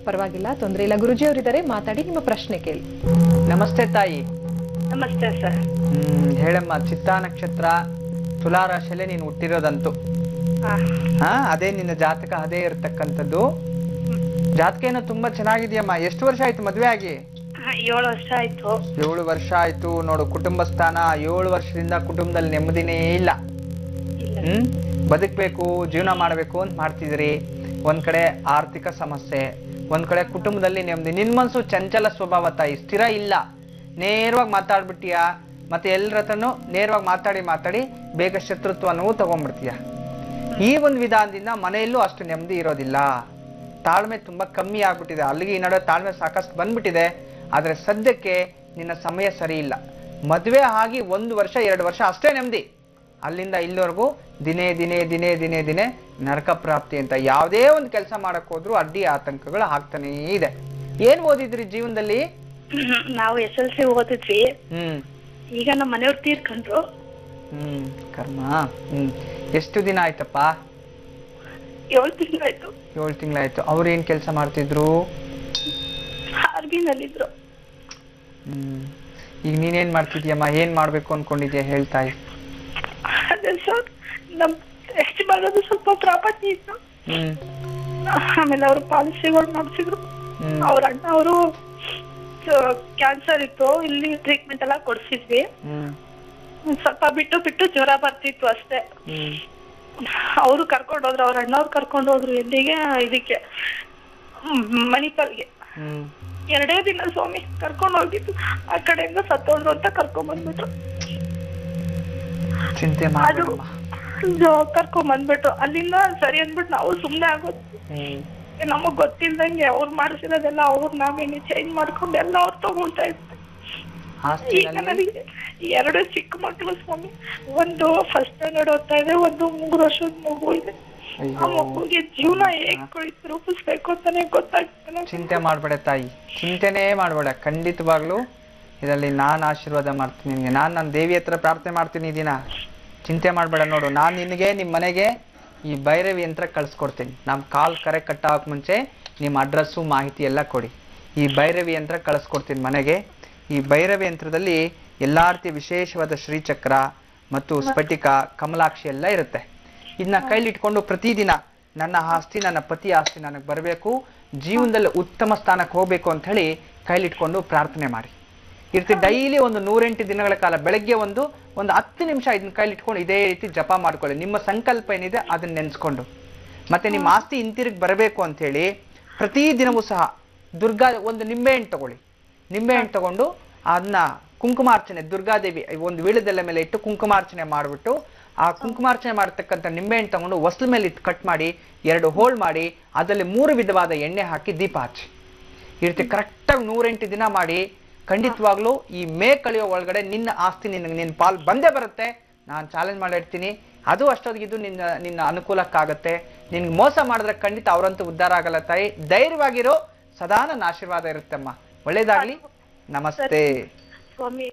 [SPEAKER 1] ಪರವಾಗಿಲ್ಲ, ತೊಂದರೆ ಇಲ್ಲ. ಗುರುಜಿ ಅವರಿದ್ದಾರೆ, ಮಾತಾಡಿ, ನಿಮ್ಮ ಪ್ರಶ್ನೆ ಕೇಳಿ.
[SPEAKER 2] ನಮಸ್ತೆ ತಾಯಿ.
[SPEAKER 3] ನಮಸ್ತೆ ಸರ್.
[SPEAKER 2] ಹೇಳಮ್ಮ. ಚಿತ್ತಾ ನಕ್ಷತ್ರ, ತುಲಾ ರಾಶಿಯಲ್ಲೇ ನೀನು ಹುಟ್ಟಿರೋದಂತೂ. ಅದೇ ನಿನ್ನ ಜಾತಕ, ಅದೇ ಇರತಕ್ಕಂಥದ್ದು. ಜಾತಕ ಏನೋ ತುಂಬಾ ಚೆನ್ನಾಗಿದೆಯಮ್ಮ. ಎಷ್ಟು ವರ್ಷ ಆಯ್ತು ಮದ್ವೆ ಆಗಿ?
[SPEAKER 3] 7 ವರ್ಷ ಆಯ್ತು.
[SPEAKER 2] 7 ವರ್ಷ ಆಯ್ತು. ನೋಡು, ಕುಟುಂಬ ಸ್ಥಾನ. 7 ವರ್ಷದಿಂದ ಕುಟುಂಬದಲ್ಲಿ ನೆಮ್ಮದಿನೇ ಇಲ್ಲ. ಬದುಕ್ಬೇಕು, ಜೀವನ ಮಾಡ್ಬೇಕು ಅಂತ ಮಾಡ್ತಿದ್ರಿ. ಒಂದ್ ಕಡೆ ಆರ್ಥಿಕ ಸಮಸ್ಯೆ, ಒಂದ್ ಕಡೆ ಕುಟುಂಬದಲ್ಲಿ ನೆಮ್ಮದಿ. ನಿನ್ ಮನ್ಸು ಚಂಚಲ ಸ್ವಭಾವ ತಾಯಿ, ಸ್ಥಿರ ಇಲ್ಲ. ನೇರವಾಗಿ ಮಾತಾಡ್ಬಿಟ್ಟಿಯಾ, ಮತ್ತೆ ಎಲ್ಲರ ಹತ್ರನೂ ನೇರವಾಗಿ ಮಾತಾಡಿ ಬೇಗ ಶತ್ರುತ್ವನೂ ತಗೊಂಡ್ಬಿಡ್ತೀಯ. ಈ ಒಂದು ವಿಧಾನದಿಂದ ಮನೆಯಲ್ಲೂ ಅಷ್ಟು ನೆಮ್ಮದಿ ಇರೋದಿಲ್ಲ. ತಾಳ್ಮೆ ತುಂಬಾ ಕಮ್ಮಿ ಆಗ್ಬಿಟ್ಟಿದೆ. ಅಲ್ಲಿಗೆ ಈ ನಡುವೆ ತಾಳ್ಮೆ ಸಾಕಷ್ಟು ಬಂದ್ಬಿಟ್ಟಿದೆ. ಆದ್ರೆ ಸದ್ಯಕ್ಕೆ ನಿನ್ನ ಸಮಯ ಸರಿ ಇಲ್ಲ. ಮದುವೆ ಆಗಿ 1 ವರ್ಷ 2 ವರ್ಷ ಅಷ್ಟೇ ನೆಮ್ಮದಿ. ಅಲ್ಲಿಂದ ಇಲ್ಲಿವರೆಗೂ ದಿನೇ ದಿನೇ ದಿನೇ ದಿನೇ ದಿನೇ ನರಕ ಪ್ರಾಪ್ತಿ ಅಂತ. ಯಾವುದೇ ಒಂದು ಕೆಲಸ ಮಾಡಕ್ ಹೋದ್ರು ಅಡ್ಡಿ ಆತಂಕಗಳು ಆಗ್ತಾನೇ ಇದೆ. ಏನ್ ಓದಿದ್ರಿ ಜೀವನದಲ್ಲಿ?
[SPEAKER 3] ನಾವು SLC ಓದಿದ್ವಿ. ಈಗ ನಮ್ಮ ಮನೆಯವ್ರು ತೀರ್ಕೊಂಡ್ರು.
[SPEAKER 2] ಕರ್ಮ. ಎಷ್ಟು ದಿನ ಆಯ್ತಪ್ಪ?
[SPEAKER 3] 7 ತಿಂಗಳಾಯ್ತು.
[SPEAKER 2] 7 ತಿಂಗಳಾಯ್ತು. ಅವ್ರು ಏನ್ ಕೆಲಸ ಮಾಡ್ತಿದ್ರು?
[SPEAKER 3] ಆರ್ಮಿನಲ್ಲಿದ್ರು.
[SPEAKER 2] ಈಗ ನೀನೇನ್ ಮಾಡ್ತಿದ್ಯಮ್ಮ? ಏನ್ ಮಾಡ್ಬೇಕು ಅನ್ಕೊಂಡಿದ್ಯಾ ಹೇಳ್ತಾಯಿ?
[SPEAKER 3] ಅದೇ ಸರ್, ನಮ್ ಎಷ್ಟು ಮಾಡೋದು ಸ್ವಲ್ಪ ಪ್ರಾಪರ್ಟಿ ಇತ್ತು. ಆಮೇಲೆ ಅವರು ಪಾಲಿಸಿಗಳು ಮಾಡಿಸಿದ್ರು. ಅವ್ರ ಅಣ್ಣ ಅವರು ಕ್ಯಾನ್ಸರ್ ಇತ್ತು. ಇಲ್ಲಿ ಟ್ರೀಟ್ಮೆಂಟ್ ಎಲ್ಲ ಕೊಡ್ಸಿದ್ವಿ. ಸ್ವಲ್ಪ ಬಿಟ್ಟು ಜ್ವರ ಬರ್ತಿತ್ತು ಅಷ್ಟೇ. ಅವರು ಕರ್ಕೊಂಡು ಹೋದ್ರು, ಅವ್ರ ಅಣ್ಣವ್ರು ಕರ್ಕೊಂಡು ಹೋದ್ರು. ಎಲ್ಲಿಗೆ? ಇದಕ್ಕೆ ಮಣಿಪಾಲ್ಗೆ. 2 ದಿನ ಸ್ವಾಮಿ ಕರ್ಕೊಂಡು ಹೋಗಿದ್ದು. ಆ ಕಡೆಯಿಂದ ಸತ್ತೋದ್ರು ಅಂತ ಕರ್ಕೊಂಡ್ ಬಂದ್ಬಿಟ್ರು.
[SPEAKER 2] ಚಿಂತೆ
[SPEAKER 3] ಕರ್ಕೊಂಡ್ ಬಂದ್ಬಿಟ್ರು. ಅಲ್ಲಿಂದ ಸರಿ ಅಂದ್ಬಿಟ್ಟು ನಾವು ಸುಮ್ನೆ ಆಗೋದು. ನಮಗ್ ಗೊತ್ತಿಲ್ದಂಗೆ ಅವ್ರು ಮಾಡಿಸಿರೋದೆಲ್ಲ ಅವ್ರು ನಾವೇನು ಚೇಂಜ್ ಮಾಡ್ಕೊಂಡು ಎಲ್ಲ ಅವ್ರು ತಗೊಂತಾ ಇದ್ವಿ. ಈಗ
[SPEAKER 2] ಆಸ್ತಿನಲ್ಲಿ
[SPEAKER 3] ನನಗೆ 2 ಚಿಕ್ಕ ಮಕ್ಕಳು ಸ್ವಾಮಿ. ಒಂದು ಫಸ್ಟ್ ಸ್ಟ್ಯಾಂಡರ್ಡ್ ಓದ್ತಾ ಇದೆ, ಒಂದು 3 ವರ್ಷದ ಮಗು ಇದೆ. ಆ ಮಗುಗೆ ಜೀವನ ಹೇಗ್ ರೂಪಿಸ್ಬೇಕು ಅಂತಾನೆ ಗೊತ್ತಾಗ್ತಿಲ್ಲ.
[SPEAKER 2] ಚಿಂತೆ ಮಾಡ್ಬೇಡ ತಾಯಿ, ಚಿಂತೆನೇ ಮಾಡ್ಬೇಡ. ಖಂಡಿತವಾಗ್ಲು ಇದರಲ್ಲಿ ನಾನು ಆಶೀರ್ವಾದ ಮಾಡ್ತೀನಿ ನಿನ್ಗೆ. ನನ್ನ ದೇವಿ ಹತ್ರ ಪ್ರಾರ್ಥನೆ ಮಾಡ್ತೀನಿ ಈ ದಿನ. ಚಿಂತೆ ಮಾಡ್ಬೇಡ. ನೋಡು, ನಾನು ನಿನಗೆ ನಿಮ್ಮ ಮನೆಗೆ ಈ ಭೈರವಿ ಯಂತ್ರ ಕಳ್ಸ್ಕೊಡ್ತೀನಿ. ನಮ್ಮ ಕಾಲ್ ಕರೆ ಕಟ್ಟಾಗಕ್ಕೆ ಮುಂಚೆ ನಿಮ್ಮ ಅಡ್ರೆಸ್ಸು ಮಾಹಿತಿ ಎಲ್ಲ ಕೊಡಿ. ಈ ಭೈರವಿ ಯಂತ್ರ ಕಳಿಸ್ಕೊಡ್ತೀನಿ ಮನೆಗೆ. ಈ ಭೈರವಿ ಯಂತ್ರದಲ್ಲಿ ಎಲ್ಲಾ ರೀತಿಯ ವಿಶೇಷವಾದ ಶ್ರೀಚಕ್ರ ಮತ್ತು ಸ್ಫಟಿಕ, ಕಮಲಾಕ್ಷಿ ಎಲ್ಲ ಇರುತ್ತೆ. ಇದನ್ನ ಕೈಲಿಟ್ಕೊಂಡು ಪ್ರತಿದಿನ ನನ್ನ ಆಸ್ತಿ, ನನ್ನ ಪತಿ ಆಸ್ತಿ ನನಗೆ ಬರಬೇಕು, ಜೀವನದಲ್ಲಿ ಉತ್ತಮ ಸ್ಥಾನಕ್ಕೆ ಹೋಗ್ಬೇಕು ಅಂತ ಹೇಳಿ ಕೈಲಿಟ್ಕೊಂಡು ಪ್ರಾರ್ಥನೆ ಮಾಡಿ ಇರ್ತೀವಿ. ಡೈಲಿ ಒಂದು 108 ದಿನಗಳ ಕಾಲ ಬೆಳಗ್ಗೆ ಒಂದು 10 ನಿಮಿಷ ಇದನ್ನ ಕೈಲಿಟ್ಕೊಂಡು ಇದೇ ರೀತಿ ಜಪ ಮಾಡ್ಕೊಳ್ಳಿ. ನಿಮ್ಮ ಸಂಕಲ್ಪ ಏನಿದೆ ಅದನ್ನ ನೆನೆಸ್ಕೊಂಡು. ಮತ್ತೆ ನಿಮ್ಮ ಆಸ್ತಿ ಹಿಂತಿರುಗಿ ಬರಬೇಕು ಅಂತ ಹೇಳಿ ಪ್ರತಿದಿನವೂ ಸಹ ದುರ್ಗಾ ಒಂದು ನಿಂಬೆಹಣ್ಣು ತಗೊಳ್ಳಿ. ನಿಂಬೆಹಣ್ಣು ತಗೊಂಡು ಅದನ್ನ ಕುಂಕುಮಾರ್ಚನೆ, ದುರ್ಗಾದೇವಿ ಒಂದು ವೀಳ್ಯದೆಲೆ ಮೇಲೆ ಇಟ್ಟು ಕುಂಕುಮಾರ್ಚನೆ ಮಾಡಿಬಿಟ್ಟು, ಆ ಕುಂಕುಮಾರ್ಚನೆ ಮಾಡತಕ್ಕಂಥ ನಿಂಬೆಹಣ್ಣು ತಗೊಂಡು ಹೊಸ್ಲ ಮೇಲೆ ಇಟ್ಟು ಕಟ್ ಮಾಡಿ 2 ಹೋಲ್ ಮಾಡಿ ಅದರಲ್ಲಿ 3 ವಿಧವಾದ ಎಣ್ಣೆ ಹಾಕಿ ದೀಪ ಹಚ್ಚಿ ಈ ರೀತಿ ಕರೆಕ್ಟಾಗಿ 108 ದಿನ ಮಾಡಿ. ಖಂಡಿತವಾಗ್ಲೂ ಈ ಮೇ ಕಳೆಯೋ ಒಳಗಡೆ ನಿನ್ನ ಆಸ್ತಿ ನಿನ್ನ ಪಾಲ್ ಬಂದೇ ಬರುತ್ತೆ. ನಾನು ಚಾಲೆಂಜ್ ಮಾಡಿರ್ತೀನಿ. ಅದು ಅಷ್ಟೊತ್ತಿಗಿದ್ದು ನಿನ್ನ ಅನುಕೂಲಕ್ಕಾಗತ್ತೆ. ನಿನ್ಗೆ ಮೋಸ ಮಾಡಿದ್ರೆ ಖಂಡಿತ ಅವರಂತೂ ಉದ್ಧಾರ ಆಗಲ್ಲ ತಾಯಿ. ಧೈರ್ಯವಾಗಿರೋ, ಸದಾ ನನ್ನ ಆಶೀರ್ವಾದ ಇರುತ್ತಮ್ಮ. ಒಳ್ಳೇದಾಗ್ಲಿ. ನಮಸ್ತೆ
[SPEAKER 3] ಸ್ವಾಮಿ.